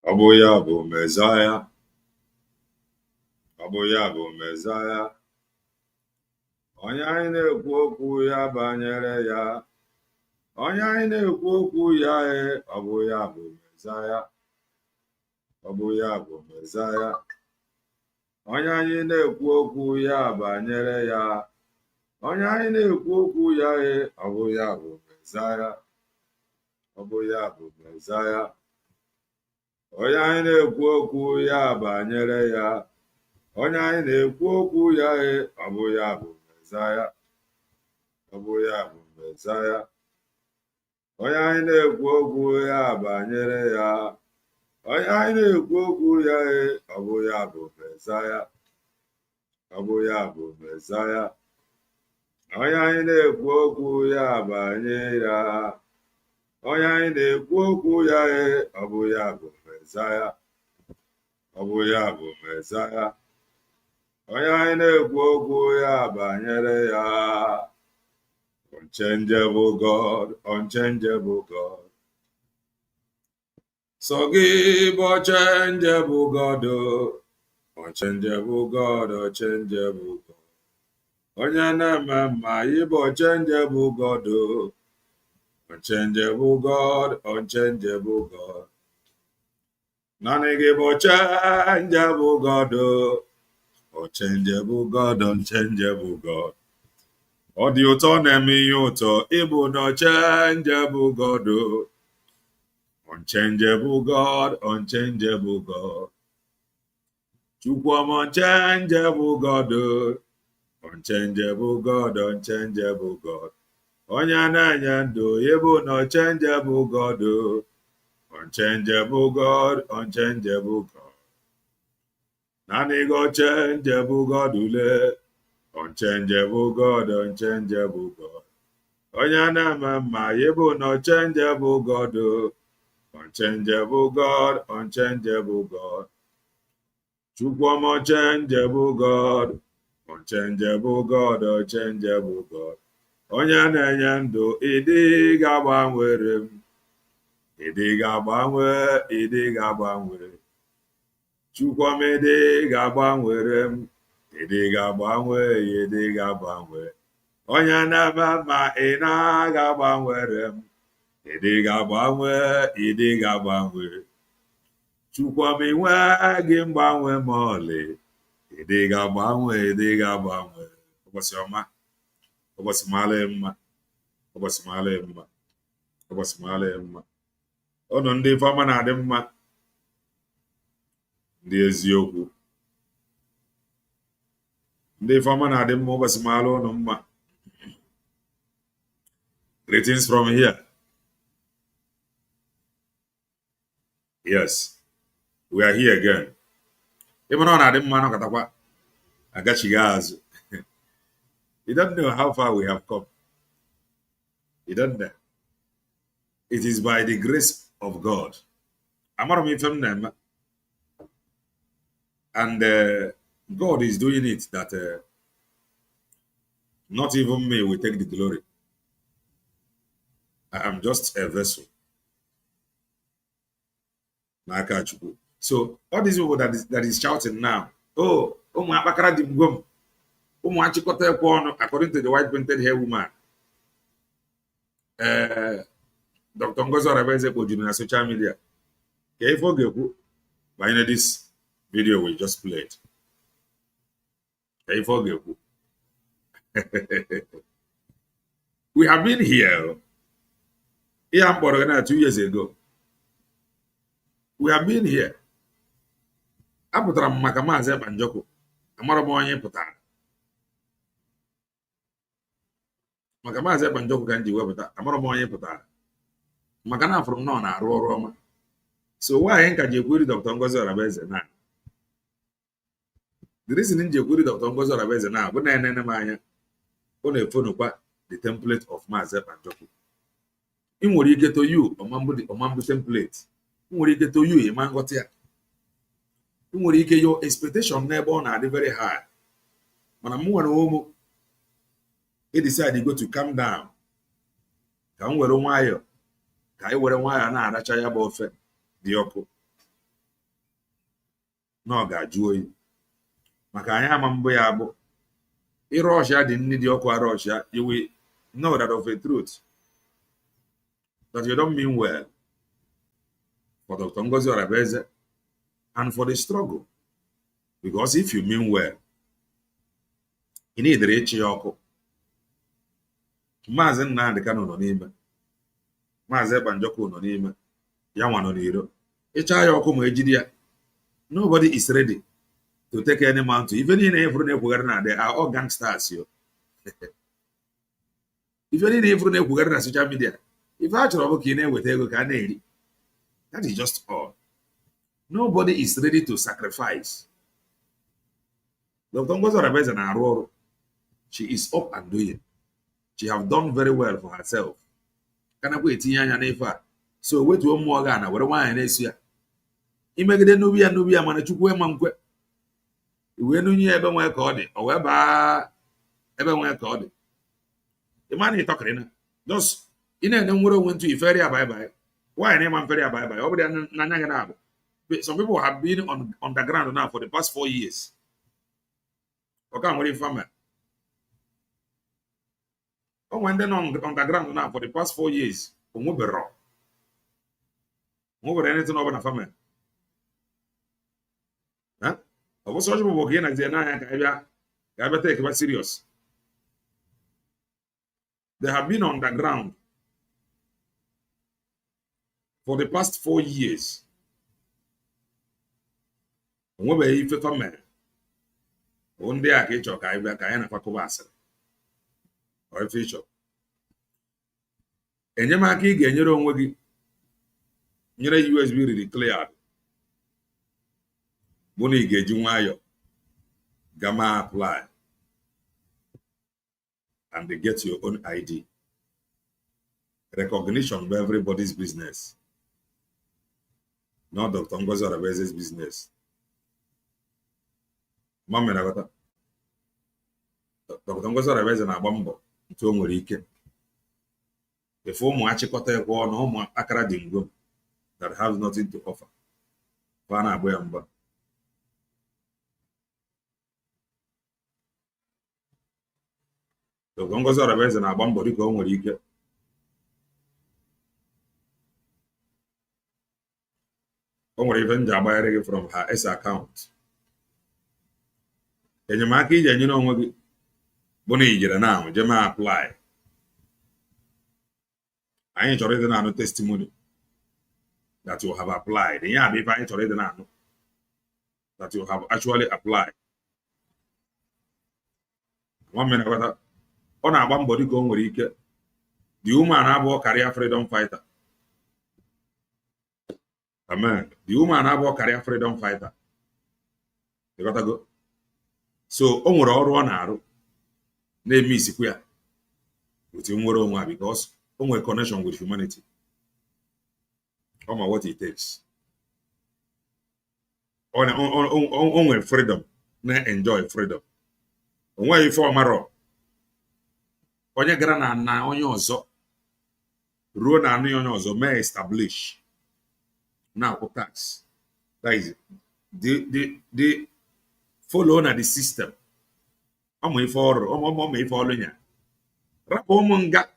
Ọ bụ ya bụ Mesaya. Ọ bụ ya bụ Mesaya. Onye anyị na-ekwu okwu ya banyere ya. Onye anyị na-ekwu okwu ya ọ bụ ya bụ Mesaya. Ọ bụ ya bụ Mesaya. Onye anyị na-ekwu okwu ya banyere ya. Onye anyị na-ekwu okwu ya ọ bụ ya bụ Mesaya. Ọ bụ ya bụ Mesaya. Onye anyị na-ekwu okwu ya banyere ya. Onye anyị na-ekwu okwu ya ọ bụ ya bụ Mesaya. Ọ bụ ya bụ Mesaya. Onye anyị na-ekwu okwu ya banyere ya. Onye anyị na-ekwu okwu ya ọ bụ ya bụ Mesaya. Ọ bụ ya bụ Mesaya. Onye anyị na-ekwu okwu ya banyere ya. Onye anyị na-ekwu okwu ya ọ bụ ya bụ Mesaya. Ọ bụ ya bụ Mesaya. Onye anyị na-ekwu okwu ya banyere ya. Unchangeable God, unchangeable God. So gị bụ unchangeable God, unchangeable God, unchangeable God. Onye na-eme mma ịbụ unchangeable God, unchangeable God, unchangeable God. Naanị gị bụ unchangeable God, unchangeable God, unchangeable God. Ọ dị ụtọ na-eme ihe ụtọ ịbụ na unchangeable God, unchangeable God, unchangeable God. Chukwuma unchangeable God, unchangeable God, unchangeable God. Onye na-enye ndụ ịbụ na unchangeable God, unchangeable God, unchangeable God. Naanị gị unchangeable God ule. Unchangeable God, unchangeable God. Onye na-eme mma ịbụ na unchangeable God, unchangeable God, unchangeable God. Chukwuma unchangeable God, unchangeable God, unchangeable God. Onye na-enye ndụ ịdị ga-agbanwere m. Ịdị ga-agbanwe, ịdị ga-agbanwe. Chukwuma ịdị ga-agbanwere m. Ịdị ga-agbanwe, ịdị ga-agbanwe. Onye na-eme mma ị na-agbanwere m. Ịdị ga-agbanwe, ịdị ga-agbanwe. Chukwuma inweghị mgbanwe ma ọlị. Ịdị ga-agbanwe, ịdị ga-agbanwe. Ụbọchị ọma, ụbọchị mara mma, ụbọchị mara mma, ụbọchị mara mma. Ụnụ ndị ifeọma na-adị mma, ndị eziokwu. Ndị ifeọma na-adị mma, ụbọchị mara ụnụ mma. Greetings from here. Yes, we are here again. Even on adị mma nọkọtakwa agachighị azụ. You don't know how far we have come. You don't know. It is by the grace of God. Amara m ife m na-eme. And God is doing it that not even me will take the glory. I am just a vessel. So all these people that is shouting now, oh, according to the white painted hair woman, Dr. Ngozi Arabeze put on social media. By this video we just played. We have been here. 2 years ago. We have been here. Apụtara m maka Maazị Ekpanjọkụ. Amara m onye pụtara. Maka Maazị Ekpanjọkụ ka m ji wepụta. Amara m onye pụtara. Maka na afụrụ m na ọ na-arụ ọrụ ọma. So why nka ji ekwuri Dr. Ngozi Arabeze na? The reason m ji ekwuri Dr. Ngozi Arabeze na bụ na-enene m anya. Ọ na-efonukwa the template of Maazị Ekpanjọkụ. Ị nwere ike to you ọmambụ template. Ị nwere ike to you ịma nghọta ya. Ị nwere ike your expectation n'ebe ọ na-adị very high. Mana m nwere ụmụ I decide go to calm down. Ka m were nwayọ. Ka anyị were nwayọ na-aracha ya bụ ofe dị ọkụ. na ọ ga-ajụ oyi maka anyị ama mbụ ya bụ ịrọshia dị nne dị ọkụ arọshia. You will know that of a truth that you don't mean well for Dr. Ngozi Orabeze and for the struggle, because if you mean well, you need to reach ya ọkụ. Maazị Nnamdi Kanu nọ n'ime, Maazị Banjoko nọ n'ime, ya nwa nọ n'iro. Ịcha ya ọkụ ma ejide ya. Nobody is ready to take any man to. Even in every na they are all gangsters. Yo. Even in every na social media, if I try to with ego can that is just all. Nobody is ready to sacrifice. Dr. Ngozi Orabeze na arụ ọrụ. She is up and doing. She have done very well for herself. Kana kwa etinye anya n'ife a. So wetuo mmụọ ga na were nwaanyị na-esu ya. Imegide nubi ya mana Chukwu ema nkwe. Iwe nunye ebe nwe ka ọ dị, o wee baa ebe nwe ka ọ dị. Imani itokere na. Just ina ene nwere onwe ntu ifere ya bye bye. Why na ịma mfere ya bye bye? Ọ bụrụ na anya gị na-abụ. Some people have been on the ground now for the past 4 years. Okay, I'm very famous. Oh, when they're on the ground now for the past 4 years, move wrong. Move anything over the family. Huh? I was watching again at the night. I take it serious. They have been on the ground for the past 4 years. Move a family. One day I get your guy back. I am a Fakobasa. Or a feature. And you make it get your own way. You're a USB declared. Money get you wire. Gamma apply. And they get your own ID. Recognition of everybody's business. Not Dr. Ngozi Orabeze's business. Mama na-agata. Dr. Ngozi Orabeze na-agba mbọ ntu o nwere ike. Efe ụmụ achịkọta ekwe ọnụ ụmụ akara dị ngo that have nothing to offer. Fa na-agba ya mba. Dr. Ngozi Orabeze na-agba mbọ dịka o nwere ike. O nwere ife nji agbaghara gị from her S account. Enyemaka iji enyere onwe gị bụ na ijere na ahụ jee ma apply. Anyị chọrọ ịdị na-anụ testimony that you have applied. Ihe a bụ ife anyị chọrọ ịdị na-anụ that you have actually applied. Nwamme na-aghọta, ọ na-agba mbọ dịka o nwere ike. The woman abụọ career freedom fighter. Amen. The woman abụọ career freedom fighter. You gotta go. So o nwere ọrụ ọ na-arụ na-eme isikwu ya with nwere onwe because o nwere connection with humanity. Ọ ma what it takes. O nwere freedom na-enjoy freedom. O nweghị ife ọmarọ. Onye gara na onye ọzọ ruo na anụ onye ọzọ mee establish na-akwụ tax. That is the follow na the system. Omo ife ọrụ, omo ife ọrụ nya. Rapụ ụmụ nga.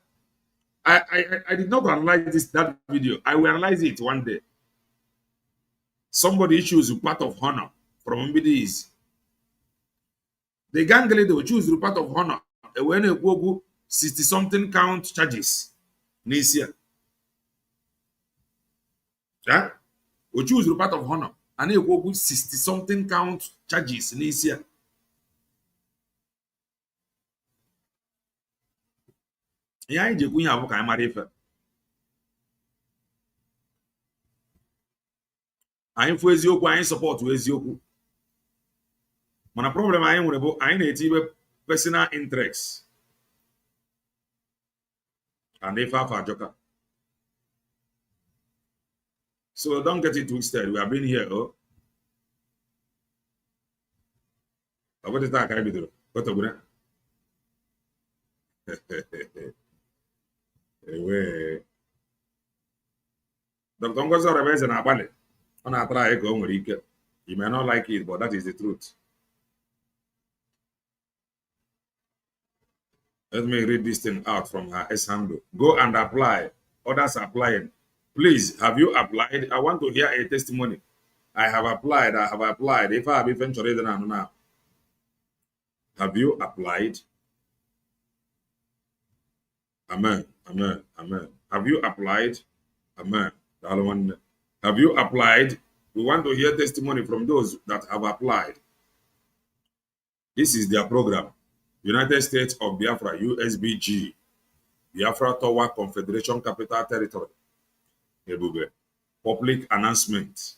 I did not analyze that video. I will analyze it one day. Somebody choose part of honor from MBDs. The gang leader will choose part of honor. When a go 60-something count charges. Nisia. Yeah? We choose part of honor. And a go 60-something count charges. Nisia. Ya ije kwunye abụ ka anyị mara ife. Anyị fụ eziokwu, anyị sọpọtụ eziokwu. Mana problem anyị nwere bụ anyị na-eti ibe personal interest. And ife afọ ajọka. So don't get it twisted. We have been here. Oh. About the time I bidoro. What about ewe Dr. Ngozi Orabeze na-agbalị ọ na-atara anyị ka o nwere ike You may not like it, but that is the truth. Let me read this thing out from her S-handle. Go and apply. Others applying. Please, have you applied? I want to hear a testimony. I have applied. I have applied. If I have even tried now. Have you applied? Amen. Amen. Amen. Have you applied? Amen. The other one. Have you applied? We want to hear testimony from those that have applied. This is their program. United States of Biafra, USBG. Biafra Tower Confederation Capital Territory. Ebube. Public announcement.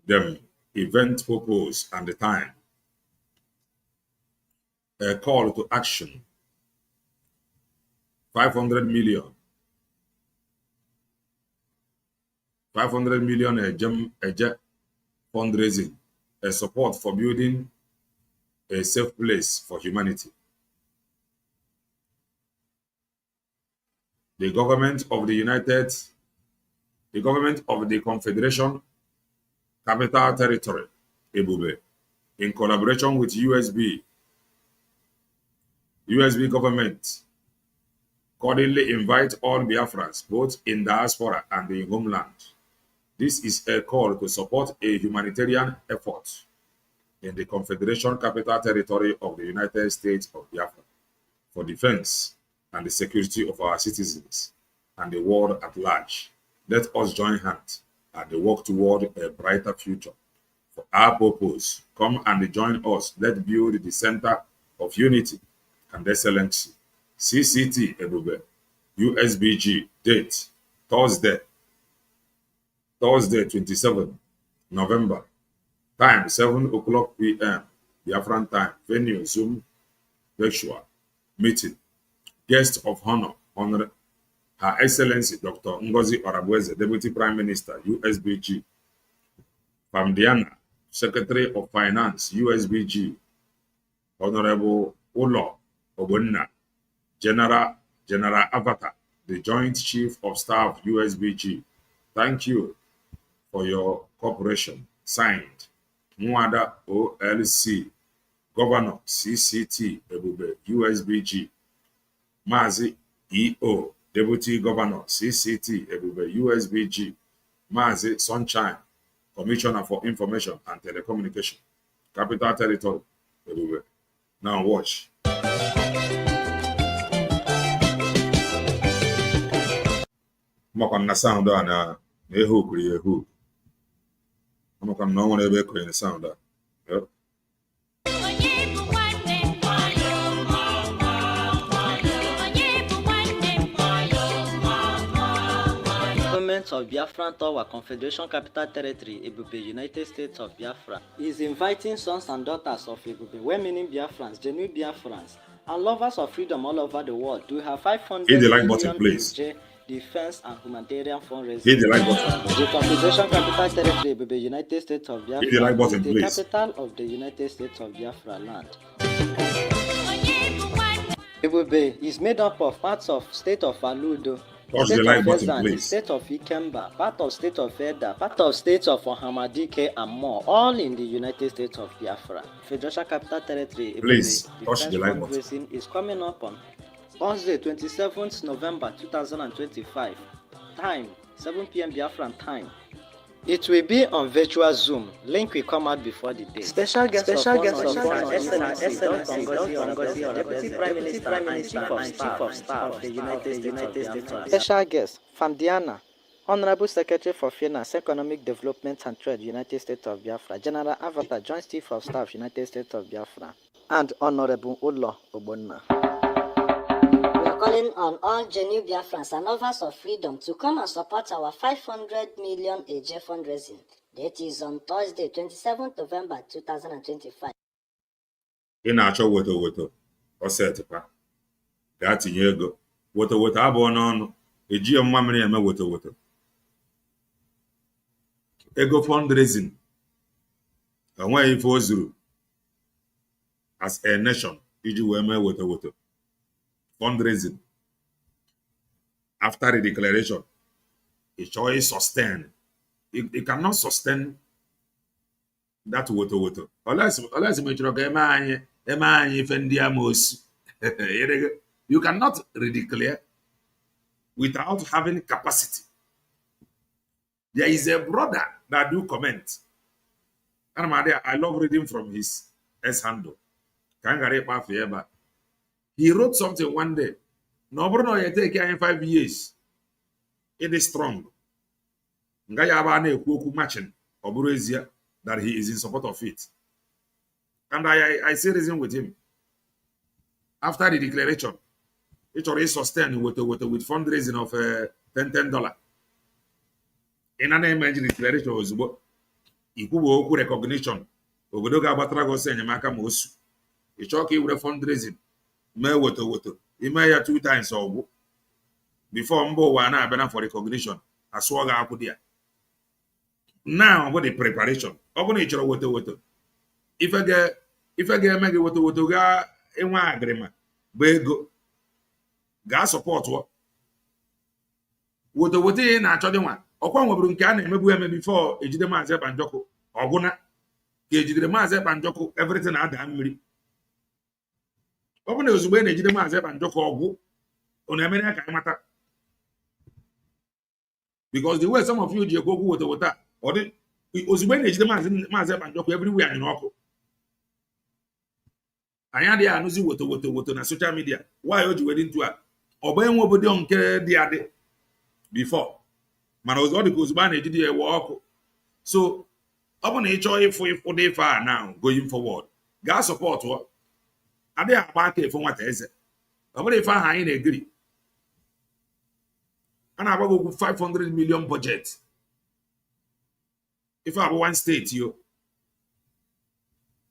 Them event purpose and the time. A call to action. 500 million. 500 million fundraising. A support for building a safe place for humanity. The government of the Confederation Capital Territory, Ebube, in collaboration with USB government, cordially invite all Biafrans, both in diaspora and in homeland. This is a call to support a humanitarian effort in the Confederation Capital Territory of the United States of Biafra for defense and the security of our citizens and the world at large. Let us join hands and work toward a brighter future. For our purpose, come and join us. Let's build the center of unity and excellency. CCT Ebube, USBG, date, Thursday, 27 November, time 7 o'clock p.m. Biafran time, venue Zoom, virtual meeting. Guest of honor, Her Excellency Dr. Ngozi Orabweze, Deputy Prime Minister, USBG. Famdiana, Secretary of Finance, USBG. Honorable Ulo Obonna, General Avatar, the Joint Chief of Staff, USBG. Thank you for your cooperation. Signed, Mwada OLC, Governor CCT Ebube, USBG. Mazi EO, Deputy Governor CCT Ebube, USBG. Mazi Sunshine, Commissioner for Information and Telecommunication, Capital Territory Ebube. Now watch. Makon sound na hook re hook. Makon no one ebe ko in sound. Yep. Government of Biafran Tower Confederation Capital Territory, Ebube, United States of Biafra, is inviting sons and daughters of Ebube, well-meaning Biafrans, genuine Biafrans, and lovers of freedom all over the world to have 500 Hit the like million button, please. defense and humanitarian fundraising. Hit the like button. The Confederation Capital Territory, Ebube, United States of Biafra, Hit the like button, is the please. capital of the United States of Biafra land. Ebube is made up of parts of state of Aludo, Touch state the like of button, Ezan, please. state of Ikemba, part of state of Eda, part of states of Ohamadike and more, all in the United States of Biafra. Federation Capital Territory, Please, Ebube, touch the like button. fundraising is coming up on Thursday, 27th November 2025. Time, 7 p.m. Biafran time. It will be on virtual Zoom. Link will come out before the day. Special guest of honor, Excellency Dr. Ngozi, Deputy Prime Minister and Chief of Staff of the United States of Special guest, Famdiana, Honorable Secretary for Finance, Economic Development and Trade, United States of Biafra, General Avatar, Joint Chief of Staff, United States of Biafra, and Honorable Ulo Obonna. We are calling on all genuine Biafrans and lovers of freedom to come and support our 500 million AJ fundraising. Date is on Thursday, 27th November 2025. Ị na-achọ woto ọsetịkwa gaa tinye ego woto abụọ n'ọnụ eji mma mmiri eme woto ego fundraising enweghị ife o zuru as a nation iji wee mee woto fundraising after the declaration ị chọọ sustain it cannot sustain that woto. Unless you cannot redeclare without having capacity. There is a brother that do comment. And I love reading from his S-handle. He wrote something one day. No, bro, you take in 5 years. It is strong. Matching that he is in support of it. And I say reason with him. After the declaration, it already sustained with fundraising of $10. In an emergency declaration was ikwu recognition. Obodo ga-agbatara gosi enyemaka ma osu. Ịchọ ka iwere fundraising mee woto. Ime ya 2 times ọgwụ. Before mba ụwa na-abịa for recognition. Asụọ ga akwụ dị ya. Now, what the preparation? Ọ na ịchọrọ woto. Ife ga-eme gị woto ga enwe agrima bụ ego. Ga support woto ị na-achọ dị nwa. Ọkwa nweburu nke a na-emebu eme before ejide Maazị Banjoko ọgwụna ka ejidere Maazị Banjoko everything ada mmiri. Ọ bụ na ozugbo na-ejide Maazị Banjoko ọgwụ ọ na-emere ka mata. Because the way some of you ji ekwu okwu woto ọ dị ozugbo na-ejide Maazị Banjoko everywhere anyị n'ọkụ. Anyị adịghị anụzi woto na social media. Why o ji wedị ntu a? Ọ bụ enwe obodo nke dị adị before. Mana ọ dị ka ozugbo a na-ejide ya ewe ọkụ. So ọ bụ na ị chọọ ịfụ dị ife a now going forward, gaa support ọ. Adịghị agba aka efe nwata eze. Ọ bụrụ ife ahụ anyị na-egiri. A na-agba gị okwu 500 million budget. Ife abụ one state yo.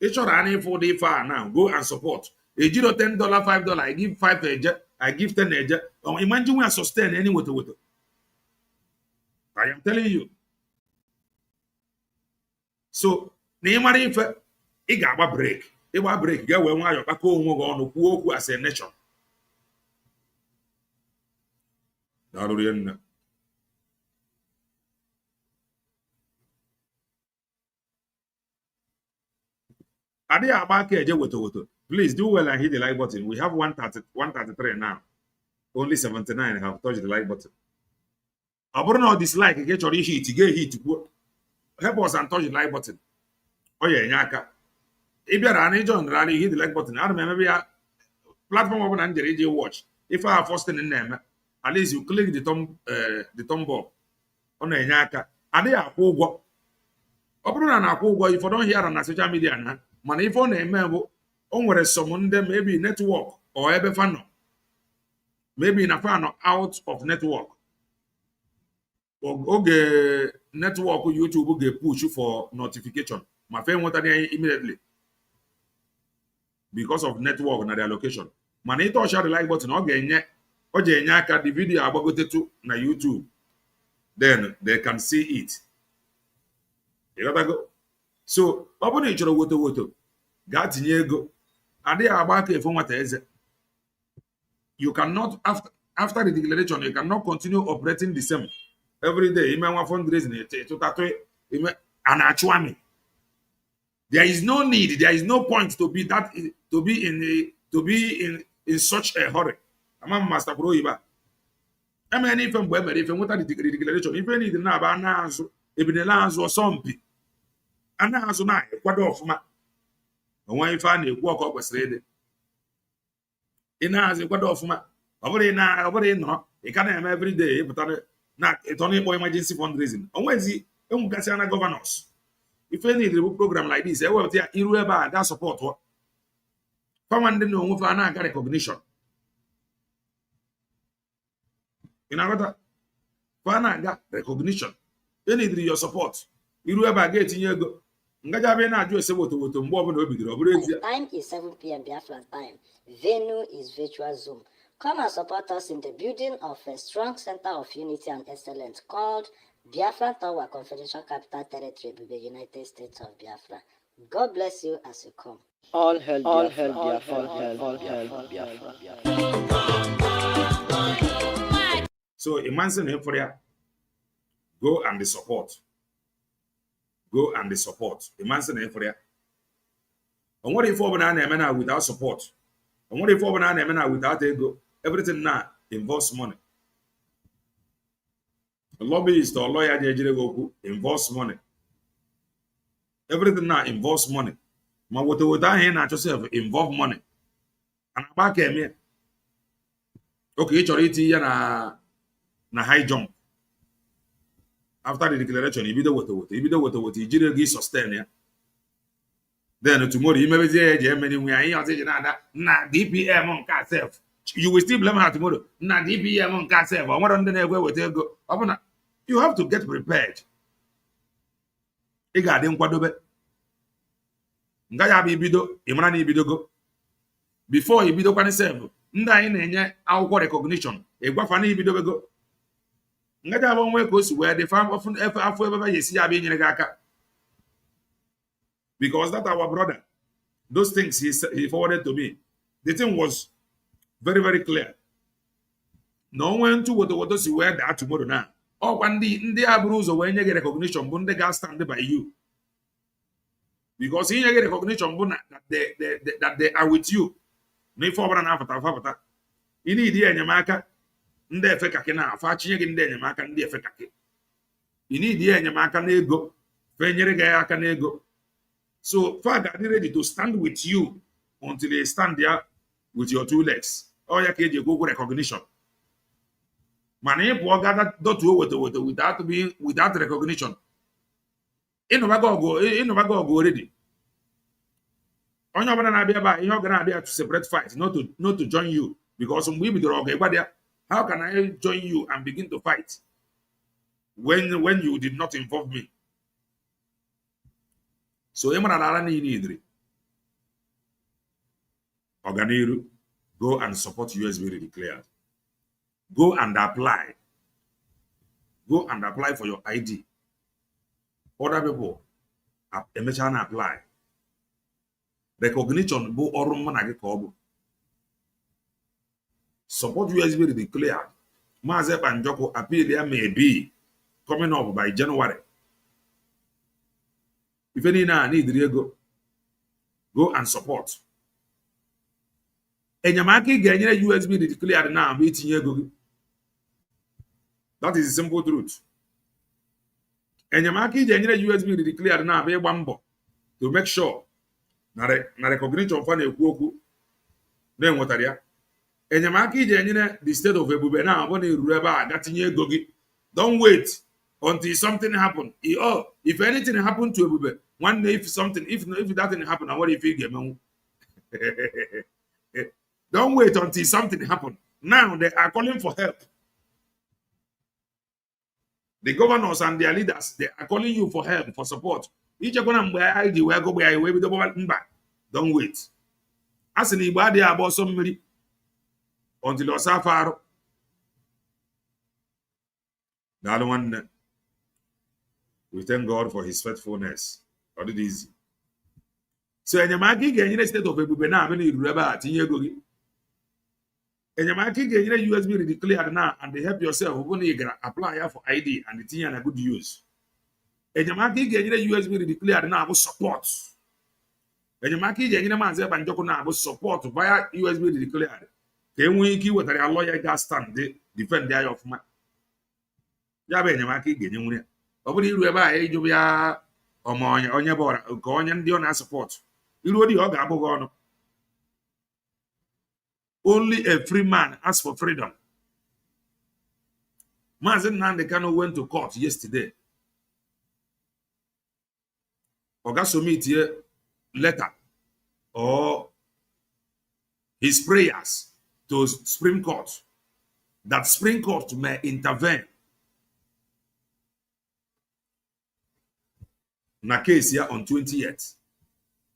Ị chọrọ a na-ịfụ dị ife a now, go and support. Ejiro $10, $5, I give 5 eje, I give 10 eje. Imagine we are sustain any woto. I am telling you. So, na ịmara ife ị ga-agba break. Ịgba break ga-ewe nwayọ kpakọ onwe gị ọnụ kwuo okwu as a nation. Daalụ rinne. Adịghị agba aka eje woto. Please do well and hit the like button. We have 133 now. Only 79 have touched the like button. Ọ bụrụ na ọ dislike ka ị chọrọ ihit ga-ehit kwuo. Help us and touch the like button. Ọ ya enye aka. Ị bịara na ịjọ nrarị hit the like button. Ana m emebe ya platform ọbụla njere iji watch. Ife a first thing na-eme. At least you click the thumb up. Ọ na-enye aka. Adịghị akwụ ụgwọ. Ọ bụrụ na na-akwụ ụgwọ ife don hear na social media na mana ife ọ na-eme bụ o nwere some ndị maybe network or ebe fa nọ. Maybe na fa nọ out of network. Oge network YouTube ga-push for notification ma fe nweta ya immediately because of network na their location. Mana ị touch the like button ọ ga-enye aka the video agbagotetu na YouTube, then they can see it. You gotta go. So ọ bụ na ị chọrọ woto gaa tinye ego. Adịghị agba aka efe nwata eze. You cannot after the declaration you cannot continue operating the same every day. Ime nwa fundraising anachuami. There is no need, there is no point to be in such a hurry. Amam Master Pro Iba. Emeni ife mgbe emere ife nweta the declaration. Ife need na aba na-azụ ebinela azụ ọsọmpi. Ana-azụ na kwado ọfụma. Onwe ife a na-ekwu ọkọ kwesịrị ịdị. Ị na-azụ kwado ọfụma. Ọ bụrụ ịnọ ị ka na-eme every day ịpụtara na ịtọrọ ịkpọ emergency fundraising. Onwezi enwegasị na governors. Ife need bụ program like this, ewepụta ya iru ebe a ga support ọ. Fama ndị na onwe fa na-aga recognition. Ị na-aghọta? Fa na-aga recognition. They need your support. Iru ebe a ga-etinye ego. Ngaji abịa na-ajụ ese woto mgbe ọbụla o bidoro ọ bụrụ ezie. Time is 7 p.m. Biafran time. Venue is virtual Zoom. Come and support us in the building of a strong center of unity and excellence called Biafra Tower, Confederation Capital Territory, the United States of Biafra. God bless you as you come. All hell Biafra. So imagine him for ya. Go and support. go and support. The man said, and what if now without support? And what if now without ego? Everything now involves money. A lobbyist or lawyer involves money. Everything now involves money. But without him, yourself involve money. And back here, okay, it's already na high jump. After the declaration, you be the water, you didn't sustain ya. Then tomorrow, you may be there, DPM on car self. You will still blame her tomorrow. Na DPM on car self. I want to know where go. You have to get prepared. You got them quadobe. Ngaya bido, Imrani bidogo. Before you bido can serve, Nda in our recognition. A guafani bidogo. Ngaya one way goes where the farm often ever you see being in a gaka. Because that our brother, those things he forwarded to me. The thing was very, very clear. No one to what you wear that tomorrow now. Or one day in the abuse or when you get recognition, Bunde gas stand by you. Because in you get recognition, that they are with you. No forward and after. You need the Yamaka, and the Fekakina, Fachi in the Yamaka and the Fekaki. You need the Yamaka nego, Feneriga nego. So, Father, are ready to stand with you until they stand there with your two legs. Or you go recognition. Mane gather without recognition. Go already. On your you're gonna be to separate fight, not to join you. Because we be the okay, but how can I join you and begin to fight when you did not involve me? So Organiru, go and support USB declared. Go and apply. Go and apply for your ID. Other people apply. Recognition bo orum manage kobo. Support USB declared. Maze Banjoko appeal there may be coming up by January. If any now need go and support. Enyamaki genye USB declared now meeting you. That is the simple truth. Enyamaki genye USB declared now be bambo to make sure na recognition for ekwu na enwetaria. Enyamaki genye the state of Ebube now when you reba gatinye ego gi. Don't wait until something happen. If anything happen to Ebube, one day if that didn't happen, what if you get? Don't wait until something happen. Now they are calling for help. The governors and their leaders, they are calling you for help, for support. Don't wait. As in Ibadi about somebody until you suffer. The other one, we thank God for his faithfulness. Or it easy. So, in the state of Ebube now, when you remember, and you might get USB declared now and they help yourself when you apply for ID and the thing and a good use. And you might get USB declared now with support. And you might get any man's up and joke now with support via USB declared. Can we give what a lawyer gas stand they defend the eye of my Yabe you might get you. Nobody remember age of ya or on your board, going and the support. You know the other. Only a free man asks for freedom. Mazen Nandekano went to court yesterday. Oga submit here letter or his prayers to Supreme Court that Supreme Court may intervene. Na case here on 28th.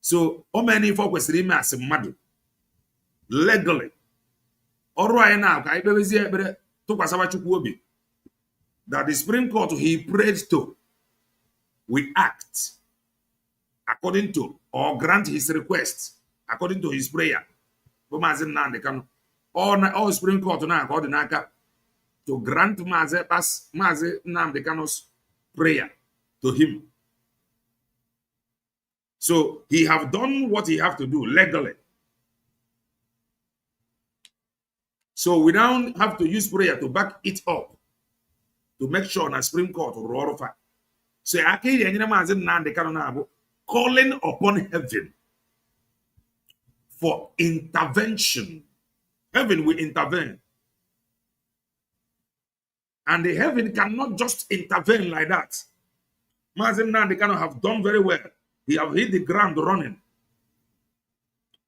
So, how many folks remain as a madu? Legally. All right now, that the Supreme Court he prayed to will act according to or grant his request according to his prayer. All Supreme Court now to grant Maze Nnamdi Kanu's prayer to him. So he have done what he have to do legally. So we now have to use prayer to back it up, to make sure the Supreme Court will roll over. So calling upon heaven for intervention. Heaven will intervene. And the heaven cannot just intervene like that. Mazin Nandi cannot have done very well. He have hit the ground running.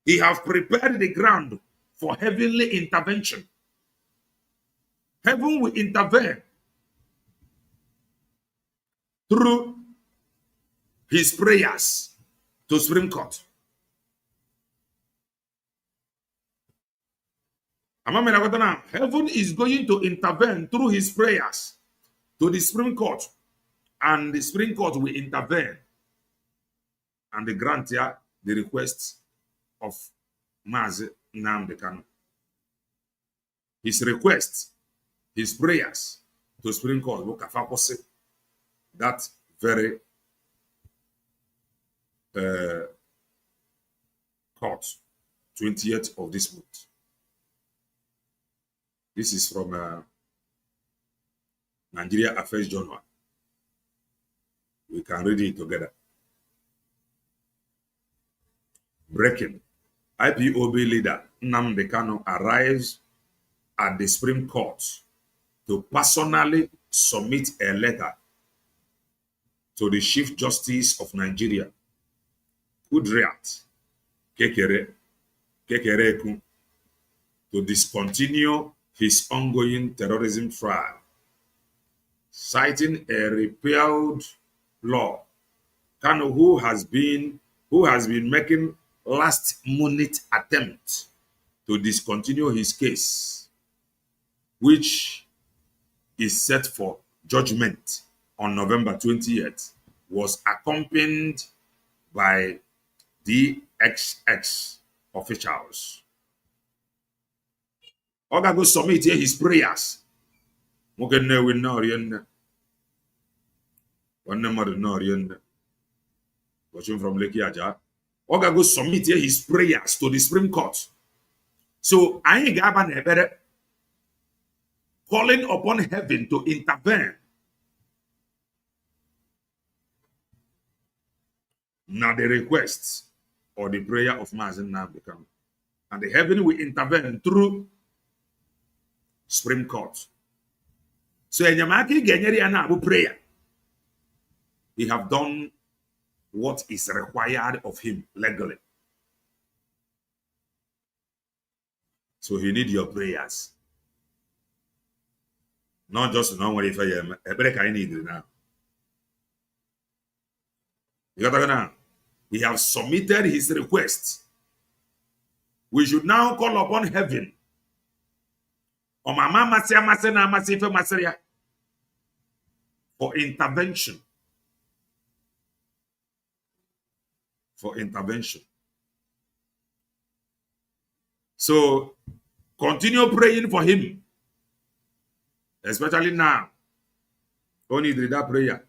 He have prepared the ground for heavenly intervention. Heaven will intervene through his prayers to Supreme Court. Heaven is going to intervene through his prayers to the Supreme Court, and the Supreme Court will intervene and grant the request of Mazi Nnamdi Kanu. His request, his prayers to Supreme Court will kafakose that very court, 20th of this month. This is from Nigeria Affairs Journal. We can read it together. Breaking. IPOB leader Nnamdi Kanu arrives at the Supreme Court to personally submit a letter to the Chief Justice of Nigeria, Kudirat Kekereekun, to discontinue his ongoing terrorism trial, citing a repealed law. Kanu, who has been making last-minute attempt to discontinue his case, which is set for judgment on November 20th, was accompanied by DXX officials. Oga go submit here his prayers. Watching from Lake Yaja. Oga go submit here his prayers to the Supreme Court. So I ain't got better calling upon heaven to intervene. Now the request or the prayer of Mazi Nnamdi Kanu, and the heaven will intervene through Supreme Court. So Enyamaki Genyeri Anabu prayer. He have done what is required of him legally. So he need your prayers. Not just know what if I am a break I need now. You got to now. He have submitted his request. We should now call upon heaven. For intervention. For intervention. So continue praying for him. Especially now. Only need that prayer.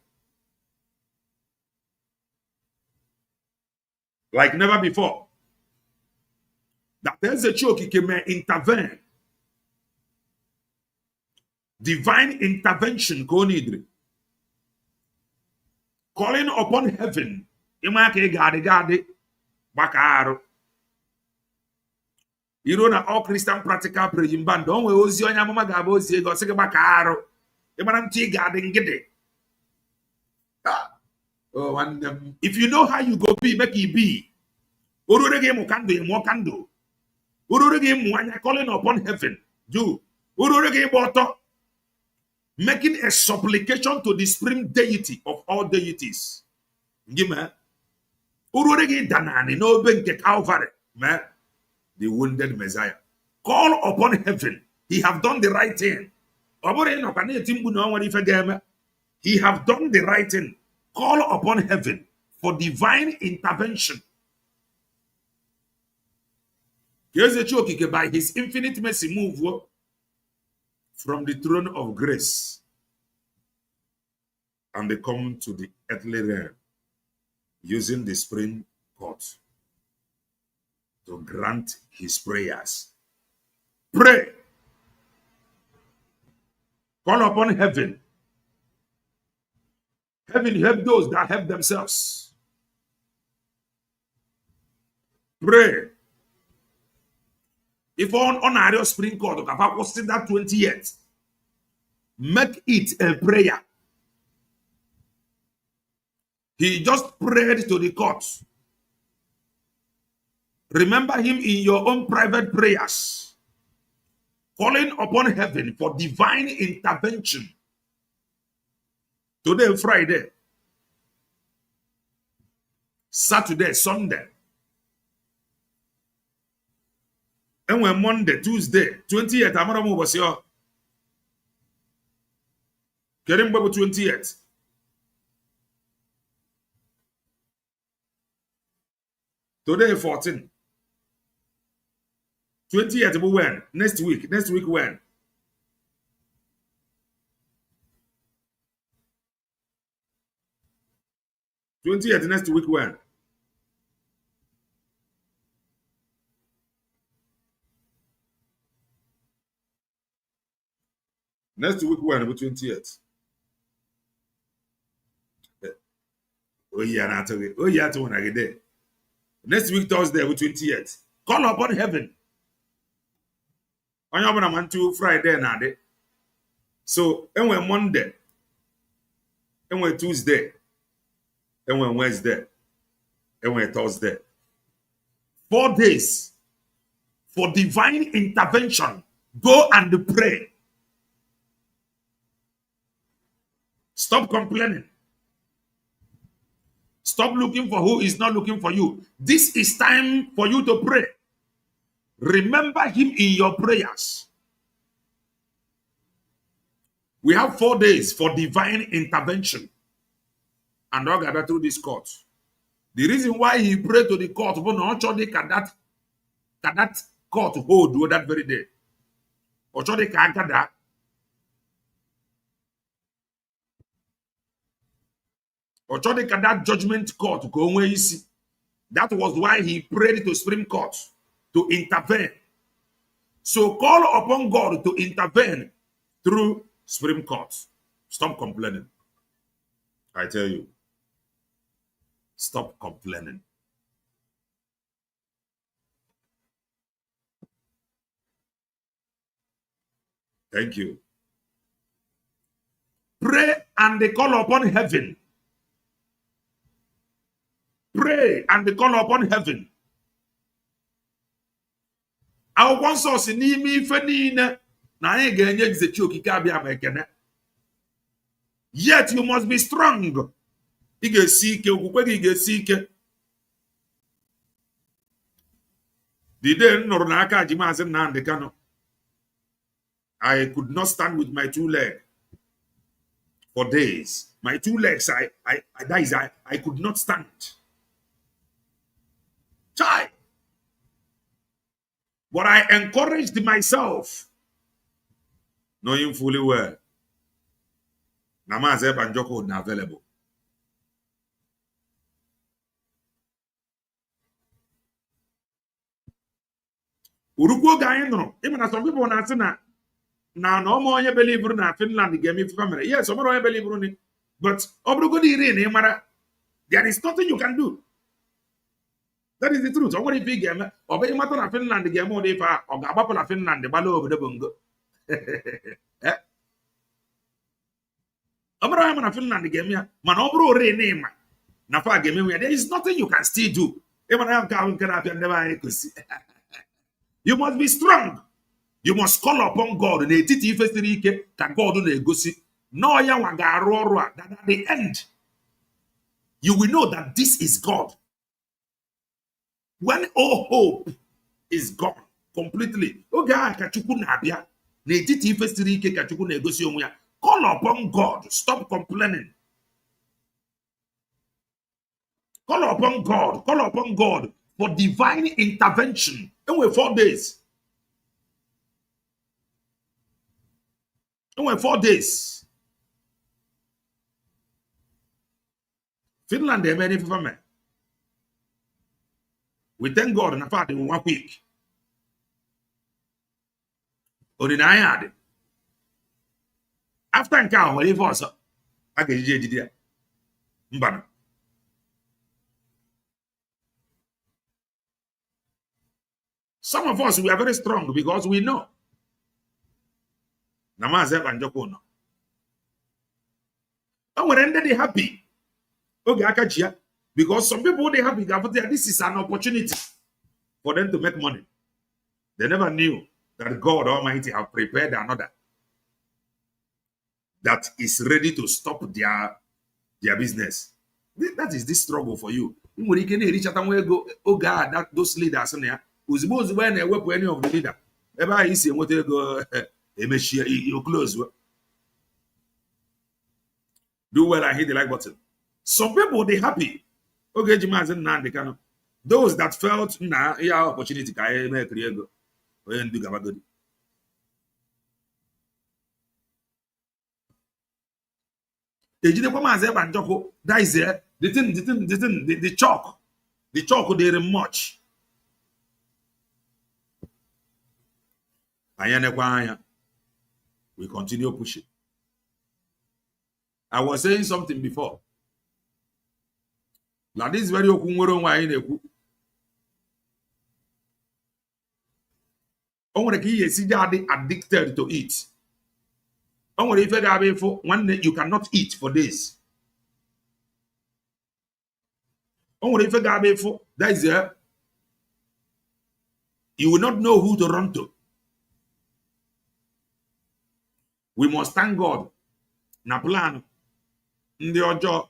Like never before. That there's a choke he may intervene. Divine intervention calling upon heaven. You know that all Christian practical praying band don't we ozi onya mama ga ba ozi go sige bakaro. Oh, and if you know how you go be, make it be. Calling upon heaven. Do. Making a supplication to the supreme deity of all deities. The wounded Messiah. Call upon heaven. He have done the right thing. He have done the right thing. Call upon heaven for divine intervention. By his infinite mercy move from the throne of grace, and they come to the earthly realm using the supreme court to grant his prayers. Pray. Call upon heaven. Heaven help those that help themselves. Pray. If on our Supreme Court, was that 20 years, make it a prayer. He just prayed to the court. Remember him in your own private prayers, calling upon heaven for divine intervention. Today, Friday, Saturday, Sunday, and when Monday, Tuesday, 28th, Amaramu was here. Kerim Babu 28th. Today, 14. 28th, when? Next week. Next week, when? Next week, when? Next week, when? 20th. Oh, yeah, not okay. Oh, yeah, to when I get there. Next week, Thursday, 20th. Call upon heaven. On your man to Friday, now. So, and when Monday, and when Tuesday, and when Wednesday, and when Thursday. 4 days for divine intervention. Go and pray. Stop complaining. Stop looking for who is not looking for you. This is time for you to pray. Remember him in your prayers. We have 4 days for divine intervention. And all gather through this court. The reason why he prayed to the court, but not sure they can that court hold that very day. Or sure they can gather. Or sure they can that judgment court go Nwayi Isi. That was why he prayed to Supreme Court to intervene. So call upon God to intervene through Supreme Court. Stop complaining. I tell you. Stop complaining. Thank you. Pray and they call upon heaven. Pray and they call upon heaven. I want us in me fenina. Yet you must be strong. I could not stand with my 2 legs for days. My 2 legs, I could not stand. Chai. But I encouraged myself, knowing fully well, Namaze Banjoko not available. Uruko Gaino, even some people na now no more you believe in Finland game if family. Yes, some more believe in it. But there is nothing you can do. That is the truth. Somebody big game, or be matter of Finland game or if or Gabapa Finland, the Balo over the bungo. Abraham Finland game, Manobro rename. Nafa game, there is nothing you can still do. You must be strong. You must call upon God. That God will go see. No, that at the end, you will know that this is God. When all hope is gone completely, call upon God. Stop complaining. Call upon God. Call upon God for divine intervention. And we're 4 days. And we're 4 days. Finland, they made it for me. We thank God in fact in 1 week. Ordinary. After encounter, when he was I can ejide mbana. Some of us, we are very strong because we know. Namaze banjoko no. And we're ended happy. Okay, akachia. Because some people they happy that this is an opportunity for them to make money. They never knew that God Almighty have prepared another that is ready to stop their business. That is this struggle for you. When you can reach out and go, oh God, that those leaders on there, who's most when they work with any of the leader. Ever you see what they go, you close. Do well and hit the like button. Some people they happy. Okay, Jimas and Nan, they can. Those that felt nah, yeah, opportunity, I make go. When do good. That is there. The chalk. The chalk they much. We continue pushing. I was saying something before. Like this very okunwero nwa na-ekwu. O nwere ka ihe si dị addicted to it. O nwere ife ga-abụ ifo one day you cannot eat for days. O nwere ife ga-abụ ifo that is there. You will not know who to run to. We must thank God. Na plan ndị ọjọọ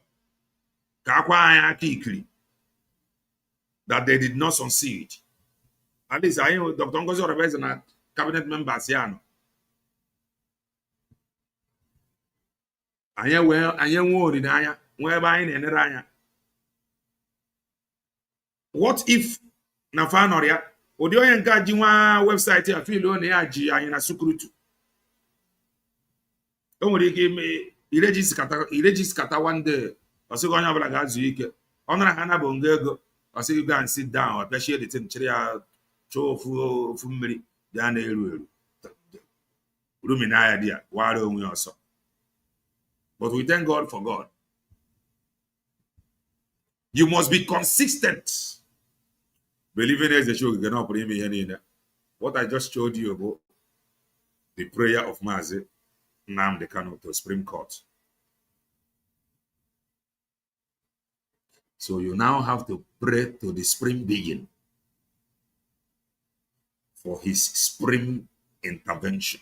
ka akwa anyị aka ikiri that they did not succeed. At least I know Dr. Ngozi Orebeze na cabinet members ya no. Anyị nwe olileanya nwe ebe anyị na-enere anya. What if na fa ya ụdị onye nke ji nwa website ya feel na ya ji anyị na security. O nwere ike ime iregister one day ọsịghị onye ọbụla ga-azụ ike ọ nara ha na bụ nga ego ọsịghị go and sit down ọ pịachie the thing chịrị ya chọọ ofu mmiri ya na-eru eru rumina ya dị ya wara onwe ya ọsọ. But we thank God for God. You must be consistent. Believing as the show cannot put him in. What I just showed you about the prayer of Mazi Nnamdi Kanu to Supreme Court. So you now have to pray to the Supreme Being for his supreme intervention,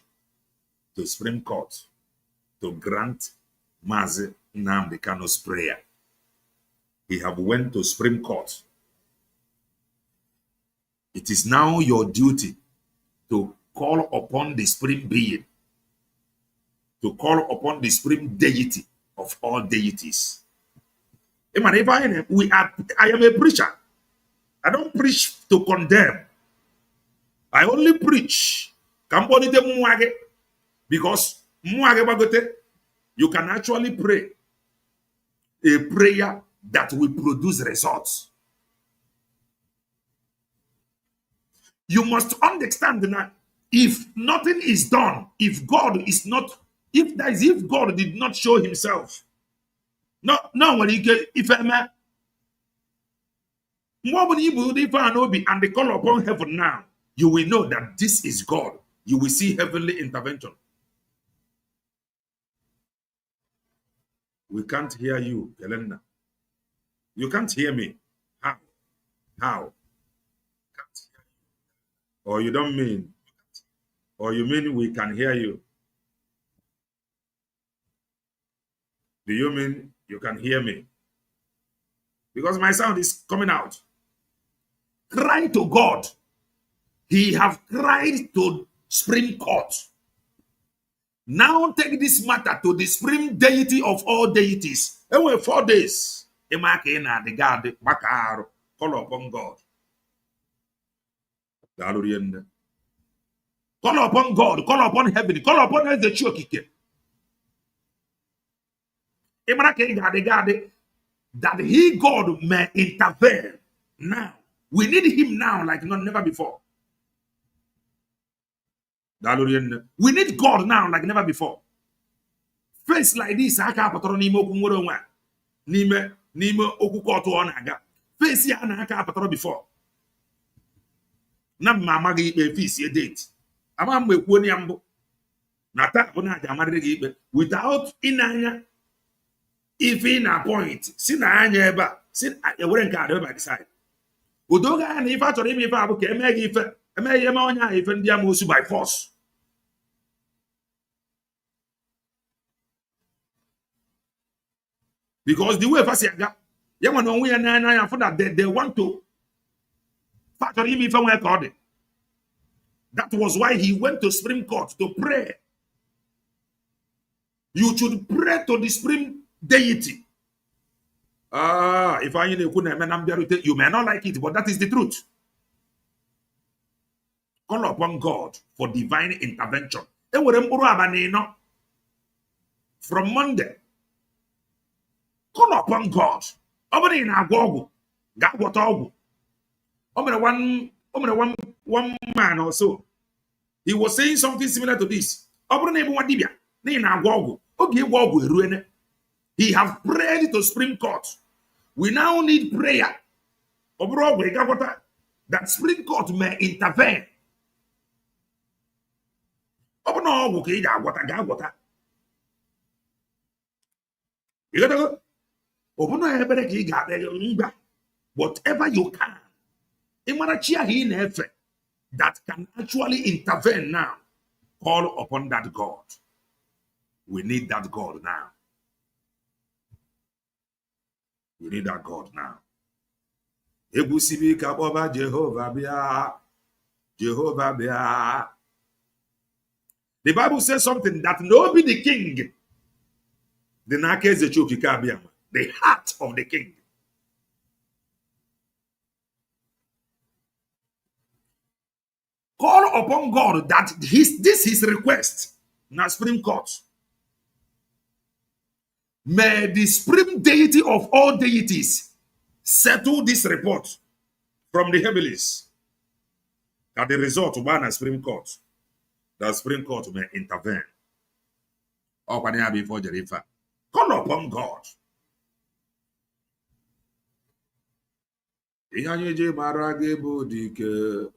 to Supreme Court, to grant Mazi Nnamdi Kanu's prayer. He have went to Supreme Court. It is now your duty to call upon the Supreme Being, to call upon the Supreme Deity of all deities. I am a preacher. I don't preach to condemn. I only preach. Because you can actually pray a prayer that will produce results. You must understand that if nothing is done, if God did not show himself, when he get if and they call upon heaven now, you will know that this is God. You will see heavenly intervention. We can't hear you, Helena. You can't hear me. How? Or you don't mean, or you mean we can hear you? Do you mean you can hear me? Because my sound is coming out. Cry to God. He have cried to Supreme Court. Now take this matter to the Supreme Deity of all deities. And wait 4 days. The God, call upon God. Call upon God, call upon heaven, call upon the church. That he, God, may intervene now We need him now like never before. We need God now like never before. Face like this, aka apatoro n'ime okwu nwere onwe n'ime okwu kọtụ ọ na-aga. Face ya na aka apatoro before. Na mma amaghị ikpe face a date. Ama mgbe kwuo ya mbụ. Na taa bụ na aja amarịrị gị ikpe without ịnanya ife na point si na anya ebe a si ewere nke a by the side. Udo ga na ife a chọrọ ime ife a bụ ka eme gị ife eme ihe eme onye ahụ ife ndị amoosu by force. Because the way fasi aga ya nwa na onwe ya na anya for that they want to factor him ife nwe ka ọ dị. That was why he went to Supreme Court to pray. You should pray to the supreme deity. If I you may not like it, but that is the truth. Call upon God for divine intervention. From Monday, call upon God. One man or so, he was saying something similar to this. He have prayed to Supreme Court. We now need prayer. That Supreme Court may intervene. Whatever you can. That can actually intervene now. Call upon that God. We need that God now. We need that God now. Jehovah bia. Jehovah bia. The Bible says something that no be the king. The heart of the king. Call upon God that this is request. Now Supreme Court. May the supreme deity of all deities settle this report from the heavens. That the result of one Supreme Court. The Supreme Court may intervene. Before Jerifa. Call upon God. Iyanyeje marage budike.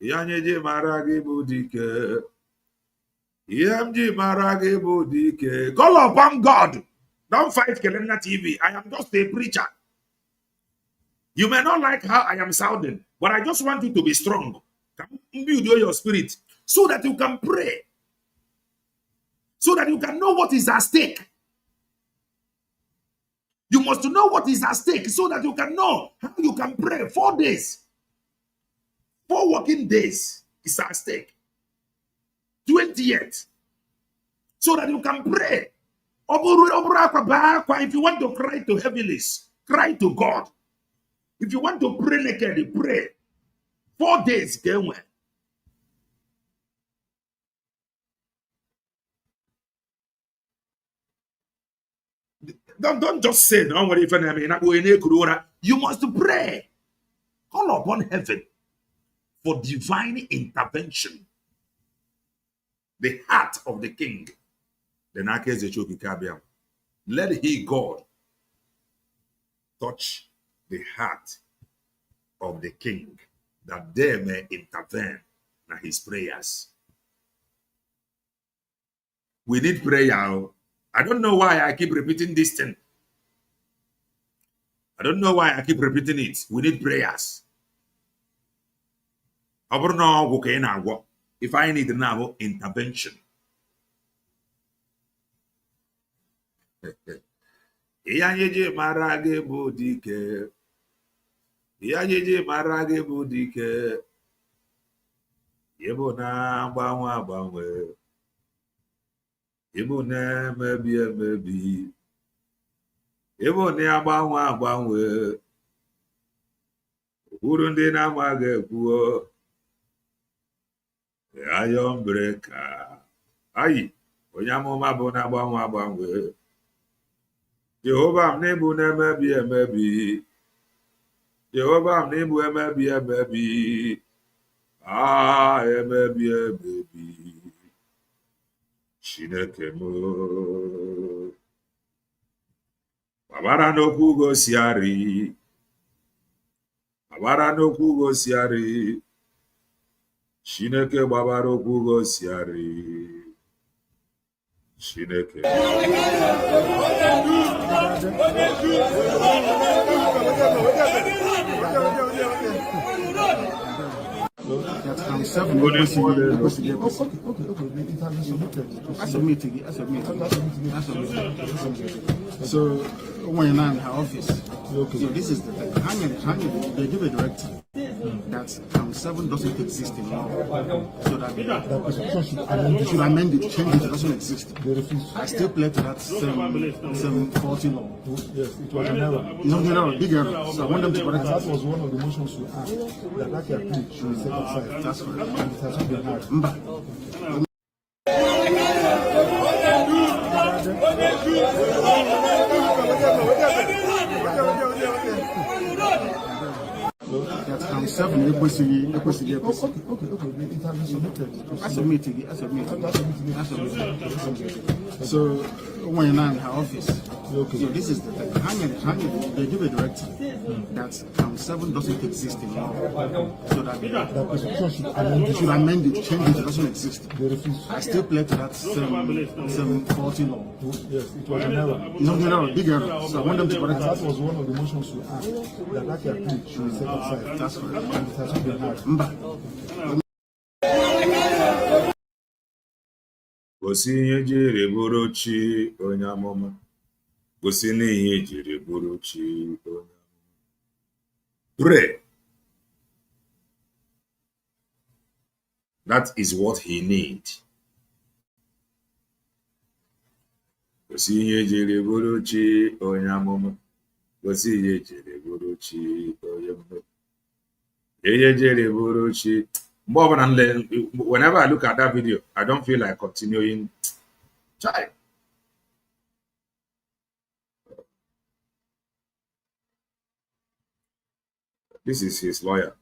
Iyanyeje marage budike. Call upon God. Don't fight Kelena TV. I am just a preacher. You may not like how I am sounding, but I just want you to be strong. Build your spirit so that you can pray. So that you can know what is at stake. You must know what is at stake so that you can know how you can pray. 4 days. 4 working days is at stake. 20th. So that you can pray. If you want to cry to heavens, cry to God. If you want to pray naked, pray. 4 days. Don't just say, no, you must pray. Call upon heaven for divine intervention. The heart of the king. Let he, God, touch the heart of the king, that they may intervene in his prayers. We need prayer. I don't know why I keep repeating this thing. I don't know why I keep repeating it. We need prayers. If I need now intervention. Iyanyeje marage budike. Iyanyeje marage budike. Yebo na banwe. Yebo na mebi. Yebo na banwe. Urundi na mage kuo. Iron breaker. Ayi. Onyamoma bụ na agbanwe. Jehovah nebu na mebi. Jehovah name emebi. Ah, emebi. Chineke mo. Babara n'okwu gosiari. Babara n'okwu gosiari. Chineke babara okwu gosiari. Chineke. So when you're not in her office, so this is the thing. They give a directive that 7 doesn't exist anymore. So that they should amend it, change it, it doesn't exist. I still play to that 740 law. Yes, it was an error. It's not an error, big error. So I want them to correct That it. was one of the motions you asked, that appeal should be set aside. That's right. And it has not been heard. That 7 equity. Okay. It has been submitted. I submitted. So when you're not in her office, so this is the thing. They give a directive that 7 doesn't exist anymore. So that they should amend it, change it, it doesn't exist. I still play to that 740 law. Yes, it was an error. It's not an error, big error. So I want them to correct That it. was one of the motions you asked, that appeal should be set aside. That's right. And it has not been heard. Gosi ihe jiri bụrụ chi onye amụma. Gosi n'ihe jiri bụrụ chi onye amụma. Pray. That is what he needs. Gosi ihe jiri bụrụ chi onye amụma. Gosi ihe jiri bụrụ chi onye amụma. Ihe jiri bụrụ chi. Whenever I look at that video, I don't feel like continuing. Child. This is his lawyer.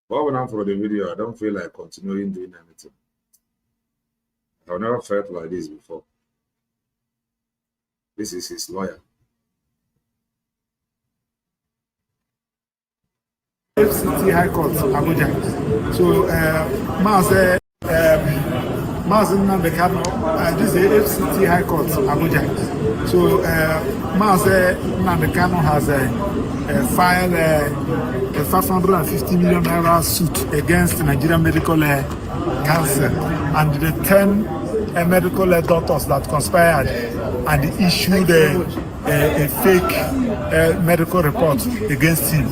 But when I'm for the video, I don't feel like continuing doing anything. I've never felt like this before. This is his lawyer. FCT High Court, Abuja. So, Mazi Nnamdi Kanu, this is FCT High Court, Abuja. So, Mazi Nnamdi Kanu has filed a 550 million naira suit against Nigerian Medical Council and the 10 medical doctors that conspired and issued a fake medical report against him.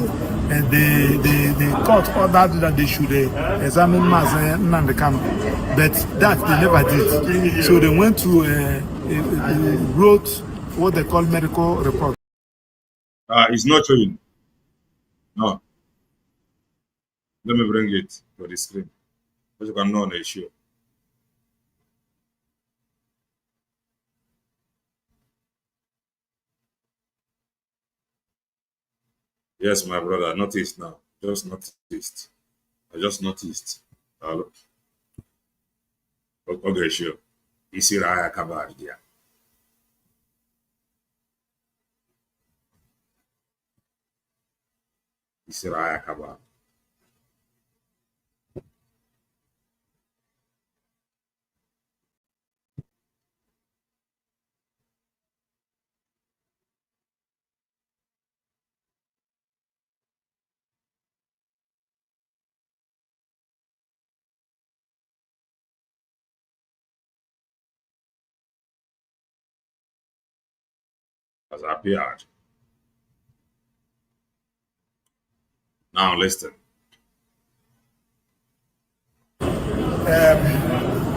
And the court ordered that they should examine Mazi Nnamdi Kanu, but that they never did. So they went to wrote what they call medical report. It's not showing. No. Let me bring it to the screen. As you can know on the issue. Yes, my brother, noticed now. Just noticed. I just noticed. Hello. Okay, sure. Isi Raya Kabar there. Isi Raya Kabar. Has appeared. Now listen.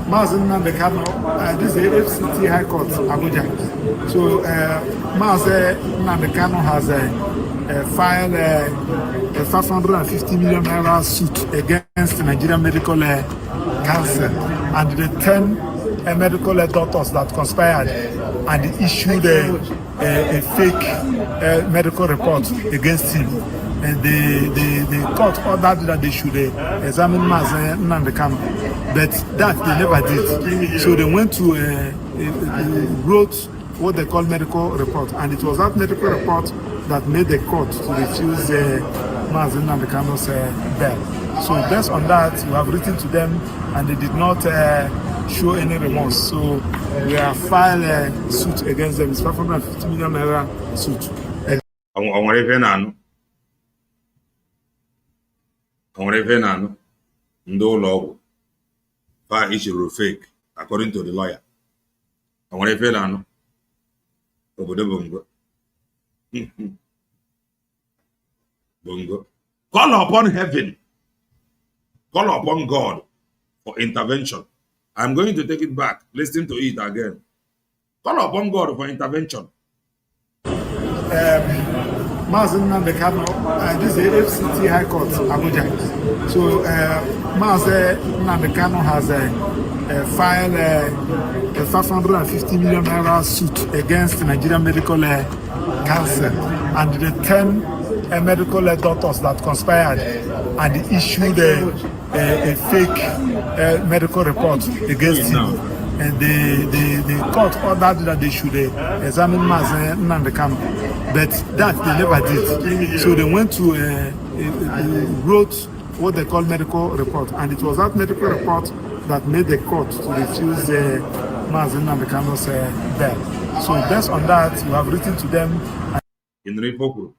Mazi Nnamdi Kanu, this is FCT High Court, Abuja. So, Mazi Nnamdi Kanu has filed a 550 million naira suit against the Nigerian Medical Council and the 10 medical doctors that conspired and issued a fake medical report against him. And the court ordered that they should examine Mazen Nnamdi Kanu, but that they never did. So they went to wrote what they call medical report, and it was that medical report that made the court to refuse Mazen Nnamdi Kanu's bail. So based on that, we have written to them, and they did not show any remorse. So we have filed a suit against them. It's 550 million naira suit. Ndị ụlọ ọgwụ fa ishiru fake according to the lawyer. Onwere ife na-anụ obodo bongo. Bongo. Call upon heaven. Call upon God for intervention. I'm going to take it back. Listen to it again. Call upon God for intervention. Mazen Nnamdi Kanu, this is the FCT High Court, Abuja. So Mazen Nnamdi Kanu has filed a 550 million naira suit against the Nigerian Medical Council and the 10 medical doctors that conspired and issued a fake medical report against him. And the court ordered that they should examine Mazen Nnamdi Kanu, but that they never did. So they went to wrote what they call medical report, and it was that medical report that made the court to refuse Mazen Nnamdi Kanu's bail. So based on that, we have written to them. In Ripoku,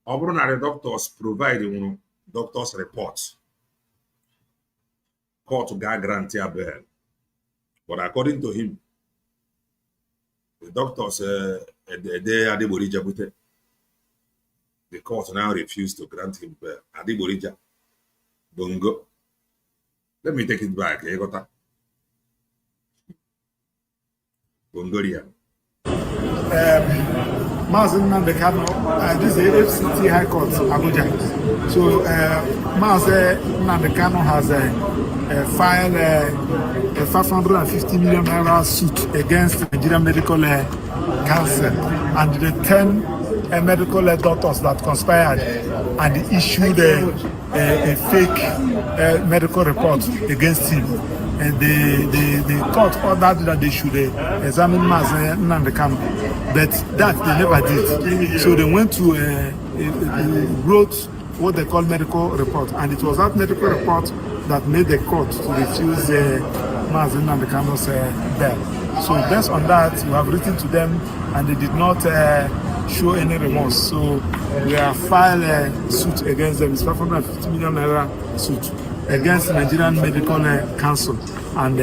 the doctors provide doctors' reports. Court got grant a bail. But according to him, the doctors, the court now refused to grant him bail. Adiborija, bongo. Let me take it back. Bongoria. Mazen Nnamdi Kanu, this is the FCT High Court, Abuja. So Mazen Nnamdi Kanu has filed a 550 million naira suit against the Nigerian Medical Council and the 10 medical doctors that conspired and issued a fake medical report against him. And the court ordered that they should examine Mazen Nnamdi Kanu, but that they never did. So they went to wrote what they call medical report, and it was that medical report that made the court to refuse Mazen Nnamdi Kanu's bail. So based on that, we have written to them, and they did not show any remorse. So we have filed a suit against them. It's 550 million naira suit against the Nigerian Medical Council and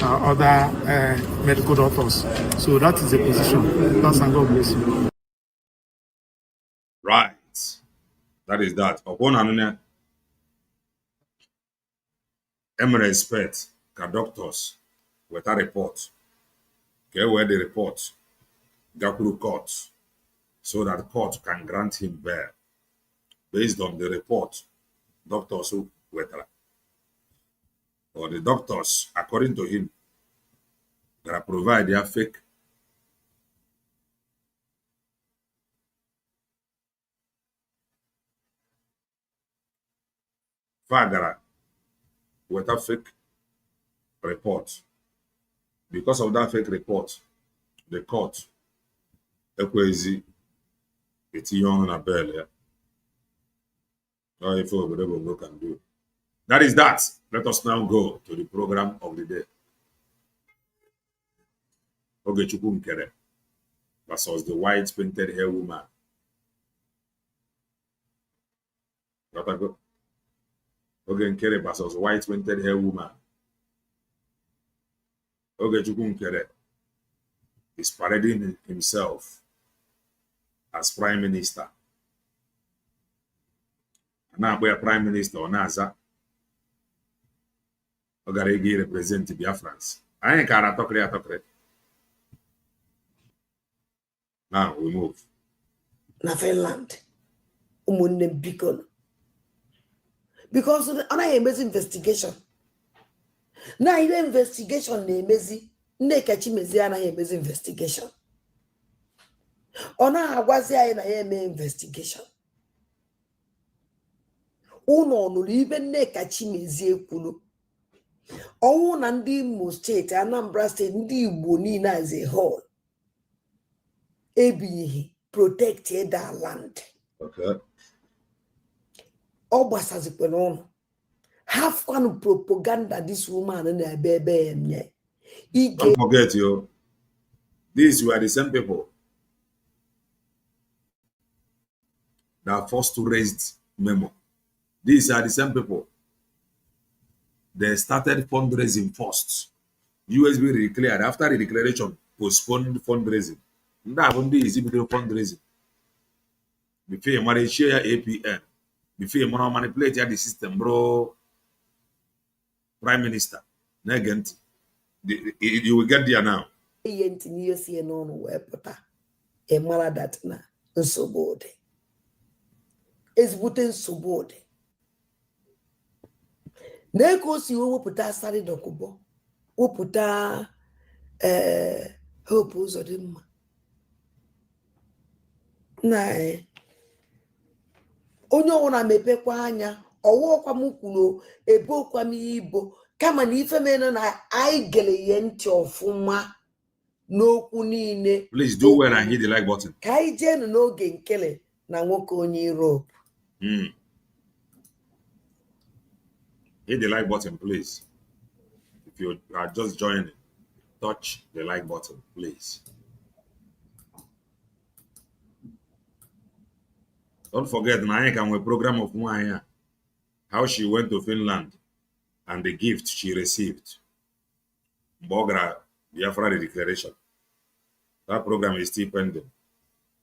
other medical doctors. So that is the position. Thanks, and God bless you. Right. That is that. Upon Anunia, Emre expect doctors with a report. Okay, where the report go through court so that court can grant him bail based on the report. Doctors who or the doctors, according to him, that provide their fake fagara with a fake report. Because of that fake report, the court equazi it's young and a bell. Or if whatever we can do. That is that. Let us now go to the program of the day. Oge Nkere versus the white painted hair woman. Gotta go. Oge Nkere versus white painted hair woman. Oge Nkere is parading himself as prime minister. Now, we are prime minister on Naza. Ogaregi represent Biafrans. I ain't got a. Now we move. na Finland. Ụmụnne m biko. Because ọ naghị emezi investigation. Na ihe investigation na-emezi, Nneka Chimezie anaghị emezi investigation. Ọ na-agwazi anyị na ya eme investigation. Ụnọ nụrụ ibe Nneka Chimezie kwuru. Ọnwụ na ndị Imo steeti, Anambra steeti, ndị Igbo niile as a whole ebighị protected their land. Okay. Ọ gbasazikwara ọnụ. Half one propaganda this woman na-ebe ebe. Don't forget, you. These were the same people that are forced to raise memo. These are the same people. They started fundraising first. USB declared after the declaration, postponed fundraising. That one is fundraising. Before you marry share APM, before you manipulate the system, bro. Prime Minister, Negent, you will get there now. That na nsogbu ezigbote nsogbu dị. Na-eke o si wepụta asarị dọkụbọ wepụta Hope Uzodimma na onye ọwụna mepekwa anya ọwụọkwa m kwuru ebokwa m ibo kama na ife mena na anyị gele ihe ntị ọfụma n'okwu niile. Please do well and hit the like button. Ka anyị jee n'oge nkele na nwoke onye Europe. Hit the like button, please. If you are just joining, touch the like button, please. Don't forget, Nwayi can we program of Nwayi, how she went to Finland and the gift she received. Bogra, Biafra declaration. That program is still pending.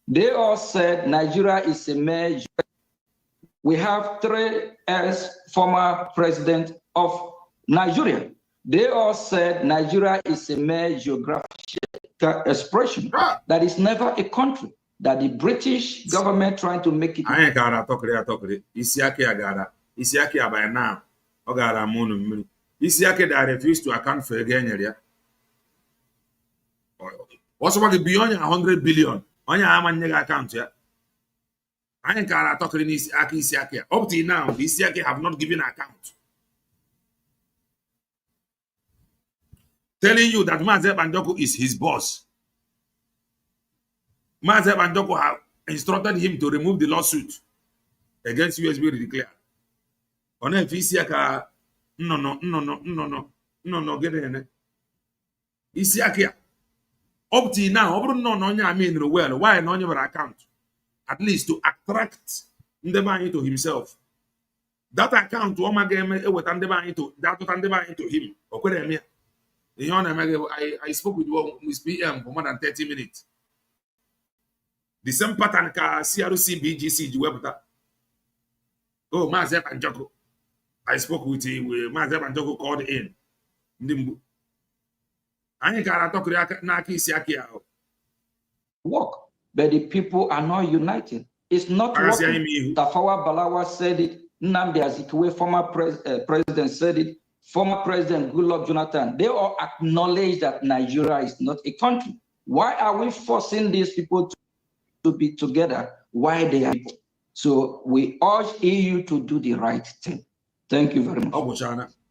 They all said Nigeria is a mere. We have 3 former presidents of Nigeria. They all said Nigeria is a mere geographical expression that is never a country. That the British government trying to make it. I ain't got to Isiaki agara. Isiaki by now. Ogara munu. Isiaki that refused to account for again. Also, beyond 100 billion on your Amaniga account. I ain't got to talk in Isiaki. Up till now, the Isiaki have not given account. Telling you that Maze Banjoko is his boss. Maze Banjoko have instructed him to remove the lawsuit against USB declared. On a Isiaka, no, get in. Isiaki. Up till now, I mean, well, why not your account? At least to attract Ndeba into himself. That account, into him. I spoke with PM for more than 30 minutes. The same pattern ka CRC BGC webta. Oh, Mazep and Joko. I spoke with Mazep and Joko called in. Nimbu. I ain't got to talk Naki Siaki. Work, but the people are not united. It's not working. Tafawa Balawa said it. Nnamdi Azikiwe, former president, said it. Former President Goodluck Jonathan. They all acknowledge that Nigeria is not a country. Why are we forcing these people to be together? Why they are people? So we urge EU to do the right thing. Thank you very much.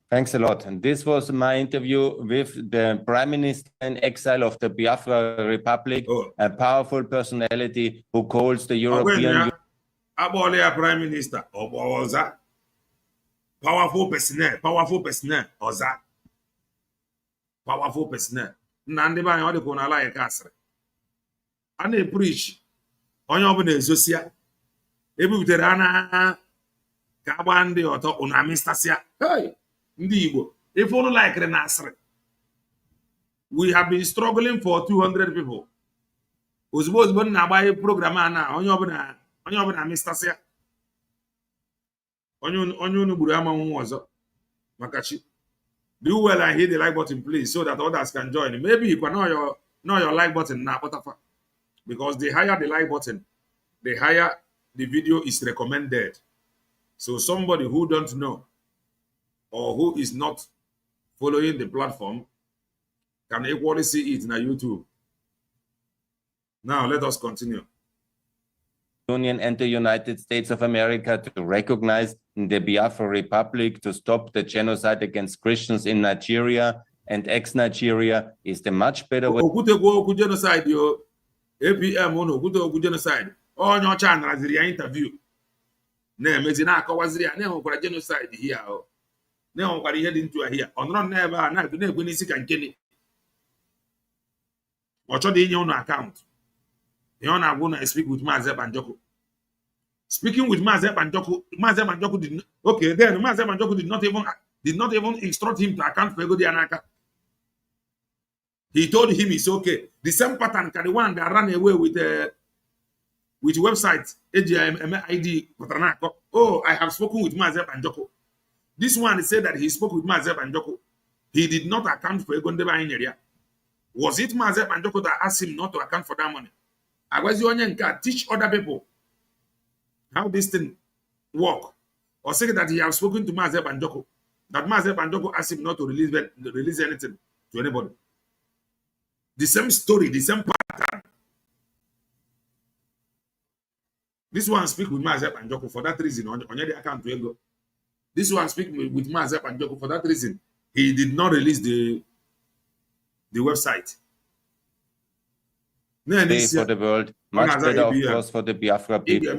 Thanks a lot. And this was my interview with the Prime Minister in exile of the Biafra Republic, a powerful personality who calls the European Union. Prime Minister, powerful personnel, Oza. Powerful personnel. Nandi ba yon de kona la ekasre. Ane preach. Onyo bune zosia. Ebu buterana ka bandi oto una mistasia. Hey, ndi Igbo. If you like Renasre. We have been struggling for 200 people. Uzbo zbo na ba program ana onyo buna mistasia. Onyo gburu ama nwa ọzọ makachi. Do well and hit the like button, please, so that others can join. Maybe you can know your like button now, because the higher the like button, the higher the video is recommended. So somebody who don't know or who is not following the platform can equally see it on YouTube. Now let us continue. Union and the United States of America to recognize the Biafra Republic, to stop the genocide against Christians in Nigeria and ex-Nigeria is the much better way. Genocide, yo. APM, genocide. Oh, no, China, interview. Na-emezi na-akọwaziri ya na-enwekwara genocide here na-enwekwara ihe dị ntu ahịa ọ nọrọ n'ebe a na-ekwe n'isi ka nkene ọ chọrọ inye ụnụ akaụntụ ihe ọ na-agwụ na speak with Maazị Banjoko. Speaking with Maazị Banjoko did okay, then Maazị Banjoko did not even instruct him to account for ego dị ya n'aka. He told him it's okay. The same pattern can the one that ran away with website AGID. Oh, I have spoken with Maazị Banjoko. This one said that he spoke with Maazị Banjoko. He did not account for ego ndebe anyị nyere ya. Was it Maazị Banjoko that asked him not to account for that money? I was Onye Nkere teach other people how this thing work, or say that he have spoken to Maazị Banjoko, that Maazị Banjoko asked him not to release anything to anybody. The same story, the same pattern. This one speak with Maazị Banjoko for that reason. On the account to go. This one speak with Maazị Banjoko for that reason. He did not release the website. For the world, much better, of course, for the Biafra people.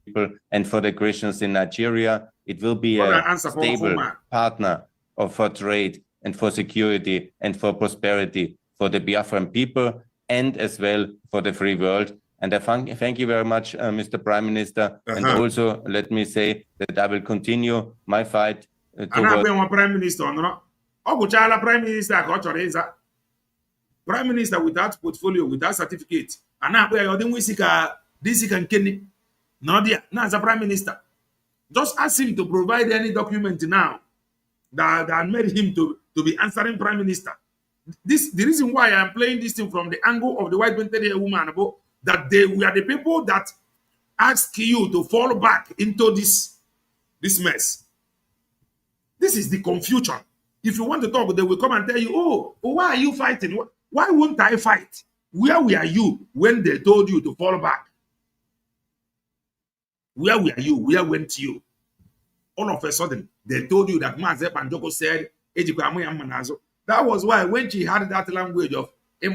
Because and for the Christians in Nigeria, it will be a stable partner for trade and for security and for prosperity for the Biafran people and as well for the free world. And I thank you very much, Mr. Prime Minister. And also let me say that I will continue my fight towards Prime Minister. Prime Minister without portfolio, without certificate. And now this can as a Prime Minister. Just ask him to provide any document now that made him to be answering Prime Minister. The reason why I'm playing this thing from the angle of the white painted woman about that we are the people that ask you to fall back into this mess. This is the confusion. If you want to talk, they will come and tell you, oh, why are you fighting? Why won't I fight? Where were you when they told you to fall back? Where were you? Where went you? All of a sudden, they told you that Maazị Banjoko said, that was why when she had that language of we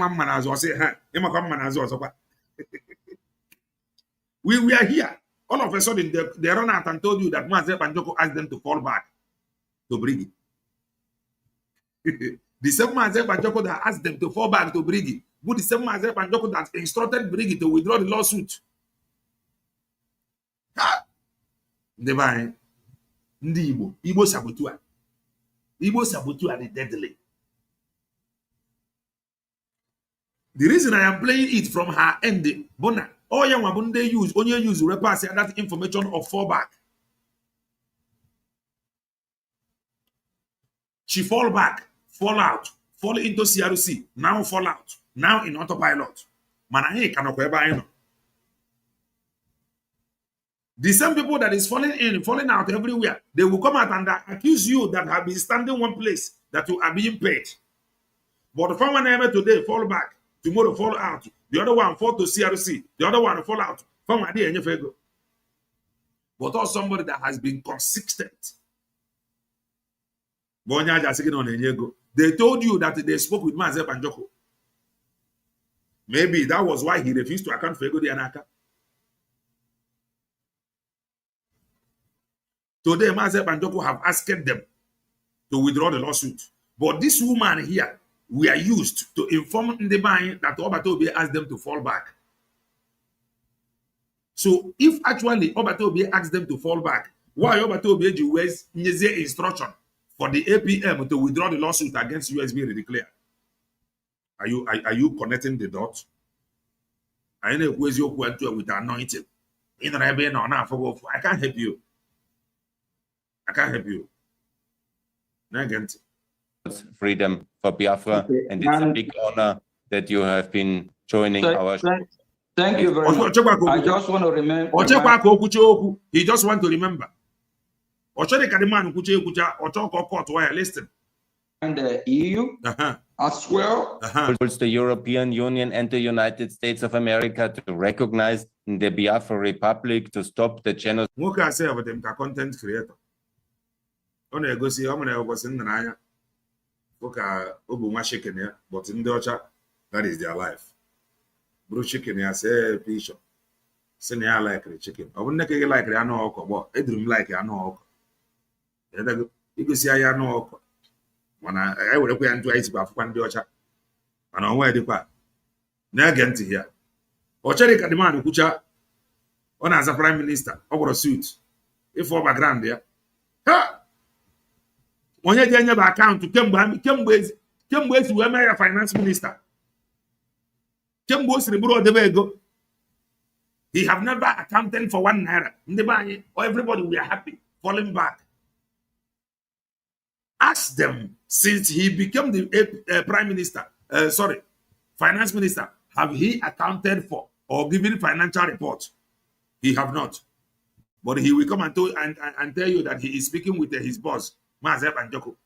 were here. All of a sudden, they run out and told you that Maazị Banjoko asked them to fall back to bring it. The same Maazị Banjoko that asked them to fall back to bring it, but the same Maazị Banjoko that instructed Brigi to withdraw the lawsuit. Divine. Ndi Igbo sabotua. Igbo sabotua the deadly. The reason I am playing it from her end, Bona, all young Wabunde use, only use repass that information of fallback. She fall back, fall out, fall into CRC, now fall out, now in autopilot. Manahe kanokweba. The same people that is falling in, falling out everywhere, they will come out and accuse you that have been standing one place, that you are being paid. But the farmer never today fall back, tomorrow fall out, the other one fall to CRC, the other one fall out. But also somebody that has been consistent. They told you that they spoke with Maazị Banjoko. Maybe that was why he refused to account for Ego Dianaka. Today, Maazị Banjoko have asked them to withdraw the lawsuit. But this woman here, we are used to inform the man that Obatobe asked them to fall back. So if actually Obatobe asked them to fall back, why Obatobe was instruction for the APM to withdraw the lawsuit against USB declare? Are you connecting the dots? I know who is your with anointing. In Arabian or not for I can't help you. I can't help you. Negant. Freedom for Biafra, and it's a big honor that you have been joining our show. Thank you very much. I just want to remember. He just want to remember. Listen. And the EU as well. The European Union and the United States of America to recognize the Biafra Republic, to stop the genocide. Nwoke I say of them content creator. On a go see how many was in the Naya. Boka Obu chicken here, but in the Ocha, that is their life. Brew chicken here, say fish. Send ya like the chicken. I wouldn't like I know, but I dream like I know. You can see I know. When I would have went to ice bath one Ocha. And on where the part. Now again to here. Ocha the man who kucha on as a prime minister over a suit. If for background there. Ha! When you get your account to Kemways to America finance minister. Kemways the the way go. He have never accounted for 1 naira. In the money, or everybody will be happy falling back. Ask them, since he became the prime minister, finance minister, have he accounted for or given financial report? He have not. But he will come and tell you that he is speaking with his boss, Mazep and Joko.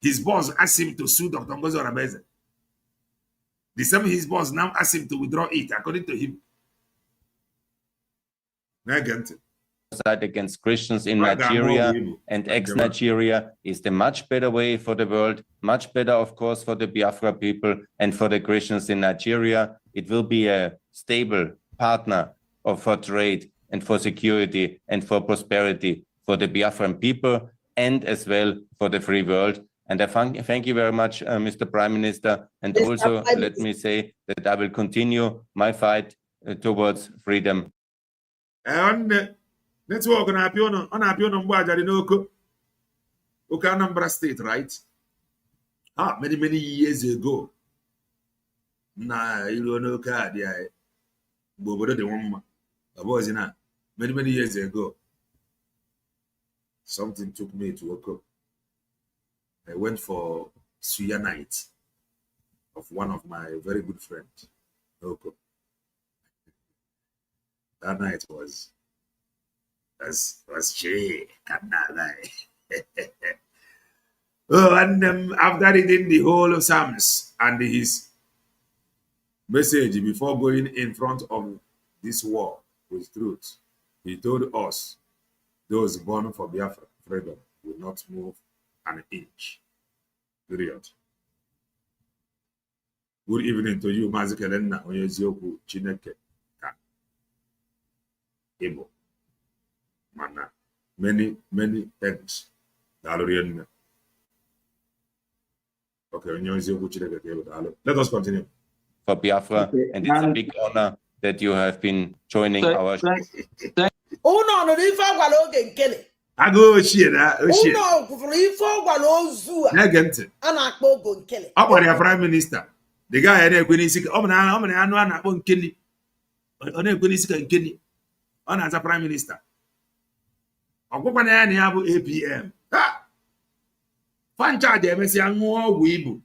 His boss asked him to sue Dr. Ngozi Rabeze. The same his boss now asked him to withdraw it, according to him. Against Christians in Nigeria and ex-Nigeria is the much better way for the world, much better, of course, for the Biafra people and for the Christians in Nigeria. It will be a stable partner for trade and for security and for prosperity for the Biafran people and as well for the free world. And I thank you very much, Mr. Prime Minister. And also let me say that I will continue my fight towards freedom. Network on Appion Mbajari Oka Anambra State, right? Many years ago. You don't know the woman. Many years ago. Something took me to Oko. I went for Suya night of one of my very good friends, Oko. That night was she cannot lie. Oh, and after reading the whole Psalms and his message before going in front of this war with truth, he told us those born for Biafra freedom will not move an inch. Period. Good evening to you, Mazi Kelena, Onyeziokwu Chineke ka Igbo. Mana, many thanks. Okay, let us continue. For Biafra, and it's a big honor that you have been joining our show. Oh no, if I want Oge Nkere. I go share that. Oh no, if I want Ozu. Negent. Ana Oge Nkere. About your prime minister. The guy had a Quincy. Omna Nkene. On Quincy Nkene. On as a prime minister. Ọgwụkwana ya bụ APM. Fancha dị emesi anwụ ọgwụ ibu.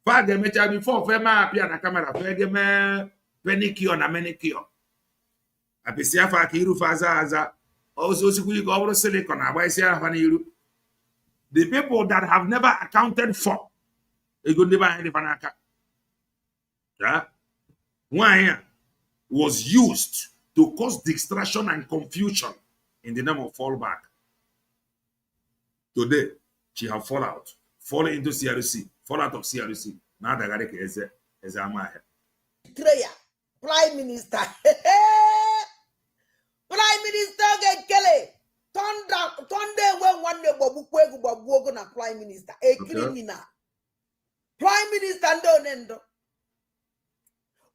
Fa dị emecha before fe ma apịa na kamera fe geme penicure na manicure. Apịsị afọ aka iru fa aza. Osikwu ike ọ bụrụ silicon agba isi ahụ n'iru. The people that have never accounted for ego ndị be anyị dị fa n'aka. Nwaanyị was used to cause distraction and confusion in the name of fallback. Today, she have fallen into CRC, fall out of CRC. Now the guy is a man. Prime Minister. Prime Minister Oge Nkere. Turn when one day Babu na Prime Minister. A criminal. Prime Minister Ndonendo.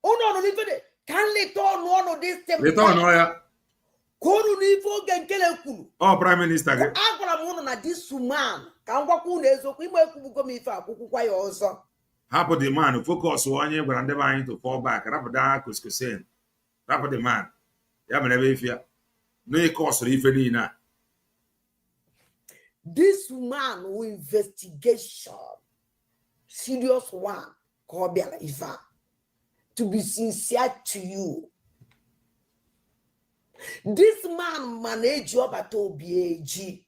Oh no, leave it. Can they turn one of these things? Oh, Prime Minister. I na this man can walk on ezo. We might go me for a ya ọzọ. Hapo the man focus on you but never to fall back. Rapida kuskusen. Rapo the man. Ya menebe ifia. No cost if any na. This man who investigation, serious one, called Iva, to be sincere to you. This man manage job at OBAG.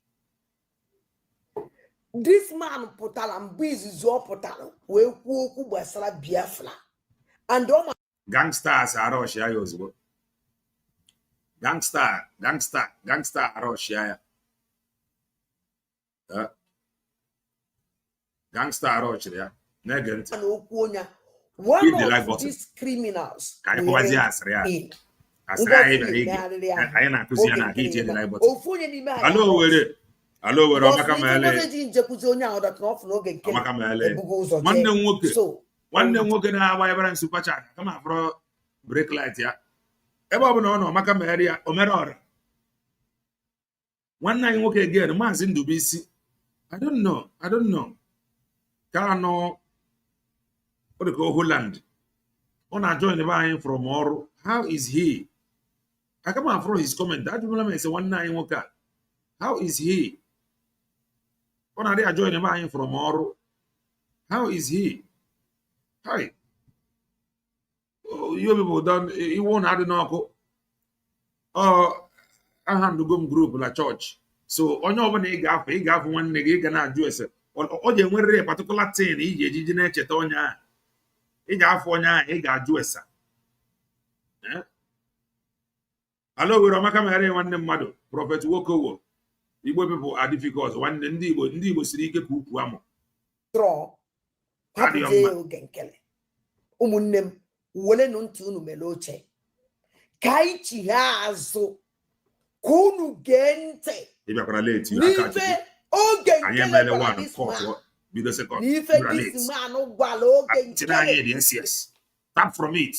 This man potalam busy zo potalam we ku basara Biafra. And all my Gangsters are Russia yozgo. Gangster Russia. Gangster Russia. Negent. One of these criminals. I na kuziana hiti de like button. Hello, we're one day walking out whatever super chat. Come on, bro. Break light, yeah. Eba no Makama area Omerora. One night walk again, man's in Dubisi. I don't know. Kano what to go Holland. On a join the buying from Oro. How is he? I come out from his comment. That woman is a 1 9 walker. How is he? On a day join the buying from Oro. How is he? Hi. Oh, you people done you won't have no. I have to go group la church. So on your he gave one nigga gonna do it. Or you were a particular thing, he didn't chetonya. He got for nya, he got do it. Hello, we're Makamari one name mother, Prophet Woko. Igbo people are difficult. One ndi was sneaky poop. Draw. Happy day, Oge Nkere. Umunnem, wole nuntunu meloche. Kaichi hazo. Kunu gente. If you're going to late, you Nife Oge Nkere one this court. man. Be the second. Nife this man ogwalo Oge Nkere. Yes. Start from it.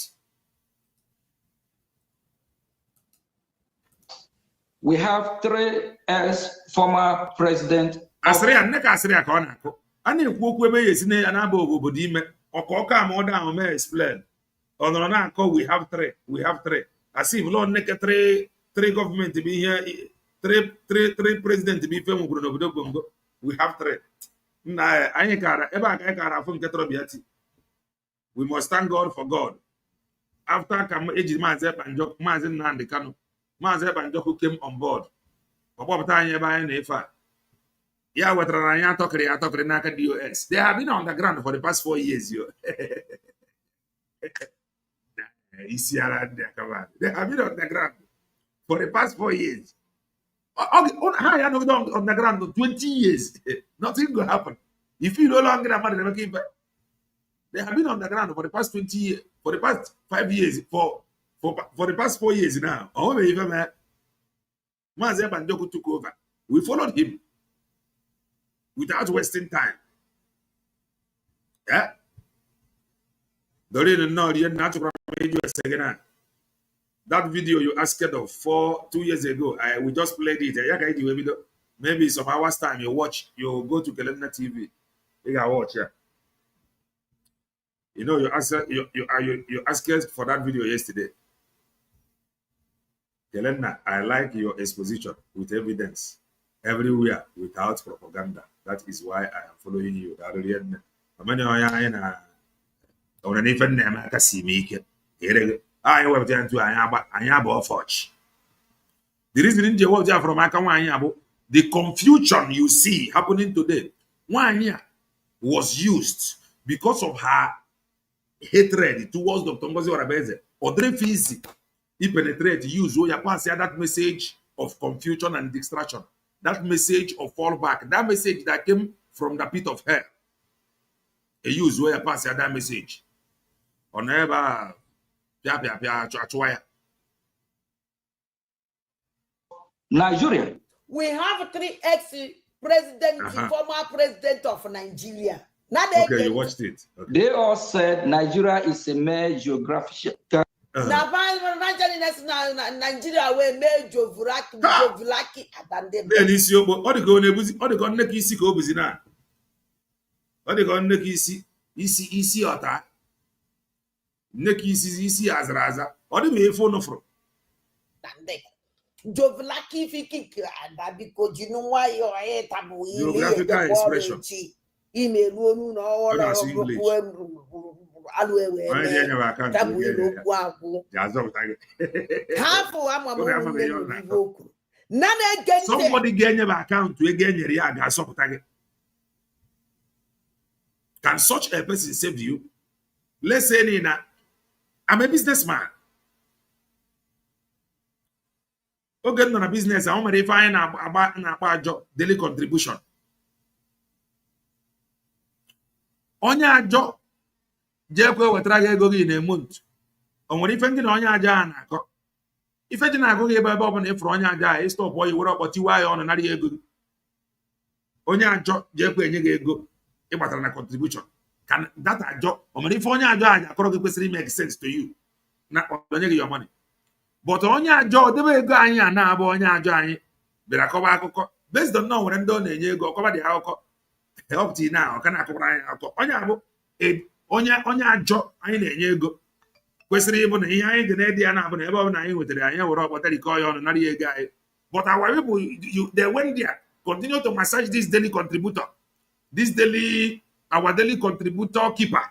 We have 3 ex-former president. Asria neka asria ka ona ko. Ani ekwu ebe yesine ya na aba obodo ime. Okoka ma oda ahụ me explain. Ono na akọ we have 3. As if Lord neke 3 government be here 3 president be fe nwuru n'obodo Bongo. We have 3. Na anyị kara ebe aka kara afọ nke trobiati. We must thank God for God. After kam eji Maazị Banjok, Maazị Nnamdi Kanu, Maazị Banjok came on board. Ọkpọpụta anyị ebe anyị na-efe a. Yeah, what Rania talking Naka DOS. They have been on the ground for the past 4 years. They have been on the ground for the past 4 years. How you know on the ground 20 years? Nothing will happen. If you no longer have never came back. They have been on the ground for the past 20 years, for the past 5 years, for the past 4 years now. Maazị Banjoko took over. We followed him without wasting time. Yeah. That video you asked of 2 years ago, we just played it. Maybe some hours time you go to Kelena TV. You can watch, yeah. You know, you asked for that video yesterday. Kelena, I like your exposition with evidence everywhere without propaganda. That is why I am following you. The reason in the confusion you see happening today, was used because of her hatred towards Dr. Ngozi Orebeze. Odrefizi, he penetrate, use that message of confusion and distraction. That message of fallback, that message that came from the pit of hell. A use where you pass that message. On ever, Nigeria. We have 3 ex-presidents, former president of Nigeria. Okay, you watched it. Okay. They all said Nigeria is a mere geographical. Nigeria were made Jovulaki abandoned. Then is your what the go nebuzi, what the go neck isi go busy now. What the go neck isi isi Ocha. Nneka isi azaraza. Ọ dị m efe ụnụ fụrụ. Jovlaki fiki ada biko jinu nwayo tabu Geographical expression. Ime ruo n'ụlọ ọrụ alu ewe tabu n'okwu agwụ. Hafụ amamụ okwu. Somebody ga-enye m akaụntụ ego enyere ya ga-asọpụta gị. Can such a person save you? Let's say I'm a businessman. Oge nọ na business, ahụ mere ife anyị na-akpa ajọ daily contribution. Onye ajọ jekwe wetara gị ego gị na month. O nwere ife ndị na onye ajọ a na-akọ. Ife dị na-agụ gị ebe ọ bụla ịfụrụ onye ajọ a ịstọpụ oyi were ọkpọtiwa ya ọnụ narị ego gị. Onye ajọ jekwe enye gị ego ịgbatara na contribution. Can that ajọ o nwere ife onye ajọ a akọrọ gị kwesịrị make sense to you na onye gị your money. But onye ajọ debe ego anyị a na-abụ onye ajọ anyị bịara kọba akụkọ based on nwere ndị ọ na-enye ego ọkọba dị akụkọ help to now ọ ka na-akọbara anyị akụkọ onye abụ onye ajọ anyị na-enye ego kwesịrị ịbụ na ihe anyị dị na-edi ya na-abụ na ebe ọ bụla anyị nwetara anyị were ọkpọtara ike ya ọnụ narị ego anyị. But our people they went there continue to massage this daily contributor, our daily contributor keeper.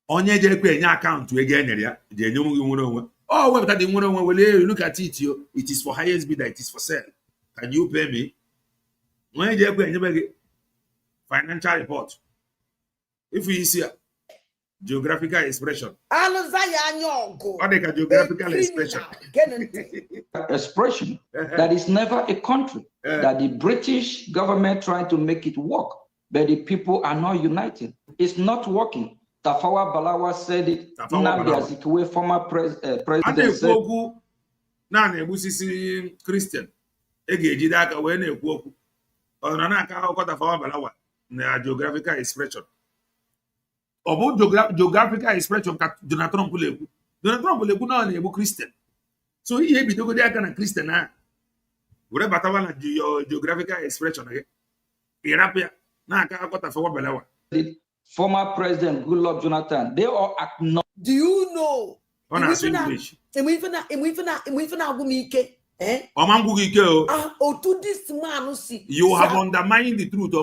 Onye jekwe enye akaụntụ ego enyere ya je enye gị nwere onwe. Oh, wepụta dị nwere onwe wele look at it yo. It is for highest bidder, it is for sale. Can you pay me? Onye jekwe enye gị financial report. If you see geographical expression. What they call geographical expression? Expression that is never a country. That the British government tried to make it work, but the people are not united. It's not working. Tafawa Balawa said it. Nnamdi Azikiwe, former president, said. Na-ebusisi Christian. Ejide aka wee na-ekwu okwu. Ọ nọ na-aka akụkọ Tafawa Balawa na geographical expression. Ọ bụ geographical expression ka Donald Trump na-ekwu. Donald Trump na-ekwu na ọ na-egbu Christian. So ihe ebidogodi aka na Christian a were batawa na geographical expression gị. Irapịa na-aka akụkọ Tafawa Balawa. Former President Goodluck Jonathan, they all acknowledge. Do you know? You have undermined the truth.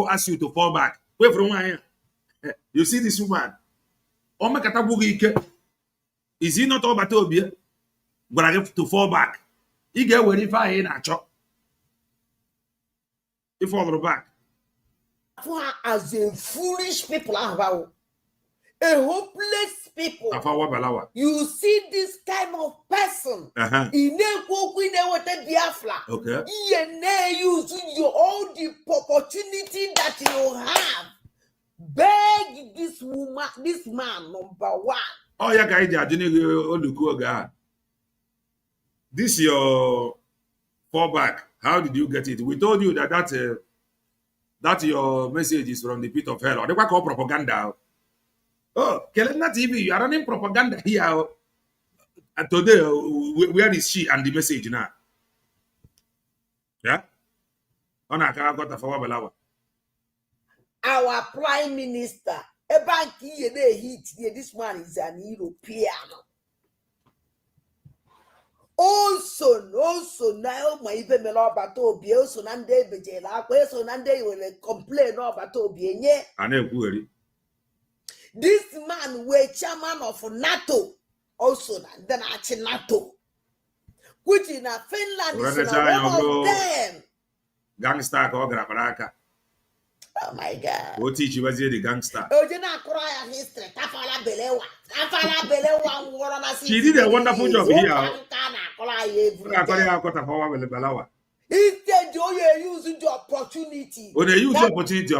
Ask you to fall back. Wait from where? You see this woman? Is he not all Batobia? But I have to fall back. He get verify in a chop. He fall back. As a foolish people, a hopeless people. You see this kind of person. Okay. Use all the opportunity that you have. Beg this woman, this man, number one. Oh, yeah, guys, this your fallback. How did you get it? We told you that your message is from the pit of hell. Or they call propaganda. Oh, Kelena TV, you are running propaganda here. And today, where is she and the message now? Yeah? Our prime minister, this man is an European. Also, now my even Melobato be also Nande Bejela, so Nande will complain about Toby. This man were chairman of NATO, also then at NATO, which in a Finland is one of them. Gangster Baraka. Oh my God. What teach you was the gangster? Oh, you not cry history. She did a wonderful job here. Instead, you use the opportunity. When they use the opportunity,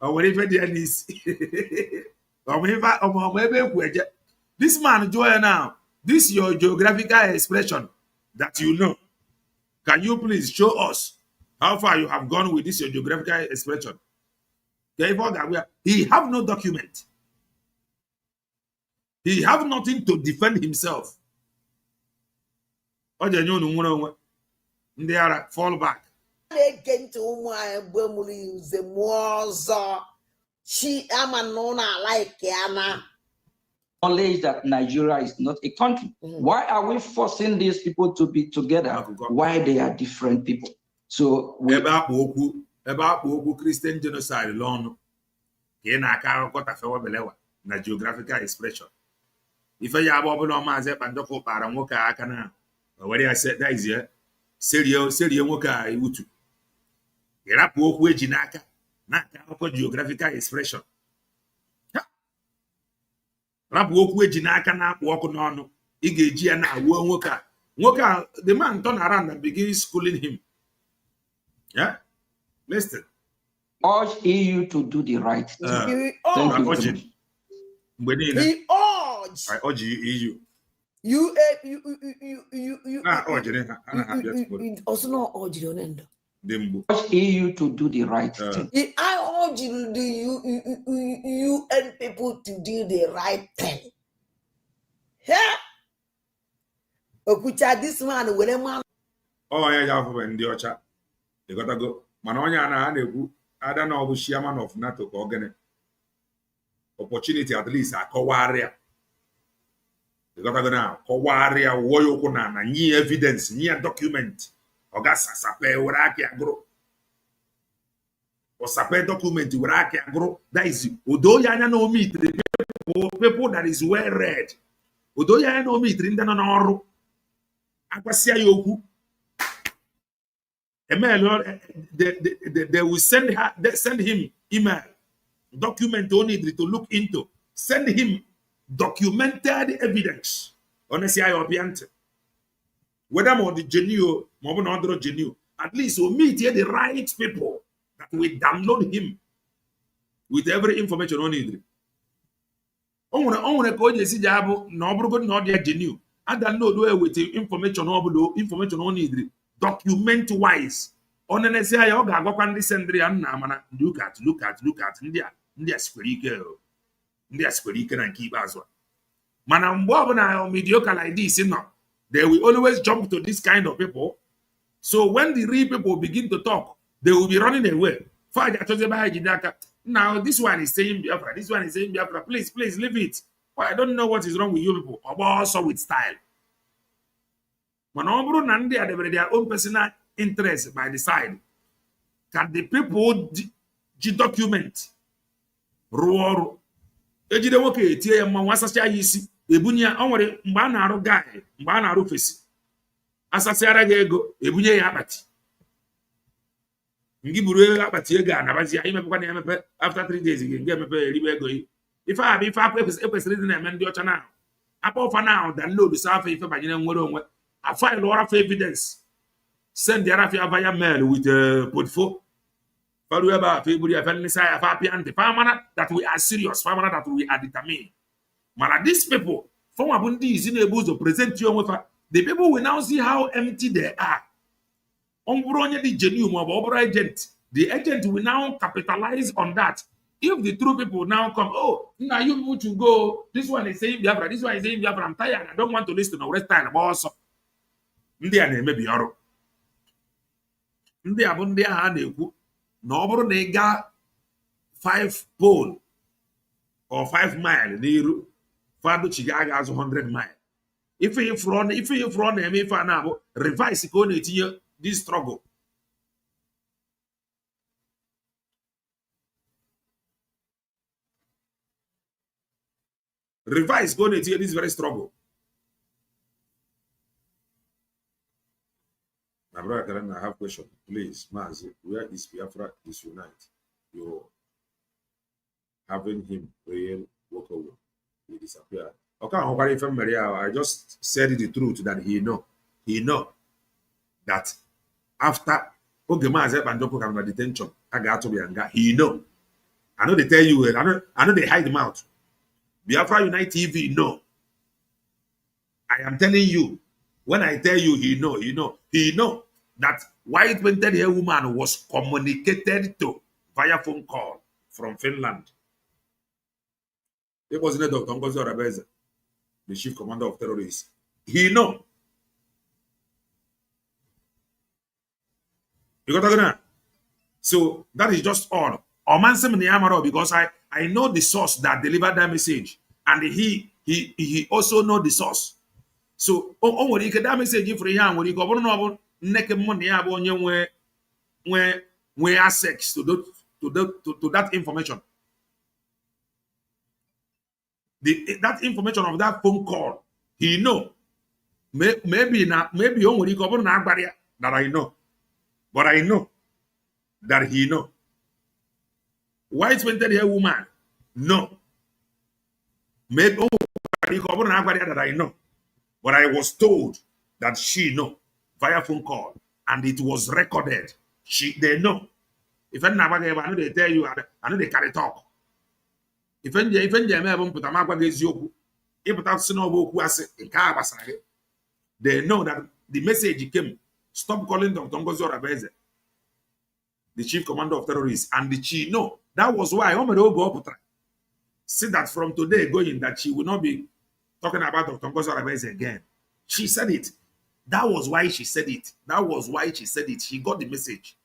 or whatever the end is. This man, Joy, now, this is your geographical expression that you know. Can you please show us how far you have gone with this your geographical expression? He have no document. He have nothing to defend himself. They are fall back. na-ege ntị ụmụ anyị mgbe mụrụ ize mụọ ọzọ chi ama na ụlọ ala ike ana knowledge that Nigeria is not a country. Why are we forcing these people to be together? Why they are different people? So ebe akpọ okwu Christian genocide l'ọnụ ka ị na-aka akụkọ tafewa belewa na geographical expression. Ife ya bụ ọbụla Maazị Ekpanjọkụ kpara nwoke a aka na were ya serie nwoke a iwutu. Ịrapụ okwu eji n'aka na-aka akụkọ geographical expression. Rapụ okwu eji n'aka na-akpụ ọkụ n'ọnụ ị ga-eji ya na-awuo nwoke a the man turn around and begin schooling him. Yeah, listen. Urge EU to do the right thing. Thank you very much. He urged. I urge EU. You also not urge your end. Urge EU to do the right thing. I urge the UN people to do the right thing. Yeah. Okucha this man were man. Oh yeah, ndị ọcha. They got to go. Mana onye a na-ekwu ada na ọ bụ chairman of NATO ka ogene. Opportunity at least akọwarịa. They got to go now. Kọwarịa woyo okwu na nye evidence, nye document. Ọ ga-sasape were aka agụrụ. Osape document were aka agụrụ. That is odo ya anya na omitri people that is well read. Odo ya anya na omitri ndị nọ n'ọrụ. Akwasịa ya okwu. They will send him email, document only to look into. Send him documented evidence. Honestly, I obeyed. Whether more the genuine, more not genuine. At least we meet here the right people that we download him with every information on it. On go see jabo no brogo no dia genuine. I download with information on it. Document wise on an essay ọ ga-agwakwa ndị sendri ya nna mana look at ndị a sikwere ike na nke ikpeazụ mana mgbe ọbụla mediocre like this no they will always jump to this kind of people. So when the real people begin to talk they will be running away. Now this one is saying Biafra, this one is saying Biafra, please leave it. Well, I don't know what is wrong with you people. Also with style. And their own personal interest by the side. Can the people document? Ruoro. Ejide woke tie ya mma wasasịa ya isi ebunya onwere mgbe a na-arụ guy mgbe a na-arụ fesi asasịara gị ego ebunye ya akpati ngi buru ego akpati ego anabazi ya imepekwa na emepe after 3 days gị nge emepe eribe ego yi ife a bụ ife akwa ekwesịrị dị na-eme ndị ọcha na akpa ọfa na download safa ife banyere nwere onwe a file or of evidence send the Arafia via mail with a portfolio. That we are serious, that we are determined. But these people, from Abundi is in able to present you with the people will now see how empty they are. The agent will now capitalize on that. If the true people now come, oh, now you people to go. This one is saying Biafra, this one is saying Biafra. I'm tired. I don't want to listen to the rest time. Also, ndị a na-eme bi ọrụ ndị a bụ ndị a na-ekwu na ọ bụrụ na ị gaa 5 pole or 5 mile n'iru faduchi ga-azụ 100 mile ife ifro na-eme ife a na-abụ revise ka ọ na-etinye this struggle. Revise ka ọ na-etinye this very struggle. My brother, I have a question. Please, Mazi, where is Biafra disunite? You're having him real walk away. He disappeared. Okay, I just said the truth that he know that after Oge Nkere come to detention, I got to be anga. He know. I know they tell you. I know they hide him out. Biafra Unite TV, no. I am telling you. When I tell you, he know that white painted hair woman was communicated to via phone call from Finland. It wasn't Dr. Ngozi Orabeze, the chief commander of terrorists. He know. You got that? So that is just all. Because I know the source that delivered that message, and he also know the source. So when you get that message for him, when you go on neck money when access to that information. That information of that phone call, he know. Maybe only that I know, but I know that he know. White mental woman, no. Maybe that I know, but I was told that she know via phone call, and it was recorded. They know. If I know they tell you, I know they carry talk. If they know that the message came. Stop calling Dr. Ngozi Orabeze the chief commander of terrorists, and the chief. No, that was why see that from today going that she will not be talking about Dr. Ngozi Orabeze again. She said it. That was why she said it. That was why she said it. She got the message.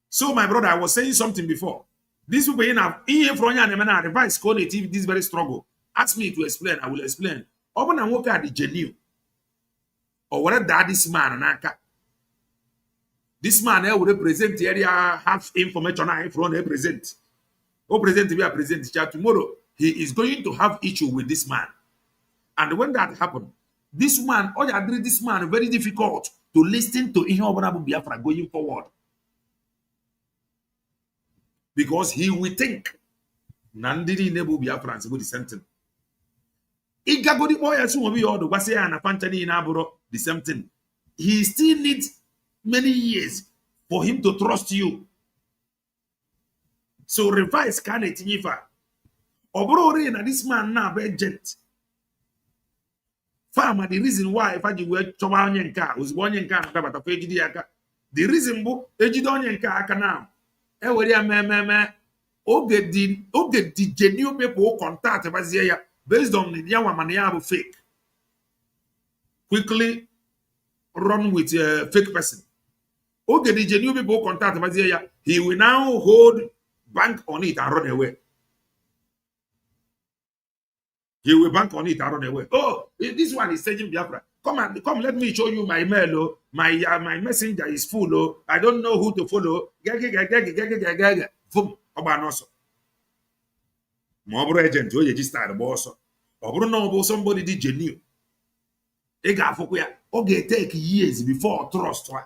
So, my brother, I was saying something before. These people in advice coordinative this very struggle. Ask me to explain. I will explain. Open and work at the genuine. Or whatever that this man this man will represent the area, have information I from represent. Or present to be a present tomorrow. He is going to have issue with this man. And when that happened, this man, this man very difficult to listen to Ihe Biafra going forward. Because he will think Nandiri Nebu Biafrans will be same thing. Igagodi boy assume we all the Wase and a Pantani in Aburo, the same thing. He still needs many years for him to trust you. So revise can it nifa. Obro na this man now agent. Farmer, the reason why if I do work Chobanyanka was 1 year can about a page. The reason book Ejidonyanka now. Oge the genuine people contact based on the Yaman fake. Quickly run with a fake person. Oge the genuine people contact he will now hold bank on it and run away. He will bank on it and run away. Oh, this one is saying Biafra. Come, let me show you my mail. Oh, my messenger is full. Oh, I don't know who to follow. More agent, you register the boss. Or somebody did genuine. Okay, take years before trust one.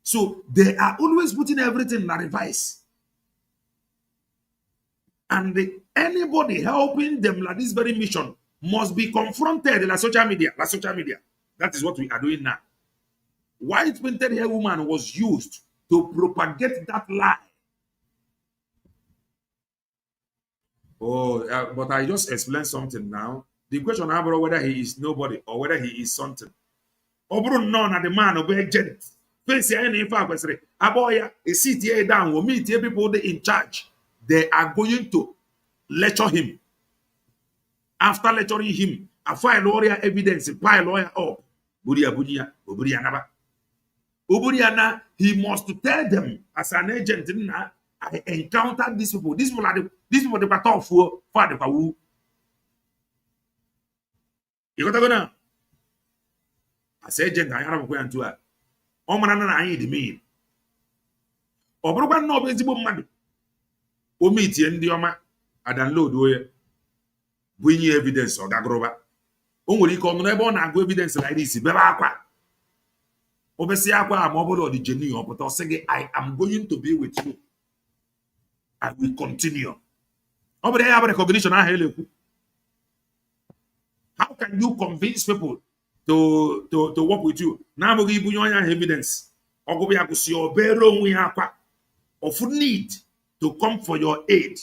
So they are always putting everything in a revise. And anybody helping them like this very mission must be confronted in social media. That is what we are doing now. White painted hair woman was used to propagate that lie. Oh, but I just explained something now. The question about whether he is nobody or whether he is something. Obro none at the man of agent. Face any question. Aboya, a sit here down, will meet people in charge. They are going to lecture him. After lecturing him, a file lawyer evidence, pile lawyer up. Uburiana, he must tell them as an agent. I encountered these people. These people the battle for the Pawu. You got to go now. As agent, I have a going to her. Omanana, I need the mean. Obruban no visible man. Omiti and Dioma, I download where bring evidence or Dagroba. Only come never na go evidence like this. Bebaqua. Obesiaqua, mobile or the genuine, but I'll say, I am going to be with you. I will continue. Over there, I have recognition. How can you convince people to work with you? Now, we give you evidence. Or go back to your bedroom of need to come for your aid.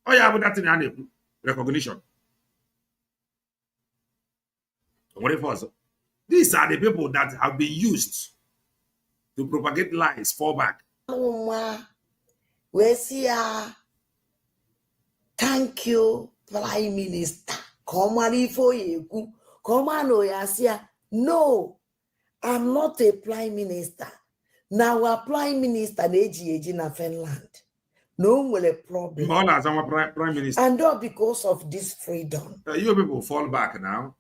Oh, yeah, but that's in recognition. These are the people that have been used to propagate lies, fall back. Where's thank you, Prime Minister. Come on for you. Come on, Yasia. No, I'm not a prime minister. Now our prime minister in Finland. No will a problem. Prime minister. And all because of this freedom. You people fall back now.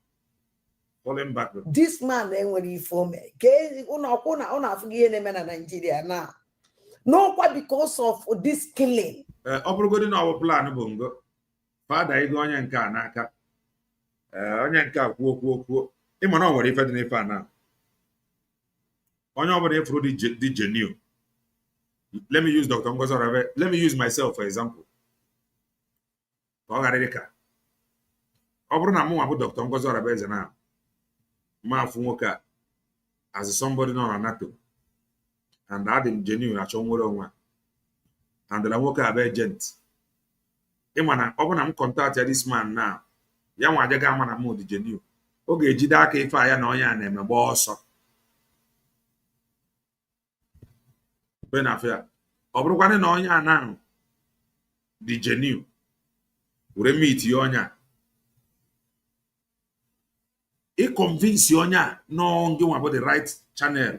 Falling back. This man then when he formed Nigeria now. No, why because of this killing. Obrigado our plan bongo. Father ego onye nke anaka. Onye nke kwuo. Ịma na nwere ife dị n'ife na. Onye ọbụla ifuru dị genuine. Let me use Dr. Ngozi Orabe. Let me use myself for example. Ọ ghara dịka. Ọ bụrụ na mụ bụ Dr. Ngozi Orabe eze na ma afụ nwoke a as somebody nọ na NATO and adị genuine achọ nwere onwe and la nwoke a bụ agent. Ịma na ọ bụ na m contact this man now ya nwa ajaga ama na m dị genuine. Ọ ga-ejide aka ife a ya na onye a na-eme gba ọsọ. Benafia. Ọ bụrụkwanụ na onye a na dị genuine were meet ya onye a convince onye a no ngị nwa bụ the right channel.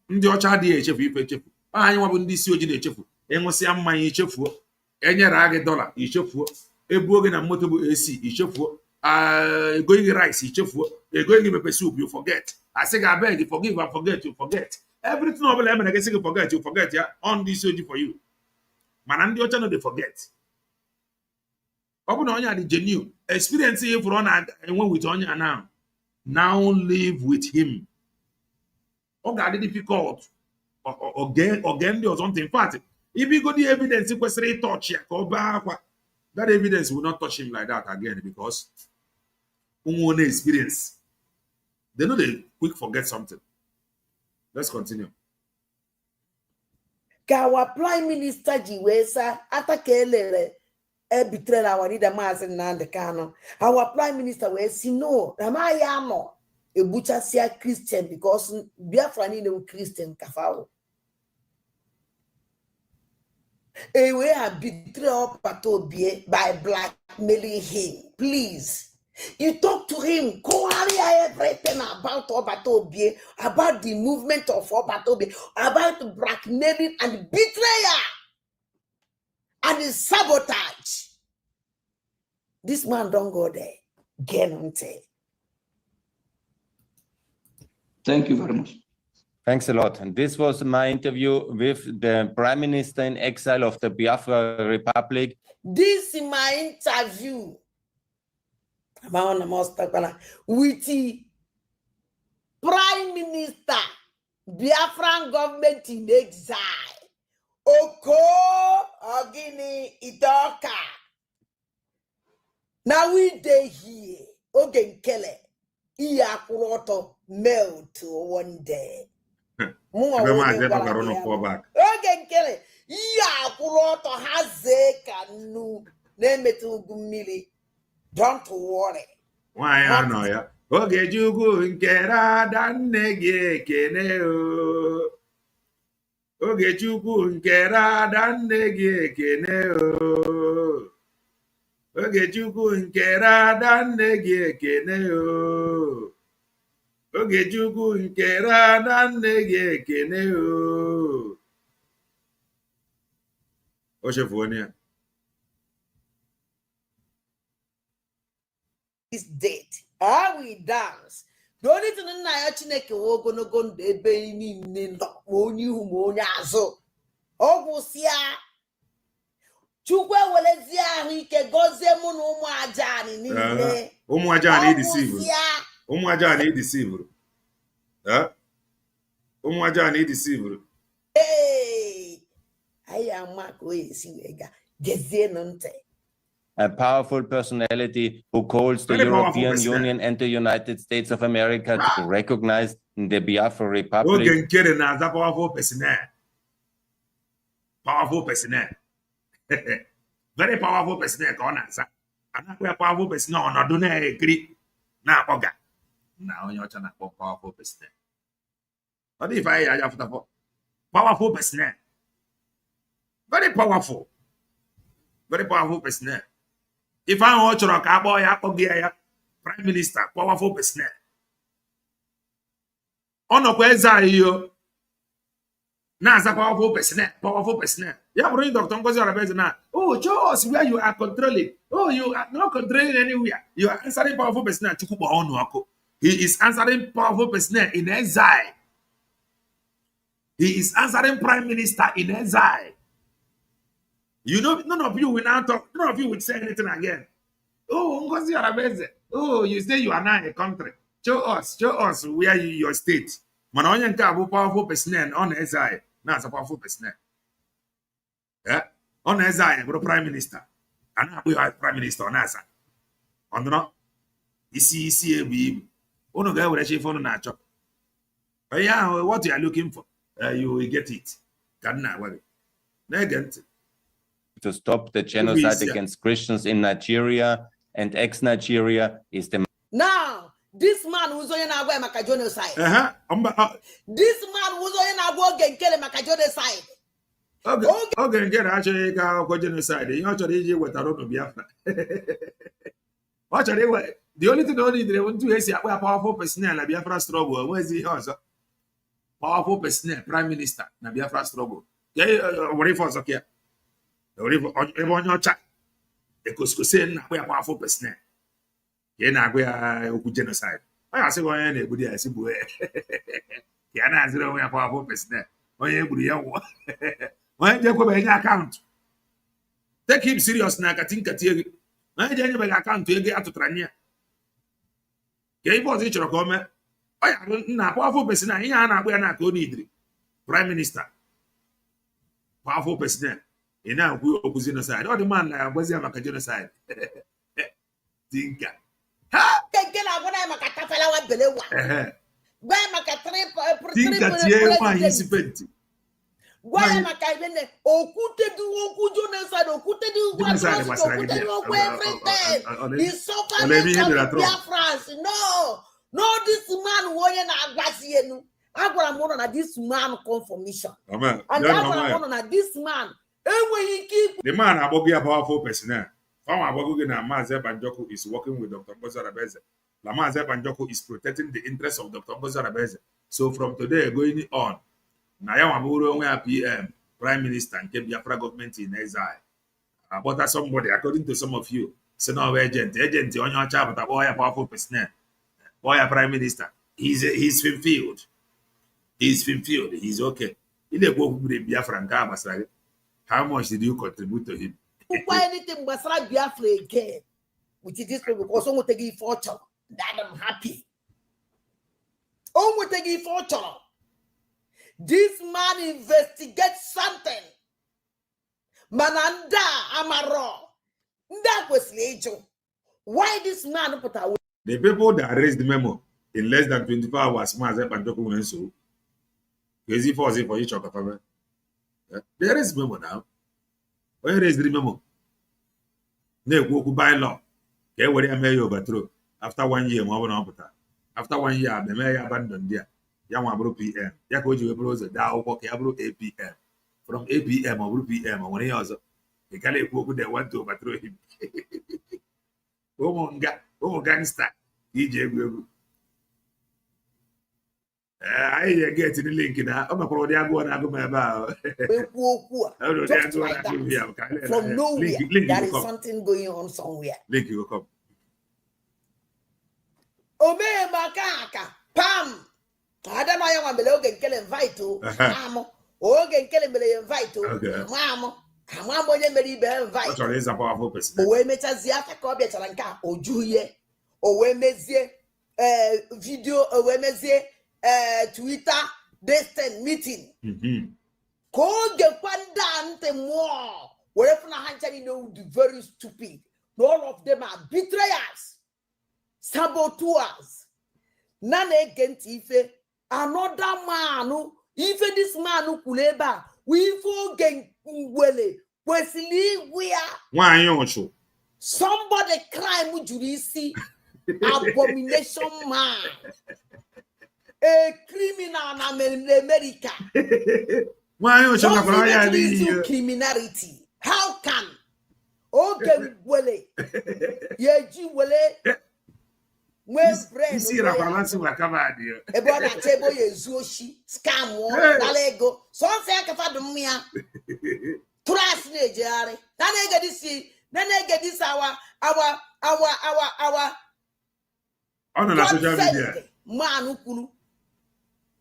Ndị ọcha adịghị echefu ife echefu. Anyị nwa bụ ndị isi ojii na-echefu. Ịṅụsịa mmanya ichefuo. Enyere agị dọla ichefuo. Ebuo gị na moto bụ AC ichefuo. Ego gị rice ichefuo. Ego gị pepe soup you forget. Asị gị abeg you forgive and forget you forget. Everything ọbụla emere gị sị gị forget you forget ya on ndị isi ojii for you. Mana ndị ọcha no dey forget. Ọ bụ na onye a dị genuine experience ihe fụrụ ọ na-enwe with onye a now live with him. Ọ ga-adị difficult oge ndị ọzọ ntị. In fact, if you go the evidence kwesịrị ịtouch ya ka ọ baa akwa, that evidence will not touch him like that again because ụmụ na experience they know they quick forget something. Let's continue. Ka our prime minister ji wee sa ata ka elere betrayal our leader Maazị Nnamdi Kanu. Our prime minister wee si no na ma ya no ebuchasia Christian because Biafra niile bụ Christian kafawo. We have betrayed Patobie by blackmailing him. Please. You talk to him, query everything about Obatobie, about the movement of Obatobie, about blackmailing and betrayal and sabotage. This man don't go there. Get on tape. Thank you very much. Thanks a lot. And this was my interview with the Prime Minister in exile of the Biafra Republic. This is my interview with the Prime Minister, Biafran government in exile, Oge Nkere. Now we dey here, Oge Nkere, Iyakuroto mail to one day. Oge Nkere, Iyakuroto Hazekanu, Nemetu Gumili. Don't worry. Why I know ya? Oge Nkere adanne gị ekene o. Oge Nkere adanne gị ekene o. Oge Nkere adanne gị ekene o. Oge Nkere adanne gị ekene o. Oshefuonia. Is dead. I will dance. Don't need to know na Chineke wogo no go ebe ni no onye hu mo onye azo. Ogusia. Chukwu ewelezi ahụ ike gozie mụ na ụmụ ajani niile. Ụmụ ajani deceive. Ụmụ ajani deceive. Ụmụ ajani deceive. Hey. Aya mako esi wega. Gezie no nte. A powerful personality who calls the European Union and the United States of America to recognize the Biafra Republic. Oge Nkere na that powerful personnel. Powerful personnel. Very powerful personnel ka ọ na-asa. Anakwa powerful personnel ọnọdụ na-ekiri na-akpọga. Na onye ọcha na-akpọ powerful personnel. Ọ dị ife anyị aja fụtafọ. Powerful personnel. Very powerful. Very powerful personnel. If I want to rock akpọ ya akpọgị ya prime minister, powerful person. Ono kwa eza iyo. Na as a powerful person, powerful person. Yeah, bring Dr. Ngozi Arabeze now. Oh, show us where you are controlling. Oh, you are not controlling anywhere. You are answering powerful person. He is answering powerful person in exile. He is answering prime minister in exile. You know, none of you will now talk. None of you will say anything again. Oh, Ngozi Arabeze. Oh, you say you are now a country. Show us where your state. Man, onye nke a bụ powerful person on exile. Na as a powerful person. Yeah? On exile, bro, prime minister. And now we are prime minister on asa. On the no? Isi ebu. Uno ga were chief on nacho. Yeah, what you are looking for, you will get it. Can na worry. To stop the genocide against Christians in Nigeria and ex-Nigeria is the... Now, this man who's on a maka genocide. This man who's on a Oge Nkere maka genocide. Oge Nkere actually go genocide. You actually what I don't Biafra. Actually, the only thing they want to is a powerful person na Biafra struggle. Where is he also? Powerful person, prime minister na Biafra struggle. Yeah, what if also here? Everyone your chat. Say na powerful person. Yeah, na go genocide. I say go na good I see boy. Yeah, na zero we powerful person. Onye gburu ya wo. Onye je ko be account. Take him serious na katinka tie. Onye je be account ego atutrania. Ke ibo zi choro ko me. Oya na powerful person na ihe a na-agba ya na ka o nidiri. Prime minister. Powerful person. Ị na-ekwu okwu genocide. Ọ dị man na agbazi maka genocide. Tinka. Ha! Keke na agwa na maka tafala wa belewa. Gwa maka Tinka tie nwaanyị isi penti. Gwa maka ibene okwute du okwu genocide okwute du okwute du okwu everything. He's suffering from France. No, this man woye na agwasi enu. Agwara m na this man come for mission. Amen. And agwara m na this man enweghị ike. The man abogi a powerful person. Fama abogi na Maazị Banjoko is working with Dr. Ngozi Arabeze. La Maazị Banjoko is protecting the interests of Dr. Ngozi Arabeze. So from today going on, na ya waburu onwe PM, Prime Minister nke Biafra government in exile. But as somebody, according to some of you, say no agent onye ọcha but a powerful person. Boy, a prime minister, he's fulfilled. He's fulfilled. He's okay. How much did you contribute to him? Why anything Basra Biafra again? Which is this because someone take it fortune. That I'm happy. Someone take it fortune. This man investigates something. Mananda Amaro. That was Lejo. Why this man put away? The people that raised the memo in less than 24 hours, Maazị Banjoko went so. Crazy for each of them. They raised the memo now. When you raise the memo, they go by law. They were a mayor overthrow. After 1 year, after 1 year, the mayor abandoned there. Yamabro PM. Yakoji Bros, Dow, Abro APM. From APM or PM, or when he also, they can't they want to overthrow him. Oh, gangster. DJ I get the link now. I'm a pro. They are going to go about. From nowhere, there is something going on somewhere. Link you will come. Ome makaka pam. I don't know why I'm Oge Nkere invite to. Mamo. Oge Nkere me invite to. Mamo. Mamo ye me invite. Sorry, is a powerful person. Owe mechazi aka ka obia charanka ojuye. Owe mezie video. Owe mezie Twitter distant meeting. Ko ge kwanda ante mo. Wherever na hanchani know the very stupid. All of them are betrayers, saboteurs. None against Ife. Another man, even this man who kuleba, we forget wele. We are. Why you show? Somebody crime with see abomination man. A criminal in America. Why you show criminality? How can? Okay, wele. Yeji wele. brain ebona table yezuoshi scam wo dalego so se akafa dum ya trust na ejare na get this our on na social media man kwuru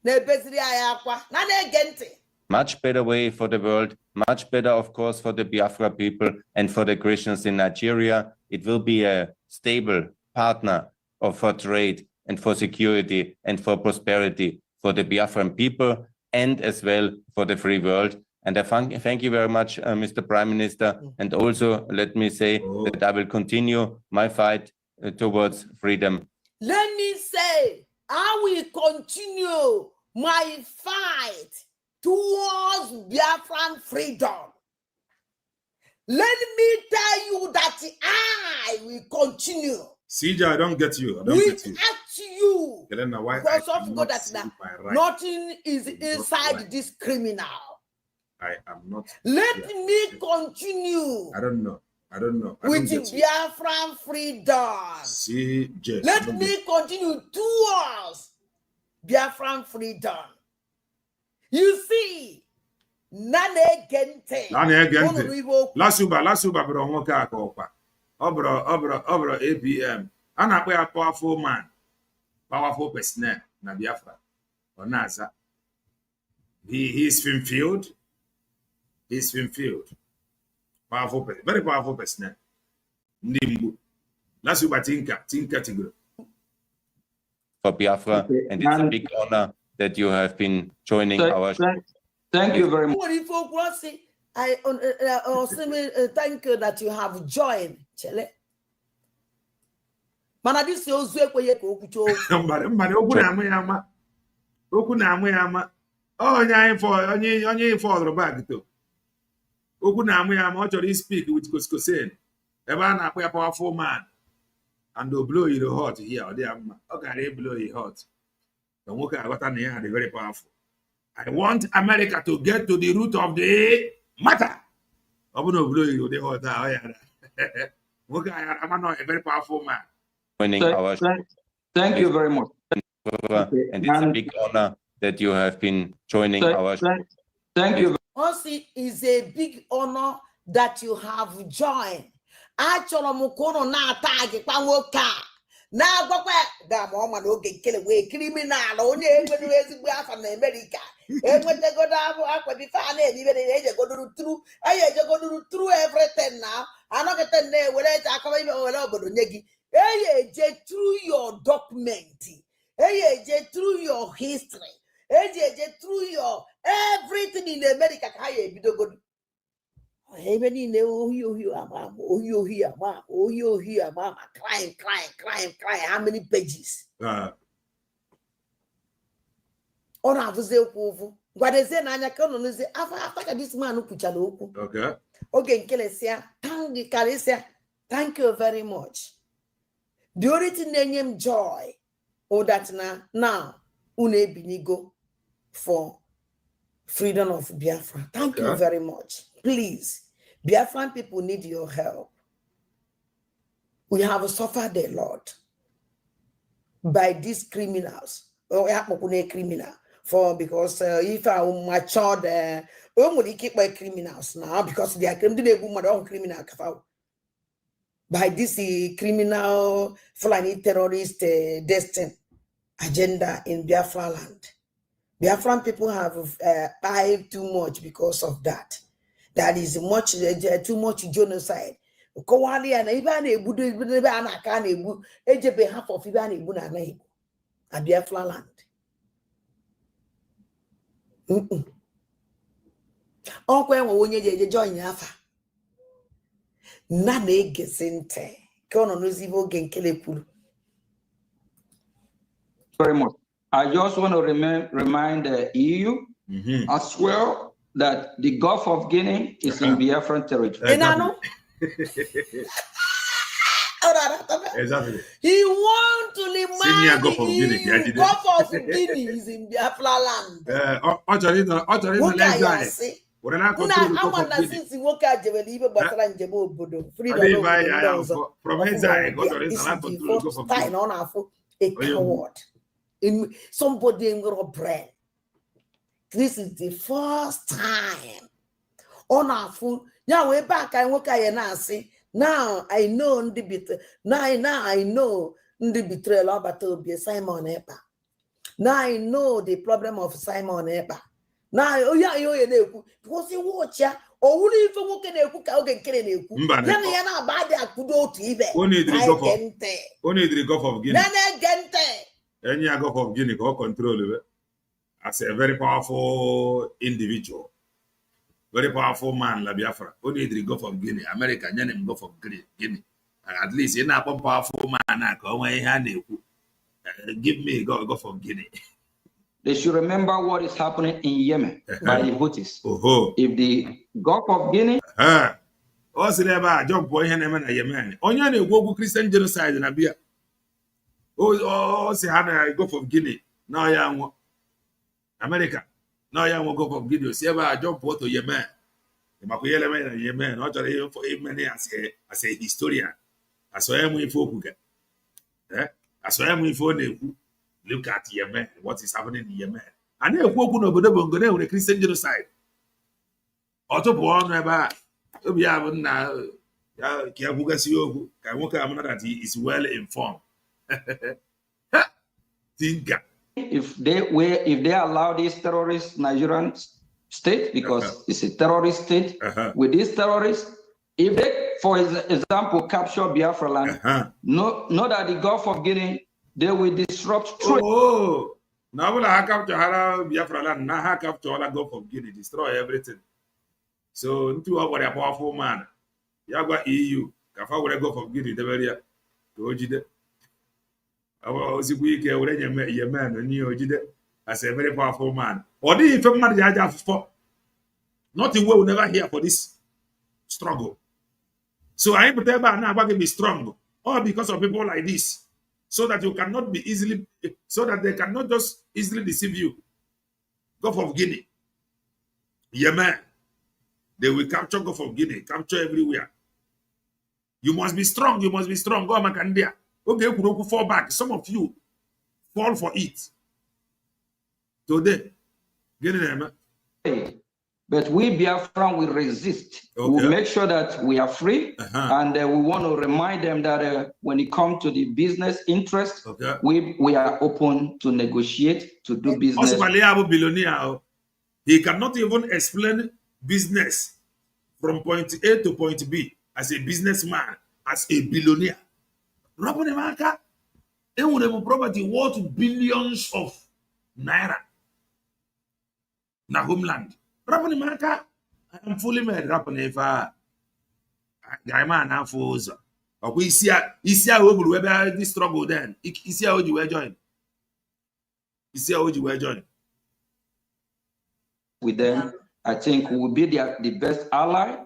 na ebeziri aya akwa na ege ntị. Much better way for the world, much better, of course, for the Biafra people and for the Christians in Nigeria. It will be a stable partner for trade and for security and for prosperity for the Biafran people and as well for the free world. And I thank you very much, Mr. Prime Minister. And also, let me say that I will continue my fight towards freedom. Let me say, I will continue my fight towards Biafran freedom. Let me tell you that I will continue. CJ, I don't get you. I don't get you. You. Elena, why because of God that nothing is inside this criminal. I am not. Let me continue. I don't know. With Biafran freedom. CJ. Let me continue towards Biafran freedom. You see, Nane Gente. Lasuba, bro, Moka Kopa. Obro, APM. Ana a powerful man, powerful person, na Biafra. Onaza. He's fulfilled. Powerful person, very powerful person. Nimbu. Lasuba Tinka Tigro. For Biafra, and it's a big honor that you have been joining our show. Thank you very much. I also thank you that you have joined. Chele. Mana this is also a okucho. Oku na amu yama. Oh, onye for the bag to. Oku na amu yama. Actually speak with Koskosen. Ebe na akwa powerful man, and they'll blow you hot here or there. Okay, they blow you hot. The worker I got are very powerful. I want America to get to the root of the matter. I'm going to blow you the hot. I'm not a very powerful man. Thank you very much. And it's a big honor that you have been joining our show. Thank you. Also, it's a big honor that you have joined. Actually, na tag na gwakwa da ma na Oge Nkere we criminal onye enwere ezigbo afa na America enwetagodo akwa bi fa na enibe na ejegoduru through everything now anokete na ewere akwa ibe were obodo nye gi eje through your document eje through your history eje through your everything in America ka ya ebidogodo even in the crying. How many pages? On a what is it? After this man who put okay. Oge Nkere, thank you very much. The only thing name joy, that now une binigo for freedom of Biafra. Thank you very much. Please, Biafran people need your help. We have suffered a lot by these criminals. Criminal because if I matured, only keep my criminals now because they are criminal. By this criminal Fulani terrorist destined agenda in Biafra land. Biafran people have died too much because of that. That is too much genocide. Kowali and even a Buddha can a half of Iban Ibu na Biafra land. Uncle, when you join Yafa, Nane Gesente, Kono Nuzivo Genkele. Very much. I just want to remind the EU as well that the Gulf of Guinea is in Biafran territory. Exactly. He wants to remind the Gulf of Guinea is in Biafra land. a coward, in somebody in your brain. This is the first time on our phone. Now we're back. I work I say now I know the betrayal. Now I know the betrayal about Simon Epa. Now I know the problem of Simon Epa. Now because you watch ya or only if you walk in a cook out and kill a cook. Yana bad that could go to even. Only the Gulf of Guinea. Any Gulf of Guinea go control it as a very powerful individual. Very powerful man, La Biafra. Only the Gulf of Guinea, America, Yanim Gulf of Guinea. At least you're not a powerful man. Give me Gulf of Guinea. They should remember what is happening in Yemen by the Houthis. If the Gulf of Guinea. Also, never jump boy and Yemen. Only a global Christian genocide in Abia. Oh, say, I Gulf of Guinea. Now I am America. Now I am Gulf of Guinea. See, I jump to Yemen. The Makuyele and Yemen, not for many as a historian. As I am with folk. As I am with folk. Look at Yemen, what is happening in Yemen. And then woken over the Christian genocide. Otto born about that he is well informed. If they allow this terrorist Nigerian state, because it's a terrorist state, with these terrorists, if they, for example, capture Biafra land, know that the Gulf of Guinea, they will disrupt trade. Oh, now will I capture Biafra land, now I capture all the Gulf of Guinea, destroy everything. So, into our powerful man, Yagwa EU, Kafa will Gulf of Guinea, the very Ojide. Our week, Yemen, and you Ojide, as a very powerful man. Or the infant for nothing we will never hear for this struggle. So, I am tell now about to be strong, all because of people like this. So that you cannot be easily, so that they cannot just easily deceive you. Gulf of Guinea, Yemen, they will capture Gulf of Guinea, capture everywhere. You must be strong, you must be strong. Go Makandia. Okay, you fall back. Some of you fall for it. Today, get it, man. But we Biafran will resist. We'll make sure that we are free. And we want to remind them that when it comes to the business interest, we are open to negotiate, to do business. He cannot even explain business from point A to point B as a businessman, as a billionaire. Raponimaka, property worth billions of naira. Na homeland. Raponimaka, I am fully made. Raponifa, Gaima na Foza. Or we see how we will this struggle then. See how you were joined. See how you were joined. With them, I think we will be the best ally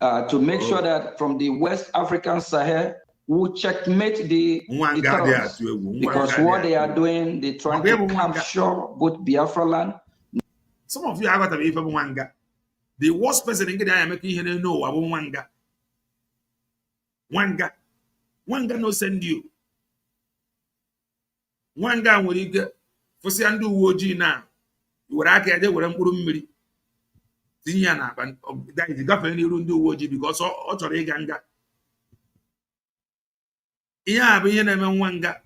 to make sure that from the West African Sahel, we will checkmate the terrorists. Because what they are doing, they're trying to capture both Biafra land. Some of you are going to be from Wanga. The worst person in Ghana making here know about Wanga. Wanga no send you. Wanga will get for Sandu Woji now. You were at the Wurumiri. Tiana, but that is the government Rundu Woji because all Ganga. Yeah, be in a Wanga.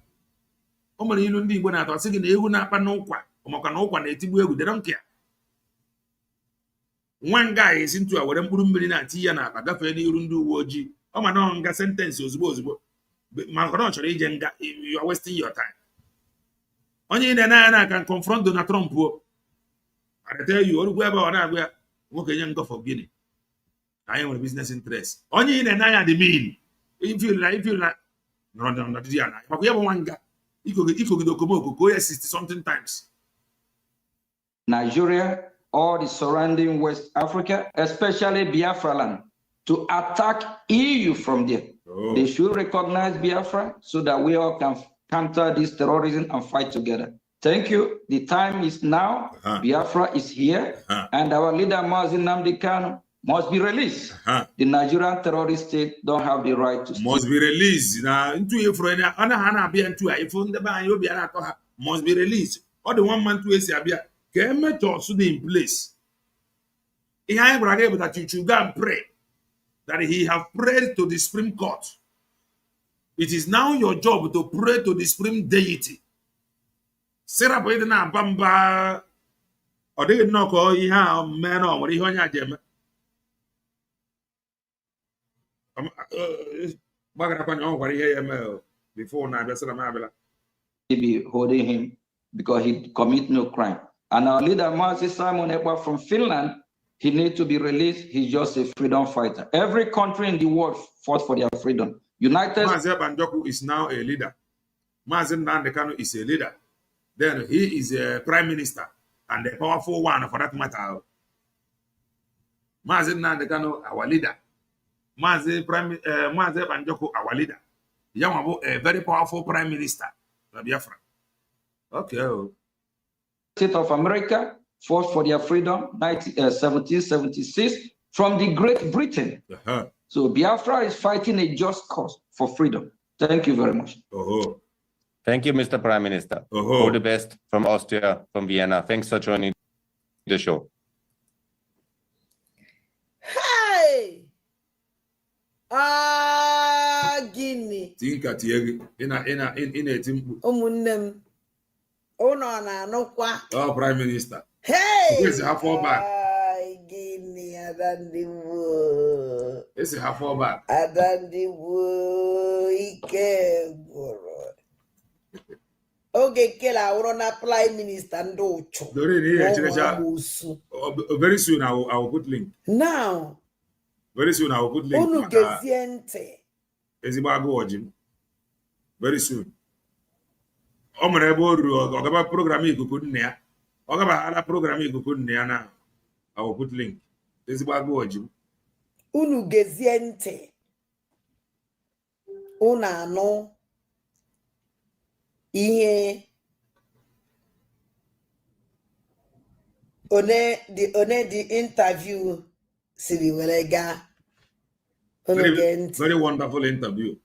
Omani Lundi when I was singing Euna Panokwa, Omakanoka, native, they don't care. One guy is into our Murumina Tiana, a government Rundu Woji. Oh, my non sentence was Macron, you are wasting your time. Only the Nana can confront Donald Trump. I tell you, whoever or not, we are working Gulf of Guinea. I am a business interest. Only in the Naya the mean. If you like, no, Diana. But we have one guy. If you go 60 something times. Nigeria, all the surrounding West Africa, especially Biafra land, to attack EU from there. They should recognize Biafra so that we all can counter this terrorism and fight together. Thank you. The time is now. Biafra is here. And our leader, Mazi Nnamdi Kanu, must be released. The Nigerian terrorist state don't have the right to must be released. Now, into if must be released. Or the 1 month to Abia, can met also in place. He had that you should go and pray that he have prayed to the Supreme Court. It is now your job to pray to the Supreme Deity. Sarah Boydana Bamba or they knock all you have man or what you want to before now, be holding him because he commit no crime. And our leader, Moses Simon Ekpa from Finland, he needs to be released. He's just a freedom fighter. Every country in the world fought for their freedom. United Mazi Banjoku is now a leader. Mazi Nnamdi Kanu is a leader. Then he is a prime minister and a powerful one for that matter. Mazi Nnamdi Kanu, our leader. Mazi Banjoku, our leader. Yamabu, a very powerful prime minister. Biafra. Okay. States of America fought for their freedom 1776 from the Great Britain. So Biafra is fighting a just cause for freedom. Thank you very much. Thank you, Mr. Prime Minister. All the best from Austria, from Vienna. Thanks for joining the show. Hey! Gini. Tinka tiegi in a team. Omunem. Oh no, no, kwa. Oh, Prime Minister. Hey! This is half far back. Gini, adandiwo. This is half far back. Adandiwo, ike goro. Oge Nkere awuro na Prime Minister ndocho. Very soon I will put link. Now. Very soon I will put link. Unu geziente. Very soon. Program now. I will put link. Unu geziente. Una no. Ihe. One the interview siri welega. Very wonderful interview.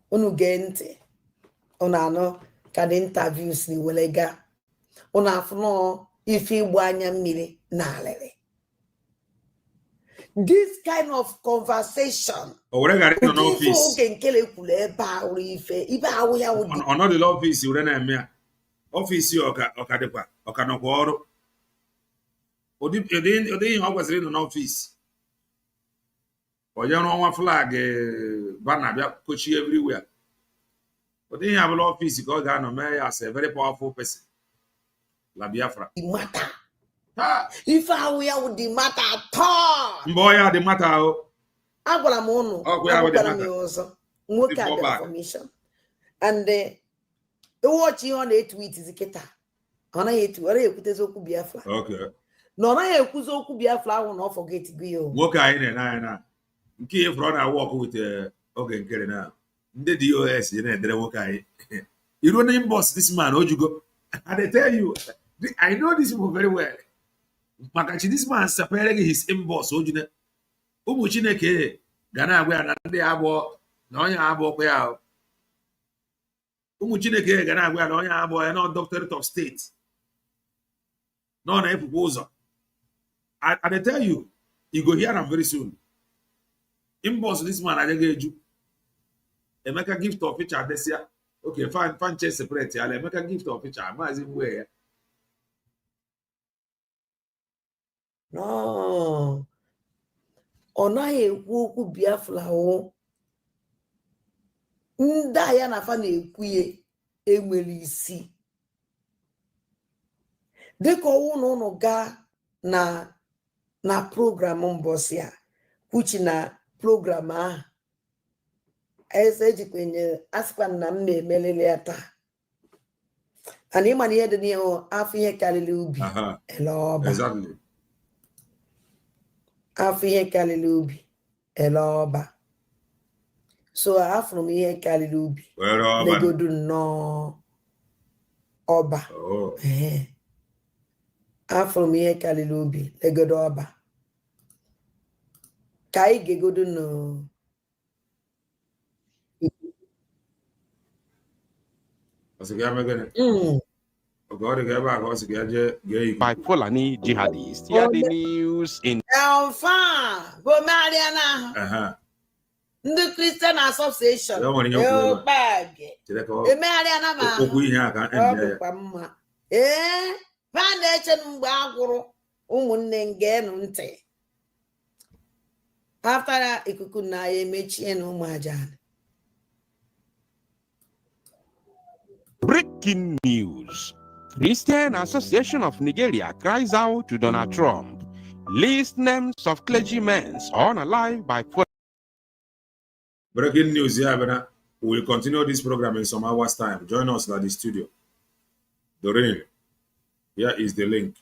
Unu gente. Una no ka the interview siri welega. Una afno ifi igbu anya mmiri na alele. This kind of conversation. Oge Nkere another office you run office okadekwa okanokwa ọrụ. Odi kwesịrị ịnọ n'ọfịs. Onye ọnwa flag banner bịa kochi everywhere. Odi ihe abụla ọfịs ka ọ ga-anọ mee ya as a very powerful person. La Biafra. Matter. If I were the matter at all. Mboya the matter. Agwala m unu. Agwala m ọzọ. Nwoke a information. And watch you on a tweet is keta. Ọ naghị etu, ọ naghị ekwutezi okwu Biafra. Okay. Na ọ naghị ekwuzi okwu Biafra ahụ na ọ forget go. Nwoke anyị na nke ihe fọrọ na work with Oge Nkere na. Ndị DOS na-edere nwoke anyị. You know boss this man Ojugo. And I tell you, I know this people very well. Makachi this man separating his inbox Ojune. Ụmụ Chineke ga na-agwa ya na ndị abụọ na onye abụọ kwa ya. Ụmụ Chineke ga na-agwa ya na onye abụọ ya na Doctorate of State. No na epupu ụzọ. And I tell you, you go hear am very soon. Inbox this man agaghị eju. Emeka gift of picture adesia. Okay, fan chest separate ya. Emeka gift of picture maazi mwe ya. No. Ọ naghị ekwu okwu Biafra o. Ndị ya na fa na-ekwu ye enwere isi. Dịka ụnụ gaa na program mbọsị a kwuchi na program ahụ ejikwenye asịkwa na m na-emelele ya taa. Ana ịma na ihe dị n'ihu afọ ihe karịrị ubi ele ọba. Exactly. Afọ ihe karịrị ubi ele ọba. So afụrụ m ihe karịrị ubi legodu nnọọ ọba. Afọ m ihe karịrị obi legodo ọba ka anyị ga-egodo by Fulani jihadists. Here are the news in ndị Christian Association emegharịana m ọbụkwa mma ha na-eche mgbe a gwụrụ ụmụnne ngeenụ ntị aftara ikuku na ya emechie na ụmụ aja. breaking news. Christian Association of Nigeria cries out to Donald Trump. List names of clergymen unalive by breaking news here, but we will continue this program in some hours' time. Join us at the studio. Doreen, here is the link.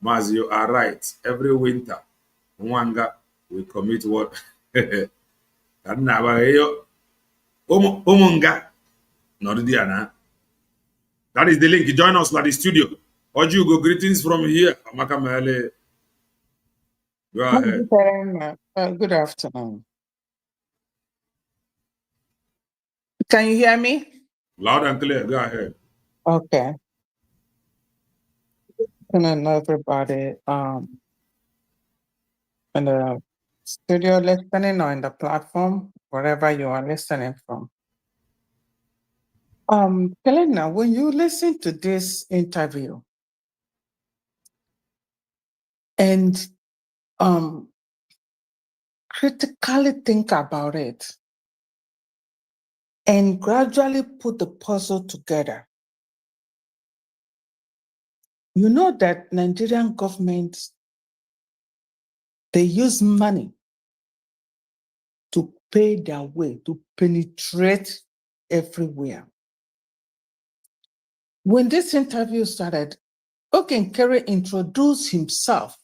Maz, you are right. Every winter, Mwanga will commit what? That is the link. Join us at the studio. Ojugo, greetings from here. Amakamele. Go ahead. Good afternoon. Can you hear me? Loud and clear. Go ahead. Okay. Good afternoon, everybody. In the studio listening or in the platform, wherever you are listening from. Helena, when you listen to this interview and critically think about it and gradually put the puzzle together, you know that Nigerian government, they use money to pay their way, to penetrate everywhere. When this interview started, Oge Nkere introduced himself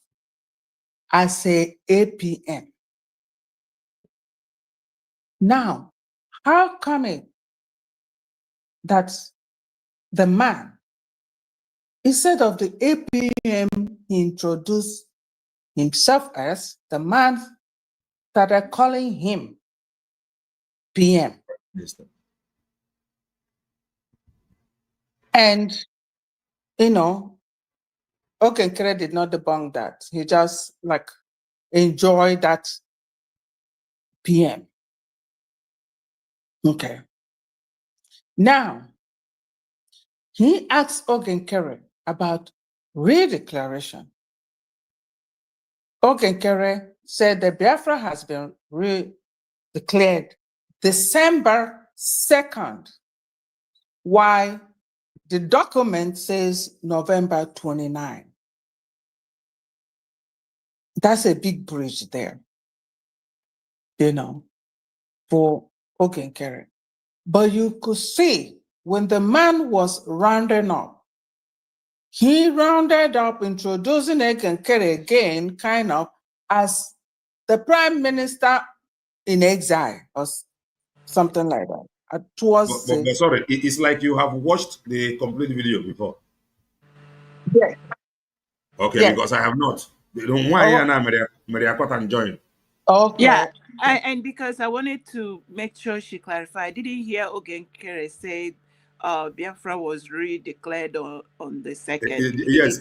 as a APM. Now, how come it that the man, instead of the APM he introduced himself as, the man started calling him PM? And, you know, Oge Nkere did not debunk that. He just like enjoyed that PM. Okay. Now, he asked Oge Nkere about redeclaration. Oge Nkere said that Biafra has been redeclared December 2nd, while the document says November 29. That's a big bridge there, you know, for Oge Nkere. But you could see when the man was rounding up, he rounded up introducing Oge Nkere again, kind of as the prime minister in exile or something like that. But sorry, it's like you have watched the complete video before. Yes. Okay, yes. Because I have not. Join. Okay. Yeah, and because I wanted to make sure she clarified, I didn't hear Oge Nkere say Biafra was redeclared on the 2nd. Yes,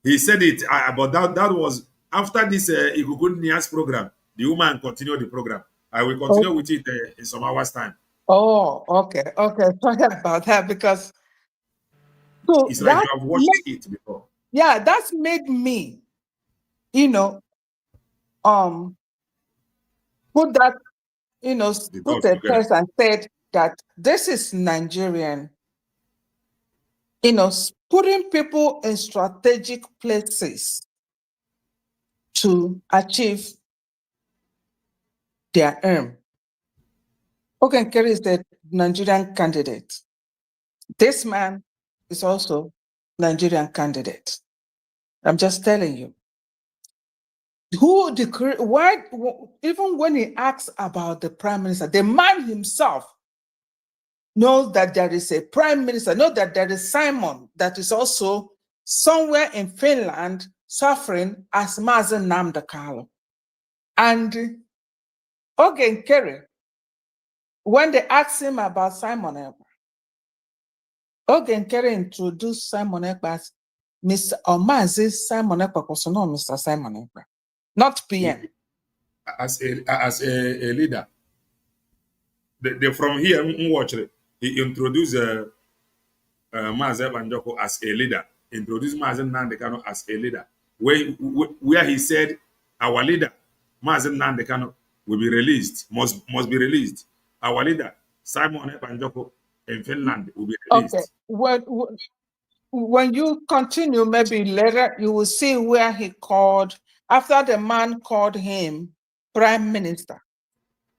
he said it, but that was after this Ikuku Nias program. The woman continued the program. I will continue with it in some hours' time. Oh, okay. Sorry about that, because so it's like you have watched it before. Yeah, that's made me, you know, put that, you know, put a test and said that this is Nigerian, you know, putting people in strategic places to achieve their aim. Oge Nkere is the Nigerian candidate. This man is also Nigerian candidate. I'm just telling you. Why, even when he asks about the prime minister, the man himself knows that there is a prime minister, knows that there is Simon that is also somewhere in Finland suffering as Mazen Nnamdi Kanu. And Oge Nkere, when they asked him about Simon Ekpa, Oge Nkere introduced Simon Ekpa as Mr. Omazi Simon Ekpa, was not Mr. Simon Ekpa, not PM. As a leader. From here, he introduced Mazen Banjoko as a leader, introduced Mazen Nnamdi Kanu as a leader, where he said our leader, Mazen Nnamdi Kanu, will be released, must be released. Our leader, Simon Banjoko in Finland, will be released. Okay. When you continue, maybe later, you will see where he called, after the man called him prime minister.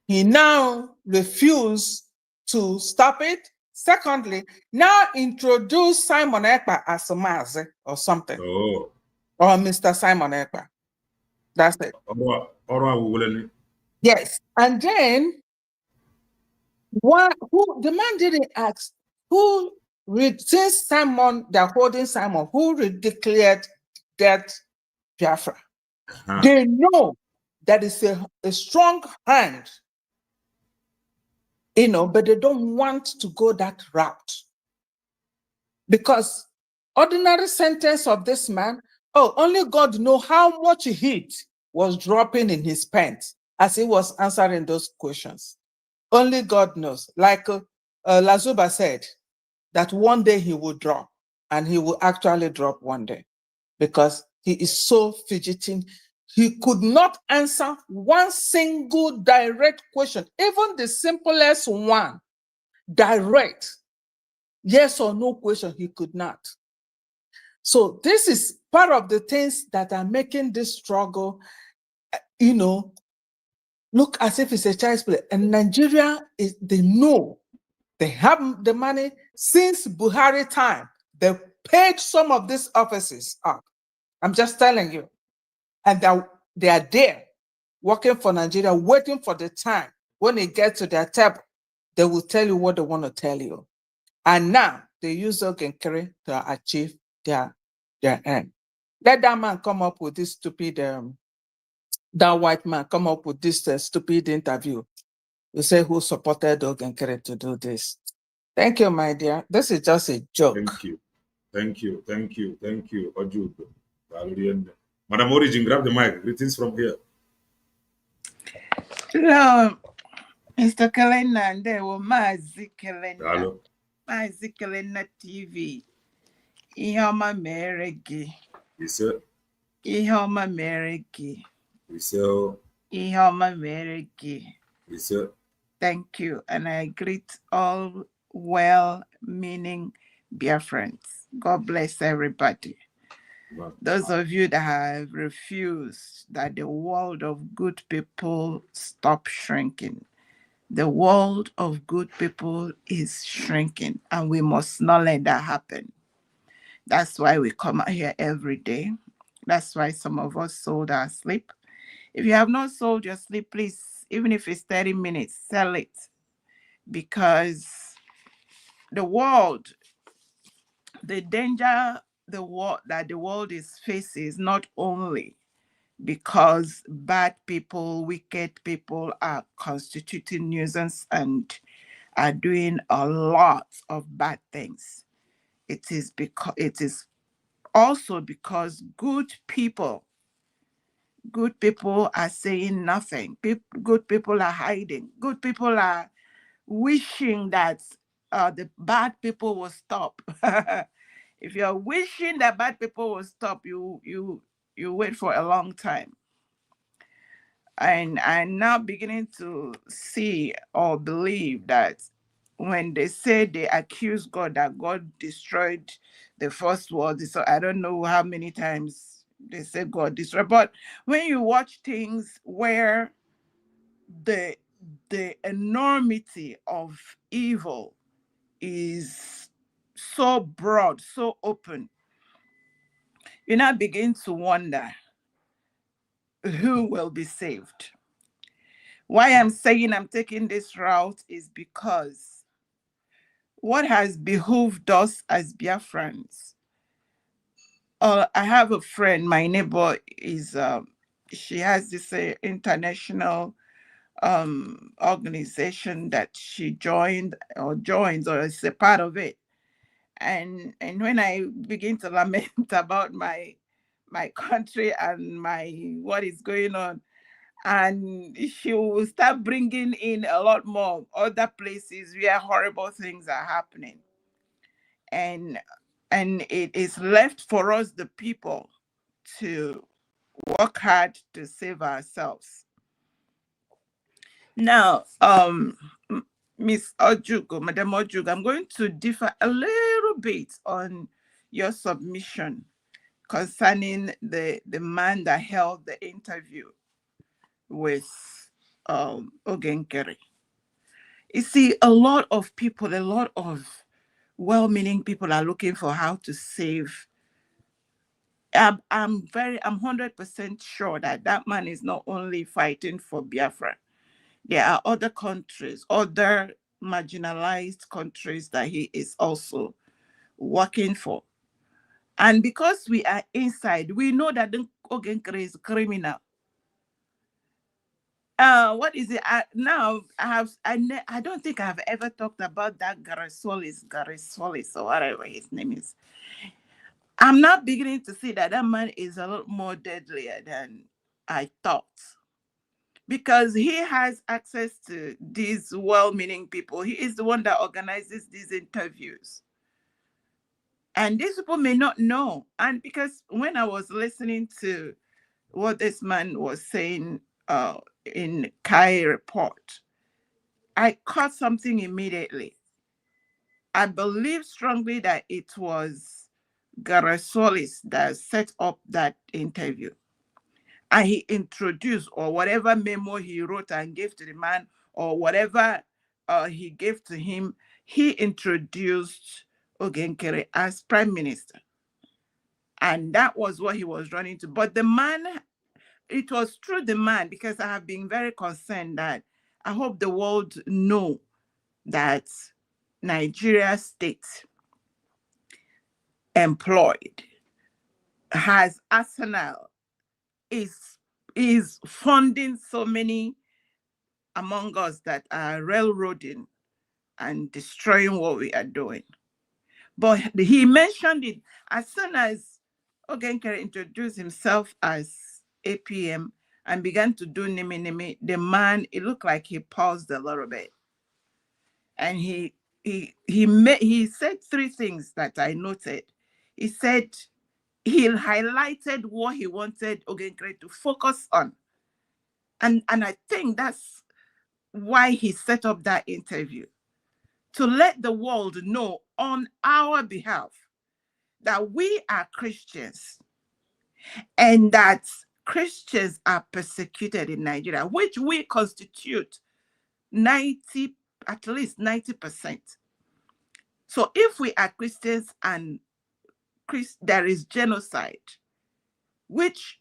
He now refused to stop it. Secondly, now introduce Simon Ekpa as a Mazi or something. Oh. Or Mr. Simon Ekpa. That's it. Yes. And then, the man didn't ask, since Simon, they're holding Simon, who declared that Biafra? They know that it's a strong hand, but they don't want to go that route. Because ordinary sentence of this man, only God knows how much heat was dropping in his pants as he was answering those questions. Only God knows. Like Lazuba said, that one day he will drop, and he will actually drop one day because he is so fidgeting. He could not answer one single direct question, even the simplest one, direct, yes or no question, he could not. So this is part of the things that are making this struggle, look as if it's a child's play. And Nigeria, they know. They have the money since Buhari time. They paid some of these offices up. I'm just telling you. And they are there, working for Nigeria, waiting for the time. When they get to their table, they will tell you what they want to tell you. And now they use Oge Nkere to achieve their end. Let that man come up with this stupid, that white man come up with this stupid interview. You say who supported Oge Nkere to do this. Thank you, my dear. This is just a joke. Thank you, Ojudo. Madam Origin, grab the mic. Greetings from here. Hello, Mr. Kalena, and there were Mazi Kalena. Hello. Mazi Kalena TV. Ihoma Meregi. Yes, sir. Ihoma Meregi. Yes, sir. Ihoma Meregi. Yes, sir. Thank you. And I greet all well-meaning Biafrans. God bless everybody. Those of you that have refused that the world of good people stop shrinking. The world of good people is shrinking, and we must not let that happen. That's why we come out here every day. That's why some of us sold our sleep. If you have not sold your sleep, please, even if it's 30 minutes, sell it. Because the world, the danger that the world is facing is not only because bad people, wicked people are constituting nuisance and are doing a lot of bad things. It is also because good people are saying nothing. Good people are hiding. Good people are wishing that the bad people will stop. If you're wishing that bad people will stop, you wait for a long time. And I'm now beginning to see or believe that when they say they accuse God that God destroyed the first world, so I don't know how many times they say God destroyed. But when you watch things where the the enormity of evil is so broad, so open, you now begin to wonder who will be saved. Why I'm saying I'm taking this route is because what has behooved us as Biafrans. I have a friend, my neighbor is, she has this international organization that she joins or is a part of it. And when I begin to lament about my country and what is going on, and she will start bringing in a lot more other places where horrible things are happening. And it is left for us, the people, to work hard to save ourselves. Now, Miss Ojugo, Madam Ojugo, I'm going to differ a little bit on your submission concerning the man that held the interview with Oge Nkere. You see, a lot of people, a lot of well-meaning people are looking for how to save. I'm 100% sure that man is not only fighting for Biafra. There are other countries, other marginalized countries that he is also working for. And because we are inside, we know that Oge Nkere is criminal. What is it? Now I don't think I've ever talked about that Garisolis or whatever his name is. I'm now beginning to see that man is a lot more deadlier than I thought, because he has access to these well-meaning people. He is the one that organizes these interviews. And these people may not know. And because when I was listening to what this man was saying in Kai report, I caught something immediately. I believe strongly that it was Garasolis that set up that interview. And he introduced, or whatever memo he wrote and gave to the man, or whatever he gave to him, he introduced Oge Nkere as prime minister. And that was what he was running to. But the man, it was through the man, because I have been very concerned that I hope the world know that Nigeria state employed has arsenal, is funding so many among us that are railroading and destroying what we are doing. But he mentioned it as soon as Oge Nkere introduced himself as APM and began to do nimi. The man, it looked like he paused a little bit. And he said three things that I noted. He said he highlighted what he wanted Oge Nkere to focus on. And I think that's why he set up that interview, to let the world know on our behalf that we are Christians and that Christians are persecuted in Nigeria, which we constitute at least 90%. So if we are Christians and there is genocide, which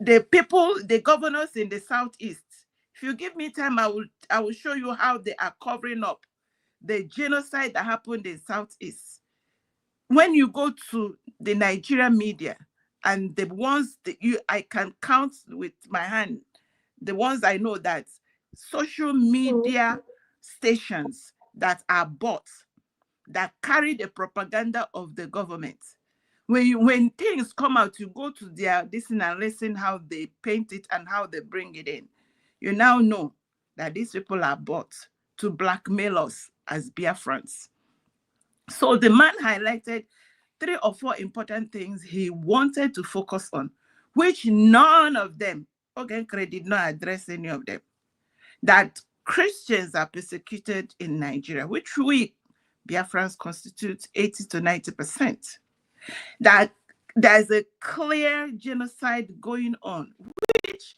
the governors in the Southeast, if you give me time, I will show you how they are covering up the genocide that happened in Southeast. When you go to the Nigerian media, and the ones that I can count with my hand, the ones I know, that social media stations that are bought, that carry the propaganda of the government. When things come out, you go to their listen and listen how they paint it and how they bring it in. You now know that these people are bought to blackmail us as Biafrans. So the man highlighted 3 or 4 important things he wanted to focus on, which none of them, Oge Nkere did not address any of them. That Christians are persecuted in Nigeria, which we Biafrans constitute 80 to 90%. That there's a clear genocide going on, which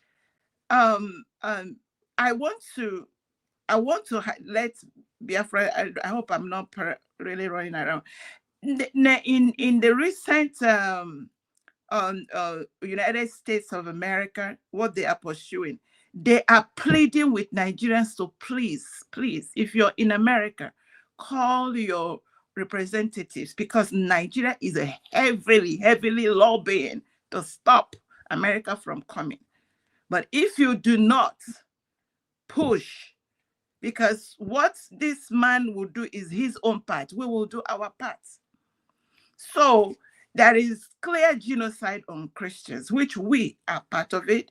I want to let Biafra. I hope I'm not really running around. In the recent United States of America, what they are pursuing, they are pleading with Nigerians to please, if you're in America, call your representatives, because Nigeria is a heavily lobbying to stop America from coming. But if you do not push, because what this man will do is his own part, we will do our part. So there is clear genocide on Christians, which we are part of it.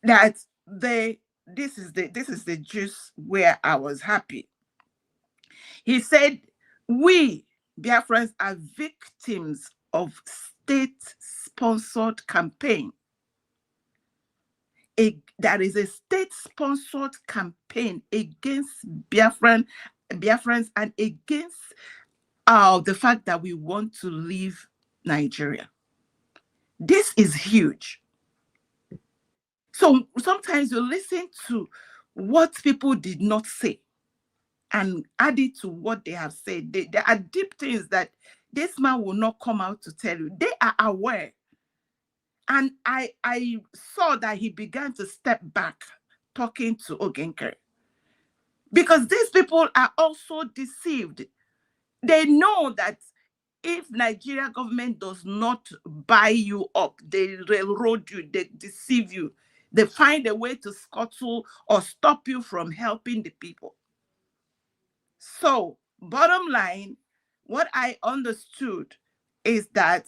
That this is the juice where I was happy. He said, we Biafrans are victims of state-sponsored campaign. There is a state-sponsored campaign against Biafrans and against the fact that we want to leave Nigeria. This is huge. So sometimes you listen to what people did not say and add it to what they have said. There are deep things that this man will not come out to tell you. They are aware. And I saw that he began to step back talking to Oge Nkere, because these people are also deceived. They know that if Nigeria government does not buy you up, they railroad you, they deceive you, they find a way to scuttle or stop you from helping the people. So bottom line, what I understood is that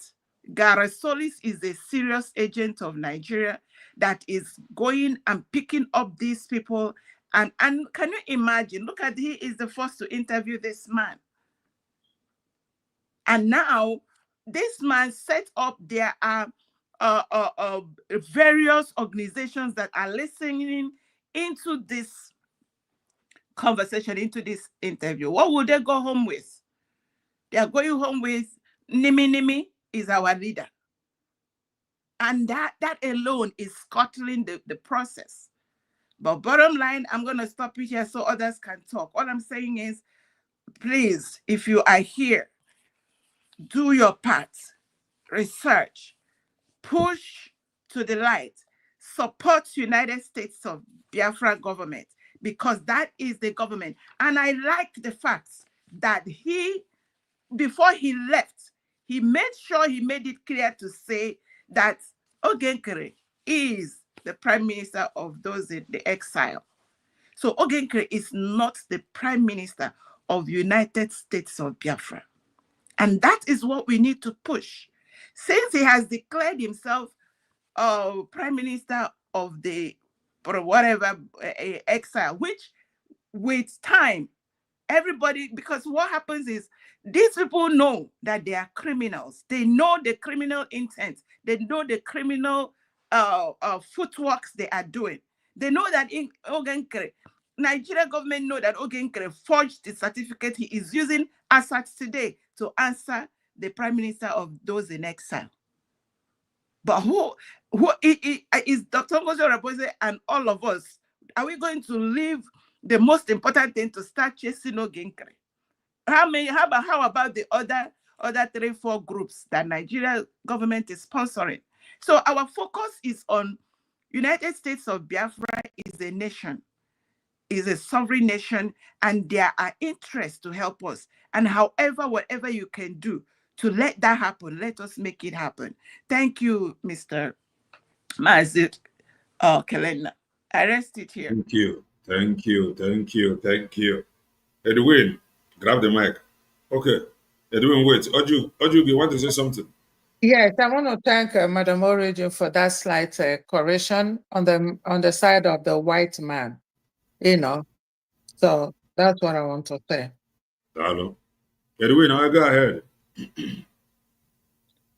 Garasolis is a serious agent of Nigeria that is going and picking up these people. And can you imagine, look at, he is the first to interview this man. And now this man set up, there are various organizations that are listening into this conversation, into this interview. What would they go home with? They are going home with Nimi is our leader. And that alone is scuttling the process. But bottom line, I'm going to stop it here so others can talk. All I'm saying is, please, if you are here, do your part. Research. Push to the light. Support United States of Biafra government, because that is the government. And I like the fact that before he left, he made sure he made it clear to say that Oge Nkere is the prime minister of those in the exile. So Oge Nkere is not the prime minister of the United States of Biafra. And that is what we need to push. Since he has declared himself prime minister of the whatever exile, which with time, everybody, because what happens is these people know that they are criminals. They know the criminal intent. They know the criminal footworks they are doing. They know that in Oge Nkere, Nigeria government know that Oge Nkere forged the certificate he is using as at today to answer the prime minister of those in exile. But who is Dr. Ngozi Orebose and all of us? Are we going to leave the most important thing to start chasing Oge Nkere? How about the other 3-4 groups that Nigeria government is sponsoring? So our focus is on United States of Biafra is a nation, is a sovereign nation, and there are interests to help us. And however, whatever you can do to let that happen, let us make it happen. Thank you, Mr. Mazi Kelena. I rest it here. Thank you. Edwin, grab the mic. Okay. Edwin, wait. Oju, you want to say something? Yes, I want to thank Madam Orejo for that slight correction on the side of the white man. So that's what I want to say. Hello. Edwin, I go ahead.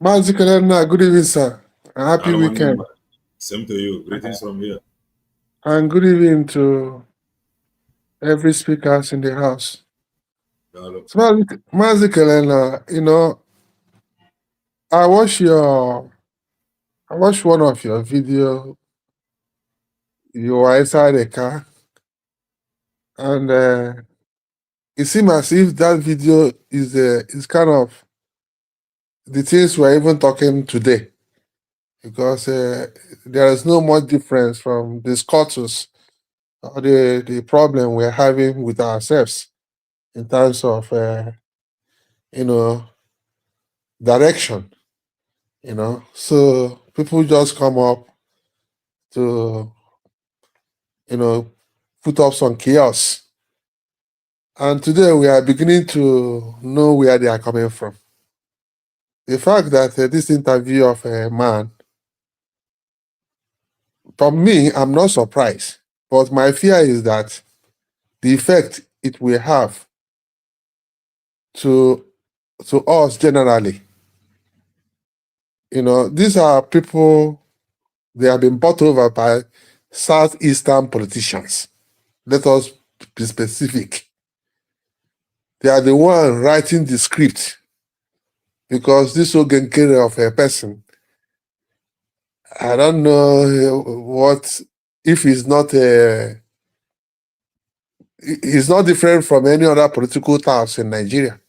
Mazi Kelena, good evening, sir. A happy weekend. Same to you. Greetings from here. And good evening to every speaker in the house. Hello. So, Mazi Kelena, I watched one of your videos. You were inside a car And it seems as if that video is kind of the things we're even talking today, because there is no much difference from the status or the problem we're having with ourselves in terms of direction. So people just come up to put up some chaos. And today we are beginning to know where they are coming from. The fact that this interview of a man, for me, I'm not surprised. But my fear is that the effect it will have to us generally. These are people, they have been bought over by Southeastern politicians. Let us be specific. They are the one writing the script, because this Oge Nkere of a person, I don't know what, if he's not different from any other political tasks in Nigeria.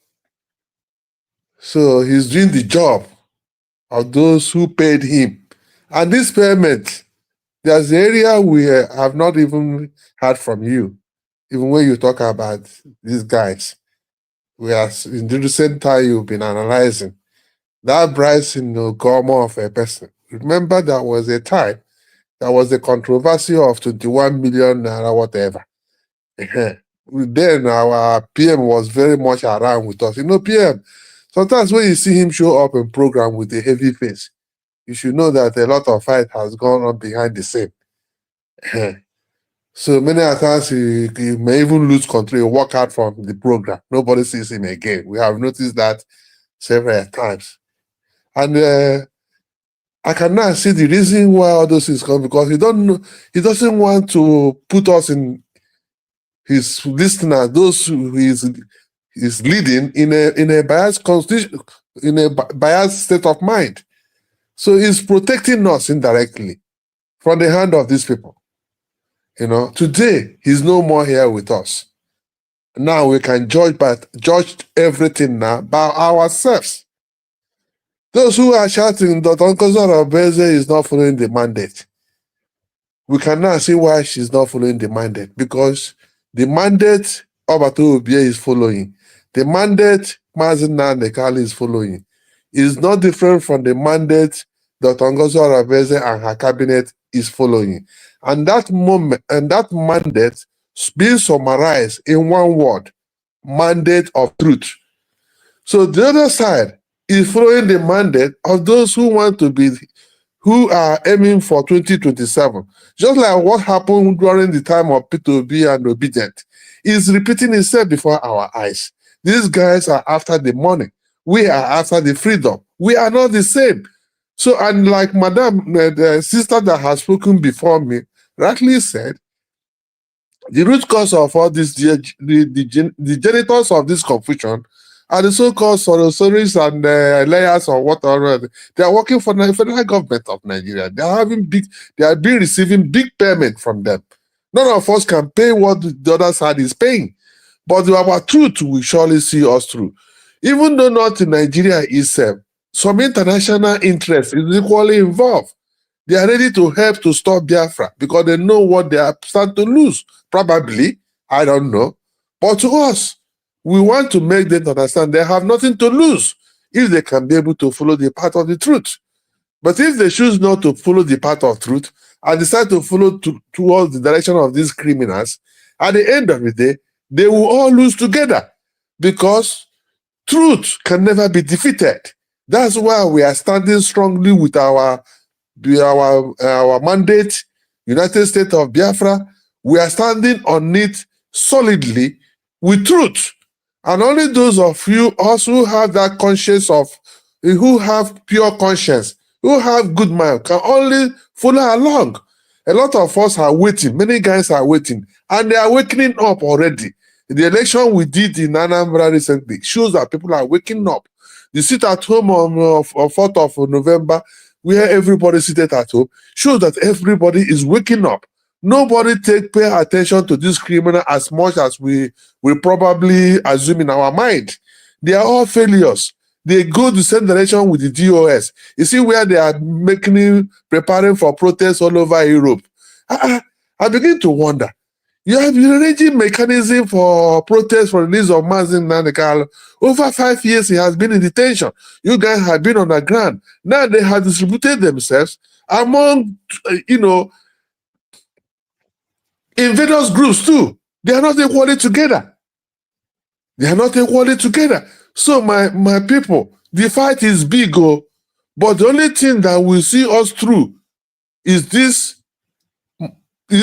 So he's doing the job of those who paid him. And this payment, there's an area we have not even heard from you, even when you talk about these guys. We are in the recent time you've been analyzing that price in the government of a person. Remember, there was a time there was a controversy of 21 million naira, whatever. Then our PM was very much around with us. PM, sometimes when you see him show up in program with a heavy face, you should know that a lot of fight has gone on behind the scene. So many times he may even lose control, walk out from the program. Nobody sees him again. We have noticed that several times. And I can now see the reason why all those things come, because he doesn't want to put us in his listeners, those who is leading in a biased constitution, in a biased state of mind. So he's protecting us indirectly from the hand of these people. Today he's no more here with us. Now we can judge everything now by ourselves. Those who are shouting that Uncle Zara Beze is not following the mandate, we can now see why she's not following the mandate, because the mandate Obato Obie is following, the mandate Mazina Nekali is following, is not different from the mandate that Ngozi Arabeze and her cabinet is following. And that mandate being summarized in one word: mandate of truth. So the other side is following the mandate of those who are aiming for 2027. Just like what happened during the time of Peter Obi and Obedient is repeating itself before our eyes. These guys are after the money. We are after the freedom. We are not the same. So, and like Madam, the sister that has spoken before me, rightly said, the root cause of all this, the genitors of this confusion are the so-called sorceries and layers or whatever. They are working for the federal government of Nigeria. They are been receiving big payment from them. None of us can pay what the other side is paying, but our truth will surely see us through. Even though not in Nigeria itself, some international interest is equally involved. They are ready to help to stop Biafra because they know what they are starting to lose. Probably, I don't know. But to us, we want to make them understand they have nothing to lose if they can be able to follow the path of the truth. But if they choose not to follow the path of truth and decide to follow towards the direction of these criminals, at the end of the day, they will all lose together, because truth can never be defeated. That's why we are standing strongly with our mandate, United States of Biafra. We are standing on it solidly with truth. And only those of you also who have that conscience who have pure conscience, who have good mind, can only follow along. A lot of us are waiting. Many guys are waiting. And they are waking up already. The election we did in Anambra recently shows that people are waking up. The sit at home on 4th of November, where everybody seated at home, shows that everybody is waking up. Nobody pay attention to this criminal as much as we probably assume in our mind. They are all failures. They go to the same direction with the DOS. You see where they are preparing for protests all over Europe. I begin to wonder. You have been arranging mechanism for protest for release of Mazin Nanekal. Over 5 years he has been in detention. You guys have been on the ground. Now they have distributed themselves among, invaders groups too. They are not equally together. So my people, the fight is big, but the only thing that will see us through is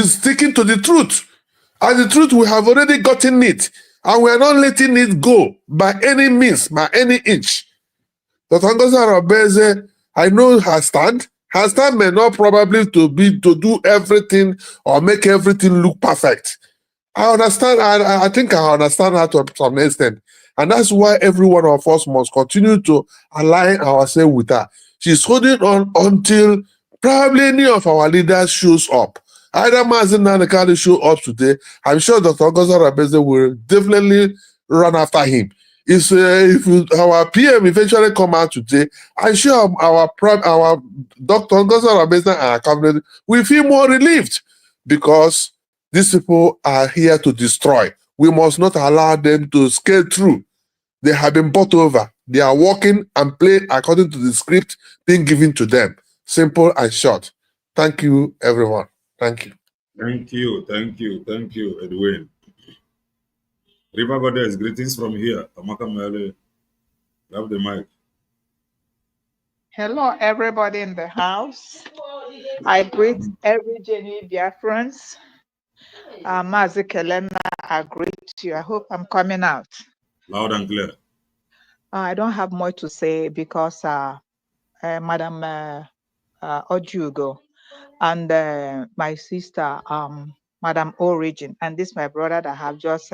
sticking to the truth. And the truth, we have already gotten it. And we are not letting it go by any means, by any inch. Dr. Ngozi Arabeze, I know her stand. Her stand may not probably to do everything or make everything look perfect. I understand. I think I understand her to some extent. And that's why every one of us must continue to align ourselves with her. She's holding on until probably any of our leaders shows up. Either Mazin Nanekali show up today. I'm sure Dr. Ngozi Arabeze will definitely run after him. If our PM eventually come out today, I'm sure our Dr. Ngozi Arabeze and our cabinet will feel more relieved, because these people are here to destroy. We must not allow them to scale through. They have been bought over. They are working and playing according to the script being given to them. Simple and short. Thank you, everyone. Thank you. Thank you, Edwin. River Goddess, greetings from here. Amaka Mele, you have the mic. Hello, everybody in the house. I greet every genuine Biafrans. Mazi Kelena, I greet you. I hope I'm coming out. Loud and clear. I don't have much to say because Madam Ojugo and my sister, Madam Origin, and this my brother that have just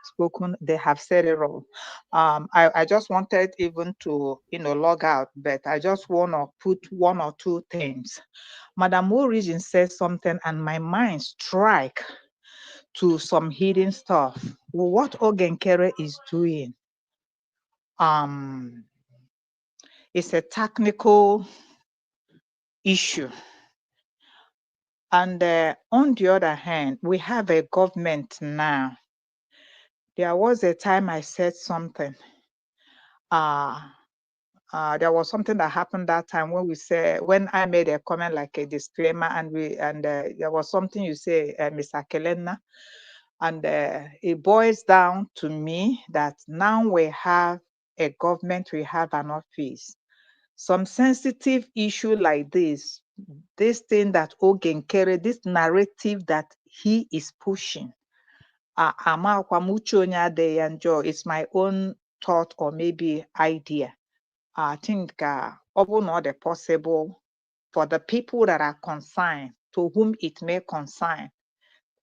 spoken, they have said it all. I just wanted even to log out, but I just want to put one or two things. Madam Origin says something and my mind strike to some hidden stuff. Well, what Oge Nkere is doing, it's a technical issue. And on the other hand, we have a government now. There was a time I said something. There was something that happened that time when I made a comment like a disclaimer, and there was something you say, Mr. Kelena, and it boils down to me that now we have a government, we have an office. Some sensitive issue like this thing that Oge Nkere, this narrative that he is pushing, it's my own thought or maybe idea. I think not possible for the people that are concerned, to whom it may concern,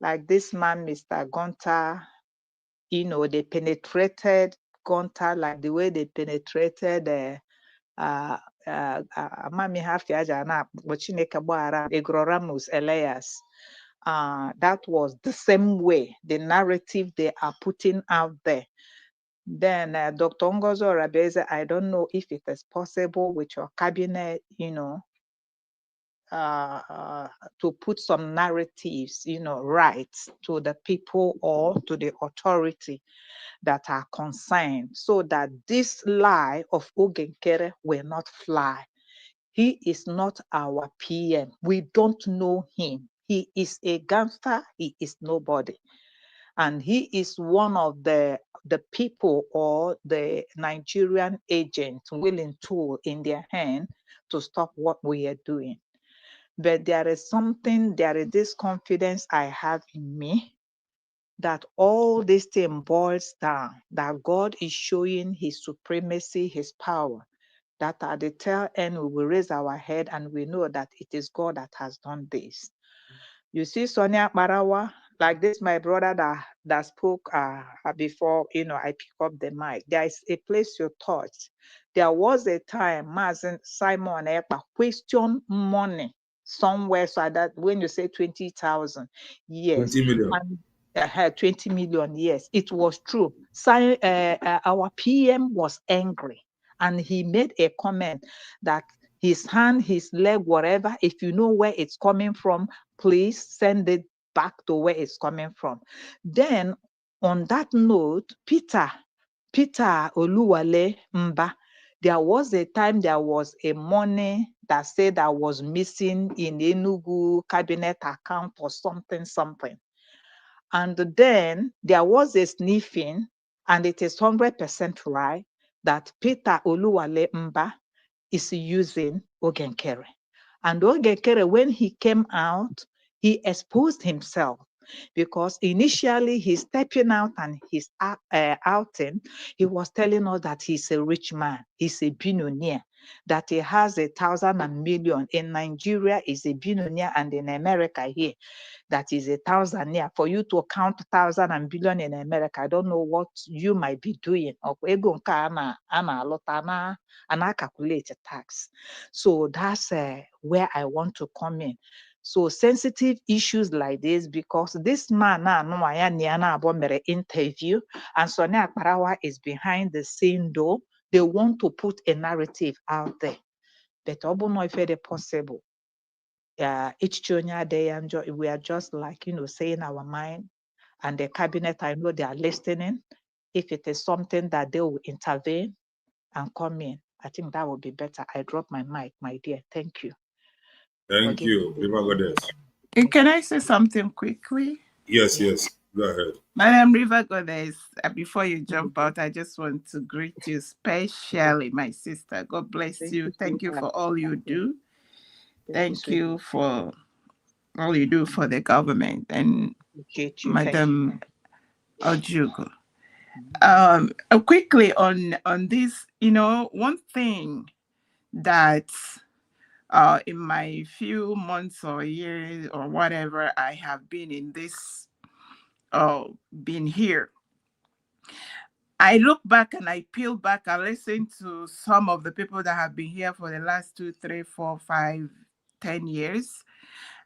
like this man, Mr. Gunter, they penetrated Gunter like the way they penetrated Mami Hafiaja na Chineke Gbara Egroramus Elias. That was the same way, the narrative they are putting out there. Then Dr. Ngozi Arabeze, I don't know if it is possible with your cabinet, to put some narratives, right to the people or to the authority that are concerned, so that this lie of Oge Nkere will not fly. He is not our PM. We don't know him. He is a gangster. He is nobody. And he is one of the people or the Nigerian agents willing tool in their hand to stop what we are doing. But there is this confidence I have in me that all this thing boils down, that God is showing his supremacy, his power, that at the tail end we will raise our head and we know that it is God that has done this. You see, Sonia Marawa, like this, my brother that spoke before, I pick up the mic. There is a place you touched. There was a time Mazen Simon Ekpa questioned money somewhere, so that when you say 20,000, yes. 20 million. And 20 million, yes, it was true. Our PM was angry, and he made a comment that his hand, his leg, whatever, if you know where it's coming from, please send it back to where it's coming from. Then on that note, Peter Oluwale Mba, there was a time there was a money that said that was missing in Enugu cabinet account or something. And then there was a sniffing, and it is 100% right that Peter Oluwale Mba is using Oge Nkere. And Oge Nkere, when he came out, he exposed himself, because initially he's stepping out and he's outing, he was telling us that he's a rich man, he's a billionaire, that he has 1,000 and million. In Nigeria is a billionaire, and in America here, that is 1,000. For you to count 1,000 and billion in America, I don't know what you might be doing. And I calculate a tax. So that's where I want to come in. So sensitive issues like this, because this man interview, and Sonia Akparawa is behind the scene door. They want to put a narrative out there. But if it's possible, we are just like, saying our mind, and the cabinet, I know they are listening. If it is something that they will intervene and come in, I think that would be better. I drop my mic, my dear. Thank you. Thank you, River Goddess. Can I say something quickly? Yes, go ahead. Madam River Goddess, before you jump out, I just want to greet you especially, my sister. God bless you. Thank you for all you do. Thank you for all you do for the government. And Madam Ojugo. Quickly on this, one thing that in my few months or years or whatever I have been in this, been here, I look back and I peel back, I listen to some of the people that have been here for the last 2, 3, 4, 5, 10 years.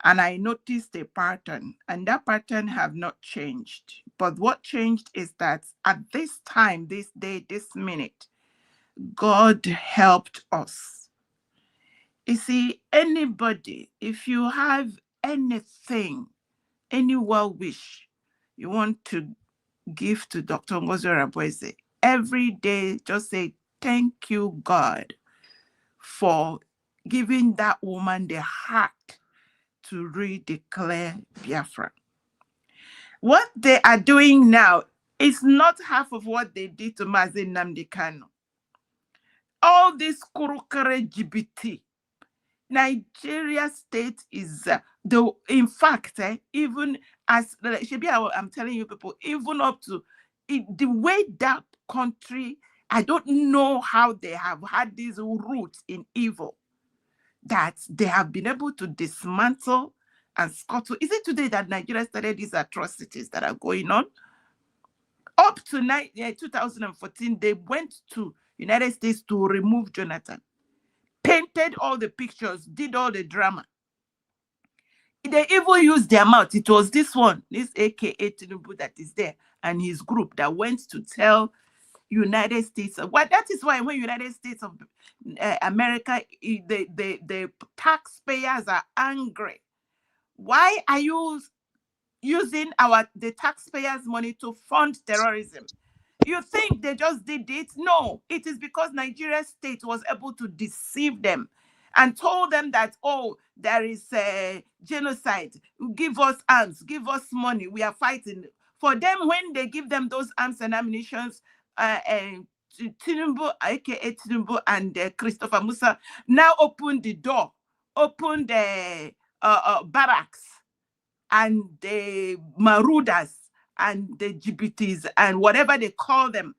And I noticed a pattern, and that pattern have not changed. But what changed is that at this time, this day, this minute, God helped us. You see, anybody, if you have anything, any well-wish you want to give to Dr. Ngozi Oronboeze, every day just say, thank you, God, for giving that woman the heart to redeclare Biafra. What they are doing now is not half of what they did to Mazi Nnamdi Kanu. All this kurukere GBT, Nigeria state is in fact, even as I'm telling you people, even up to the way that country, I don't know how they have had these roots in evil, that they have been able to dismantle and scuttle. Is it today that Nigeria started these atrocities that are going on? Up to 2014, they went to United States to remove Jonathan, painted all the pictures, did all the drama. They even used their mouth. It was this one, this AKA Tinubu that is there, and his group that went to tell United States. Well, that is why when United States of America, the taxpayers are angry. Why are you using the taxpayers' money to fund terrorism? You think they just did it? No, it is because Nigeria state was able to deceive them and told them that, oh, there is a genocide. Give us arms, give us money. We are fighting. For them, when they give them those arms and ammunition, Tinubu, aka Tinubu, and Christopher Musa now open the door, open the barracks, and the Marudas and the GBTs and whatever they call them.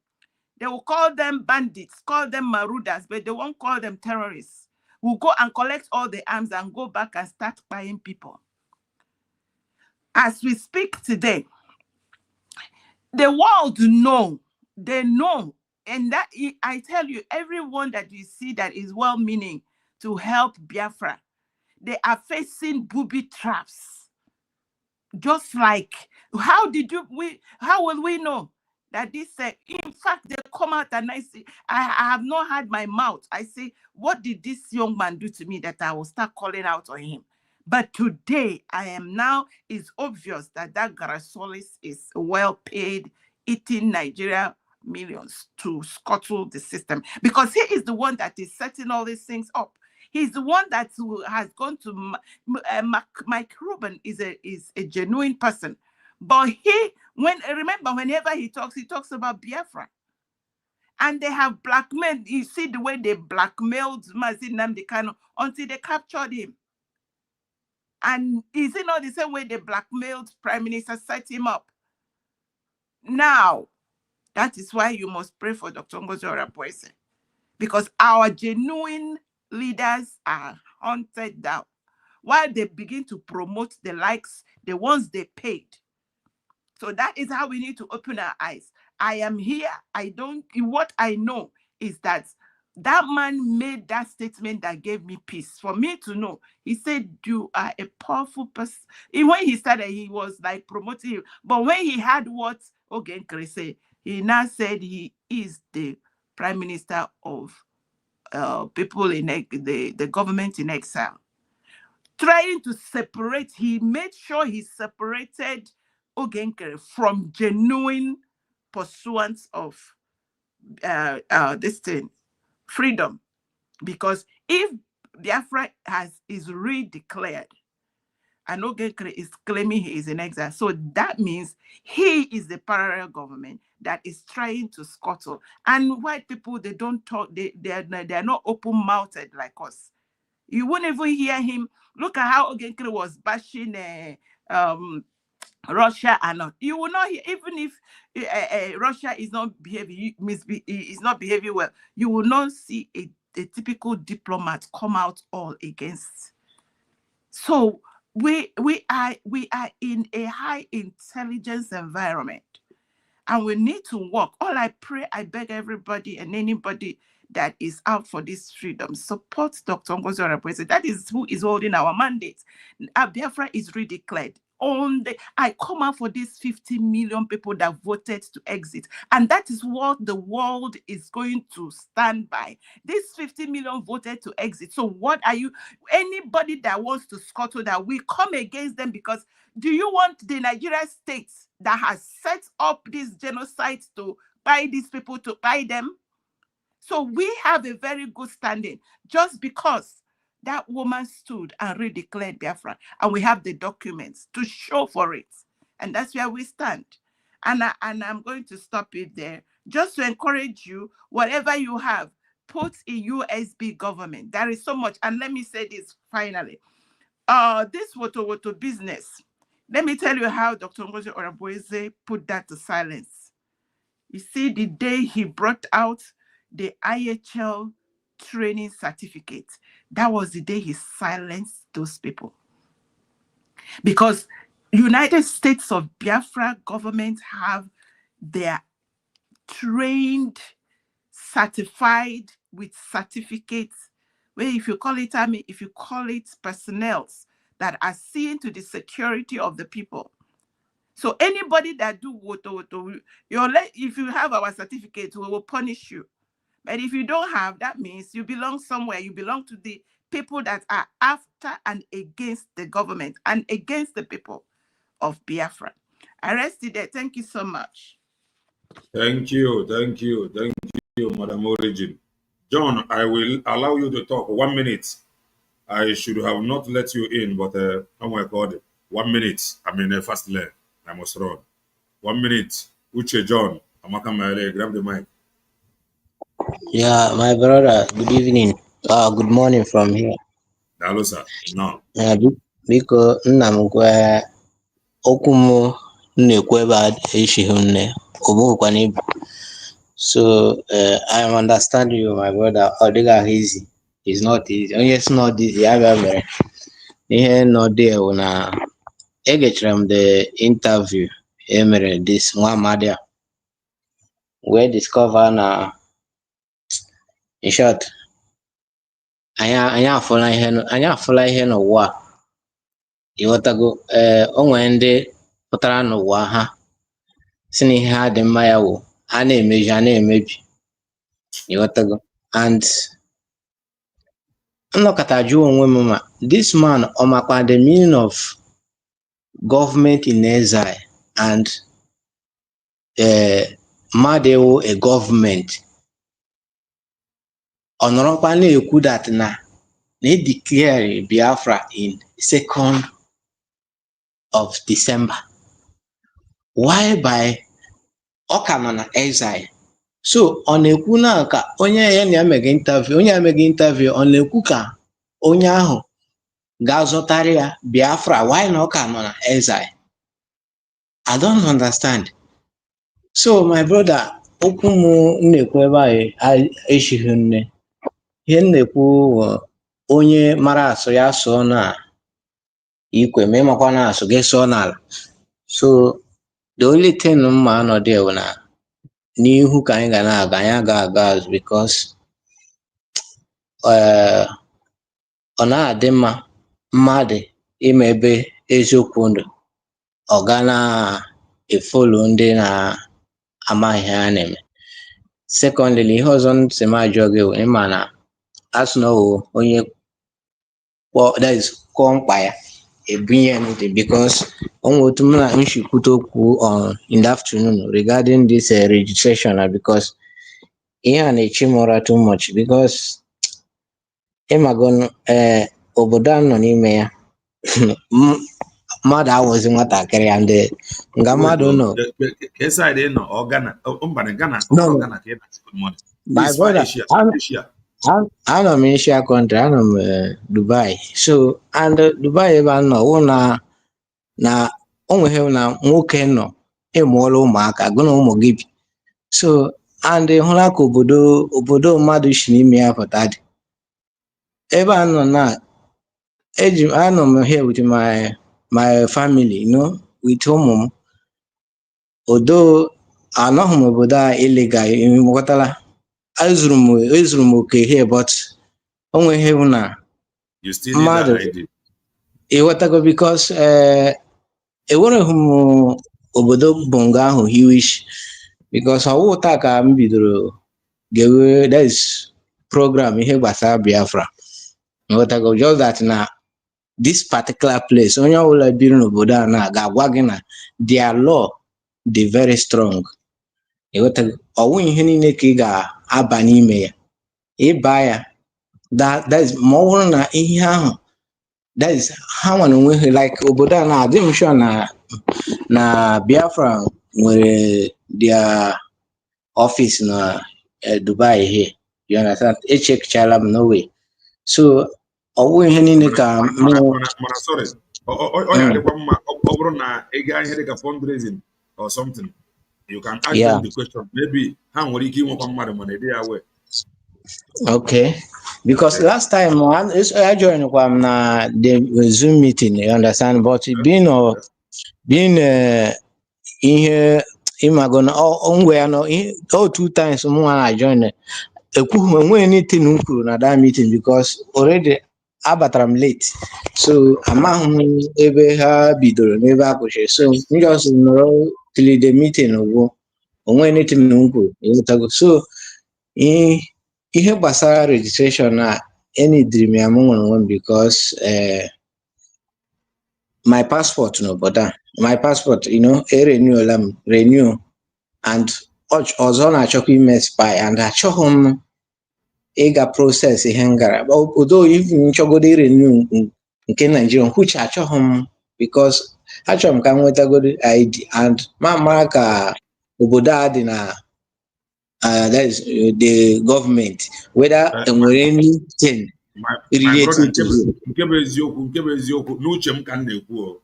They will call them bandits, call them Marudas, but they won't call them terrorists. We'll go and collect all the arms and go back and start buying people. As we speak today, the world know, they know. And that, I tell you, everyone that you see that is well-meaning to help Biafra, they are facing booby traps. Just like, how will we know that this, in fact, they come out and I say, I have not had my mouth. I say, what did this young man do to me that I will start calling out on him? But today, it's obvious that Garasolis is well paid, eating Nigeria millions to scuttle the system, because he is the one that is setting all these things up. He's the one that has gone to Mike Rubin is a genuine person, but remember, whenever he talks about Biafra, and they have blackmailed. You see the way they blackmailed Mazi Nnamdi Kanu until they captured him. And is it not the same way they blackmailed Prime Minister, set him up? Now, that is why you must pray for Dr. Ngozi Orakwe, because our genuine leaders are hunted down while they begin to promote the likes, the ones they paid. So that is how we need to open our eyes. I am here. What I know is that man made that statement that gave me peace. For me to know, he said, you are a powerful person. When he started, he was like promoting you. But when he had what Oge Nkere said, he now said he is the prime minister of people in the government in exile. Trying to separate, he made sure he separated Oge Nkere from genuine pursuance of this thing, freedom. Because if Biafra is redeclared and Oge Nkere is claiming he is in exile, so that means he is the parallel government that is trying to scuttle. And white people, they don't talk, they're not open-mouthed like us. You wouldn't even hear him. Look at how Oge Nkere was bashing Russia and not. You will not hear, even if Russia is not behaving well, you will not see a typical diplomat come out all against. So we are in a high intelligence environment, and we need to work. All I pray, I beg everybody and anybody that is out for this freedom, support Dr. Ngozi Orakwe. That is who is holding our mandate. Biafra is redeclared. I come out for these 50 million people that voted to exit. And that is what the world is going to stand by. These 50 million voted to exit. So what are you, anybody that wants to scuttle that, we come against them, because do you want the Nigeria state that has set up this genocide to buy these people, to buy them? So we have a very good standing just because that woman stood and redeclared Biafra, and we have the documents to show for it. And that's where we stand. And I'm going to stop it there, just to encourage you, whatever you have, put a USB government. There is so much. And let me say this finally. This Woto business, let me tell you how Dr. Ngozi Orakwe put that to silence. You see, the day he brought out the IHL training certificate, that was the day he silenced those people. Because United States of Biafra government have their trained, certified with certificates, where if you call it army, if you call it personnel that are seeing to the security of the people. So anybody that do woto, if you have our certificate, we will punish you. But if you don't have, that means you belong somewhere. You belong to the people that are after and against the government and against the people of Biafra. I rest it there. Thank you so much. Thank you, Madam Origin. John, I will allow you to talk 1 minute. I should have not let you in, but oh my God, 1 minute. I'm in a fast lane. I must run. 1 minute. Uche John, Amaka Maele, grab the mic. Yeah, my brother, good evening. Good morning from here. Hello, sir. No. Biko nna m gwa okwu m na-ekwu ebe a echighị nne ogbukwana ibu. So I understand you, my brother. Ọ dịghị ahụ easy. It's not easy. Onye si not easy, ya bịa mere. Ihe nọ there bụ na egechara m the interview emere this nwa amadi a, wee discover na, in short, anyị afụla ihe n'ụwa a. Ịghọtago? O nwere ndị pụtara n'ụwa ha si na ihe ha dị mma ya wụ ha na-emeji ha na-emebi. Ịghọtago? And nnọkọta jụọ onwe m ma this man ọ makwa the meaning of government in exile and mmadụ ewu a government. Ọ nọrọkwa na-ekwu that na declare Biafra in 2nd of December. Why by ọ ka nọ na exile? So ọ na-ekwu na ka onye ya na emege interview, onye emege interview ọ na-ekwu ka onye ahụ ga-azụtara ya Biafra why na ọ ka nọ na exile? I don't understand. So my brother, okwu m na-ekwu ebe anyị echighị nne. Ihe m na-ekwu onye mara asụ ya sụọ na ikwe ma ịmakwa na asụ gị sụọ n'ala. So the only thing mma anọdụ ewu na n'ihu ka anyị ga na-aga, anyị aga azụ because ọ na-adị mma mmadụ ime ebe eziokwu ndụ ọ ga na-efolo ndị na-amaghị ihe ha na-eme. Secondly, ihe ọzọ ntị m ajụọ gị ịma na asụ na onye kpọọ mkpa ya ebunye anything because onwe otu m na nchikwute okwu in the afternoon regarding this registration because ihe a na-echi m ụra too much because ịmago obodo a nọ n'ime ya mmadụ awụzi nwatakịrị ya ndị nga mmadụ nọ anọ m Asia country, anọ m Dubai. So and Dubai ebe a nọ wụ na onweghị na nwoke nọ ịmụọla ụmụaka gụ na ụmụ gị bi. So and hụla ka obodo mmadụ si n'ime ya pụta dị ebe a nọ na anọ m here with my family, with ụmụ m. Odo anọghị m obodo a illegal, ghọtala. ezuru m oke here but onweghị na mmadụ ịghọtago because enwereghị m obodo bongo ahụ hiwish because ọwụ taa ka m bidoro gewe that is program ihe gbasara Biafra. Ịghọtago? Just that na this particular place onye ọbụla biri n'obodo a ga-agwa gị na their law dị very strong. Ịghọtago? Ọwụ ihe niile ka ị ga-aba n'ime ya ịba ya that is ma ọ bụrụ na ihe ahụ that is ha nwere onwe ha like obodo a na-adị m sure na Biafra nwere their office na Dubai here. You understand? Echekchala m no way. So ọwụ ihe niile ka sorry ọ ya dịkwa mma ọ bụrụ na ị gaa ihe dịka fundraising or something, you can ask them the question. Maybe ha nwere ike inwekwa mmadụ mana ede ya we. Okay, because last time I joined na the Zoom meeting, you understand, but being ihe imago na ngwe ya no 2 times I joined ekwughị m enweghị anything m kwuru na that meeting because already abatara m late, so amaghị m ebe ha bidoro n'ebe a kwụsịrị. So m just nọrọ till the meeting ogwo onwe anything m kwuru. So ihe gbasara registration na any dream ya m nwere onwe m because my passport n'obodo a, my passport renew and ọzọ na-achọkwa ime expire and achọghị m ịga process ihe ngara odo even nchọgodo renew nke Nigeria which achọghị m because achọrọ m ka m nwetagoro ID and mara ka obodo a dị na that is the government whether enwere anything related to nke bụ eziokwu n'uche m ka m na-ekwu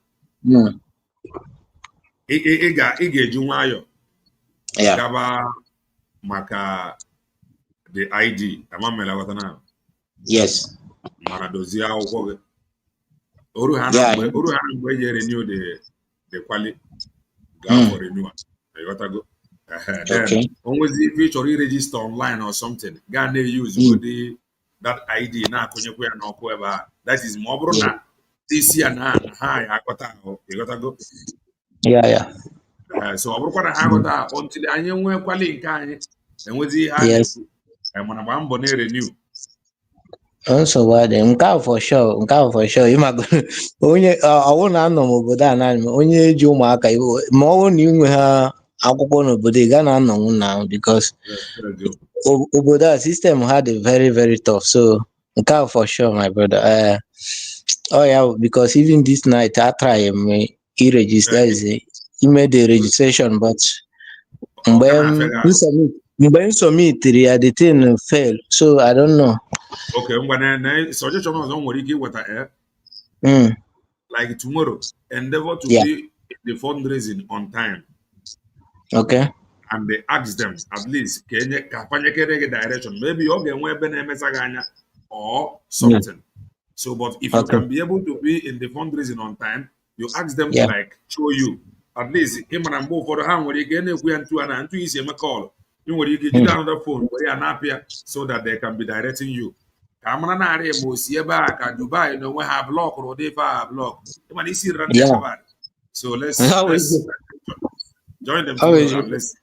ị ga-eji nwayọ gaba maka the ID amamela watana. Yes. Mana dozie akwụkwọ gị oru ha na mgbe eji renew the quali go for renewal. You got to go. Then onwezi if you chọrọ register online or something ga na use go the that ID na akụnyekwa ya n'ọkụ ebe a. That is ma ọ bụrụ na isi ya na ha ya akọta ahụ ịghọtago. So ọ bụrụkwa na ha akọta until anyị nwekwali nke anyị enwezi ihe a na-ekwu mana gba mbọ na-renew. nsogbu adị nke ahụ for sure ịmago onye ọwụ na anọ m obodo a naanị onye ji ụmụaka ma ọ bụrụ na inwe ha akwụkwọ n'obodo ị ga na-anọnwụ na because obodo a system ha dị very very tough so nke ahụ for sure my brother because even this night I try register ime the registration but mgbe m submitiri ya the thing fail so I don't know. Okay, suggestion ọzọ nwere ike iweta like tomorrow endeavor to be the fundraising on time. Okay. And they ask them at least ka panyekere gị direction maybe ọ ga-enwe ebe na-emesa gị anya or something. So but if you can be able to be in the fundraising on time, you ask them to like show you at least ịmara mgbe ụfọdụ ha nwere ike na-ekwu ya ntu isi eme call you nwere ike jide another phone were ya na-apịa so that they can be directing you. Ka amara na-arị ma osi ebe a ka Dubai na onwe ha blọk ụdị ife a blọk ịmana isi run so let's join them together. Let's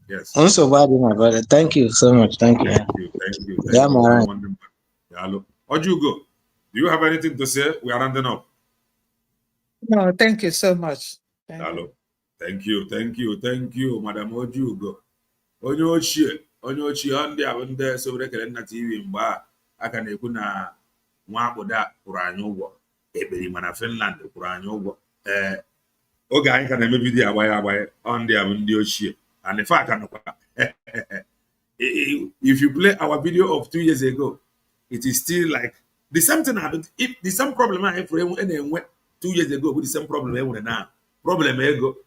yes. Also bad, my brother. Thank you so much. Thank you. Yeah, man. Hello. Ojugo, do you have anything to say? We are rounding up. No, thank you so much. Hello. Thank you, Madam Ojugo. Onye ochie ndị a bụ ndị sobere kele nna TV mgbe aka na-ekwu na nwa akpụda kwụrụ anyị ụgwọ ekperi mana Finland kwụrụ anyị ụgwọ oge anyị ka na-eme vidiyo agbaghị ndị a bụ ndị ochie and in fact if you play our video of 2 years ago it is still like the same thing happened. If the same problem I have 2 years ago with the same problem I have now problem ego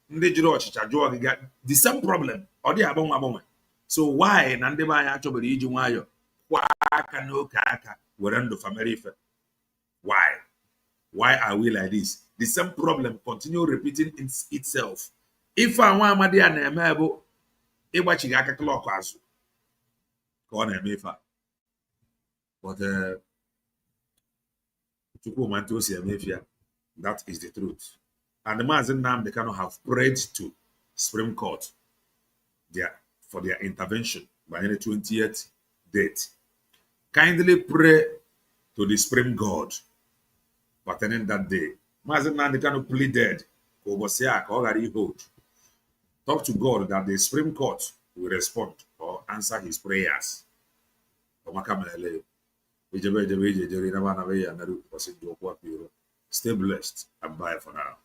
ndị jiri ọchịcha jụọ gị the same problem ọ dị agbanwe so why na ndị be anyị achọbere iji nwayọ kwa aka n'oke aka were ndụ family ife why are we like this? The same problem continue repeating itself. If nwa amadi a na-eme bụ ịgbachighị aka klọk azụ ka ọ na-eme ife a but Chukwuma ntị o si eme ife ya that is the truth. And the Mazi Nnamdi Kanu have prayed to Supreme Court for their intervention by the 20th date. Kindly pray to the Supreme God pertaining that day. Mazi Nnamdi Kanu pleaded, talk to God that the Supreme Court will respond or answer his prayers. Stay blessed and bye for now.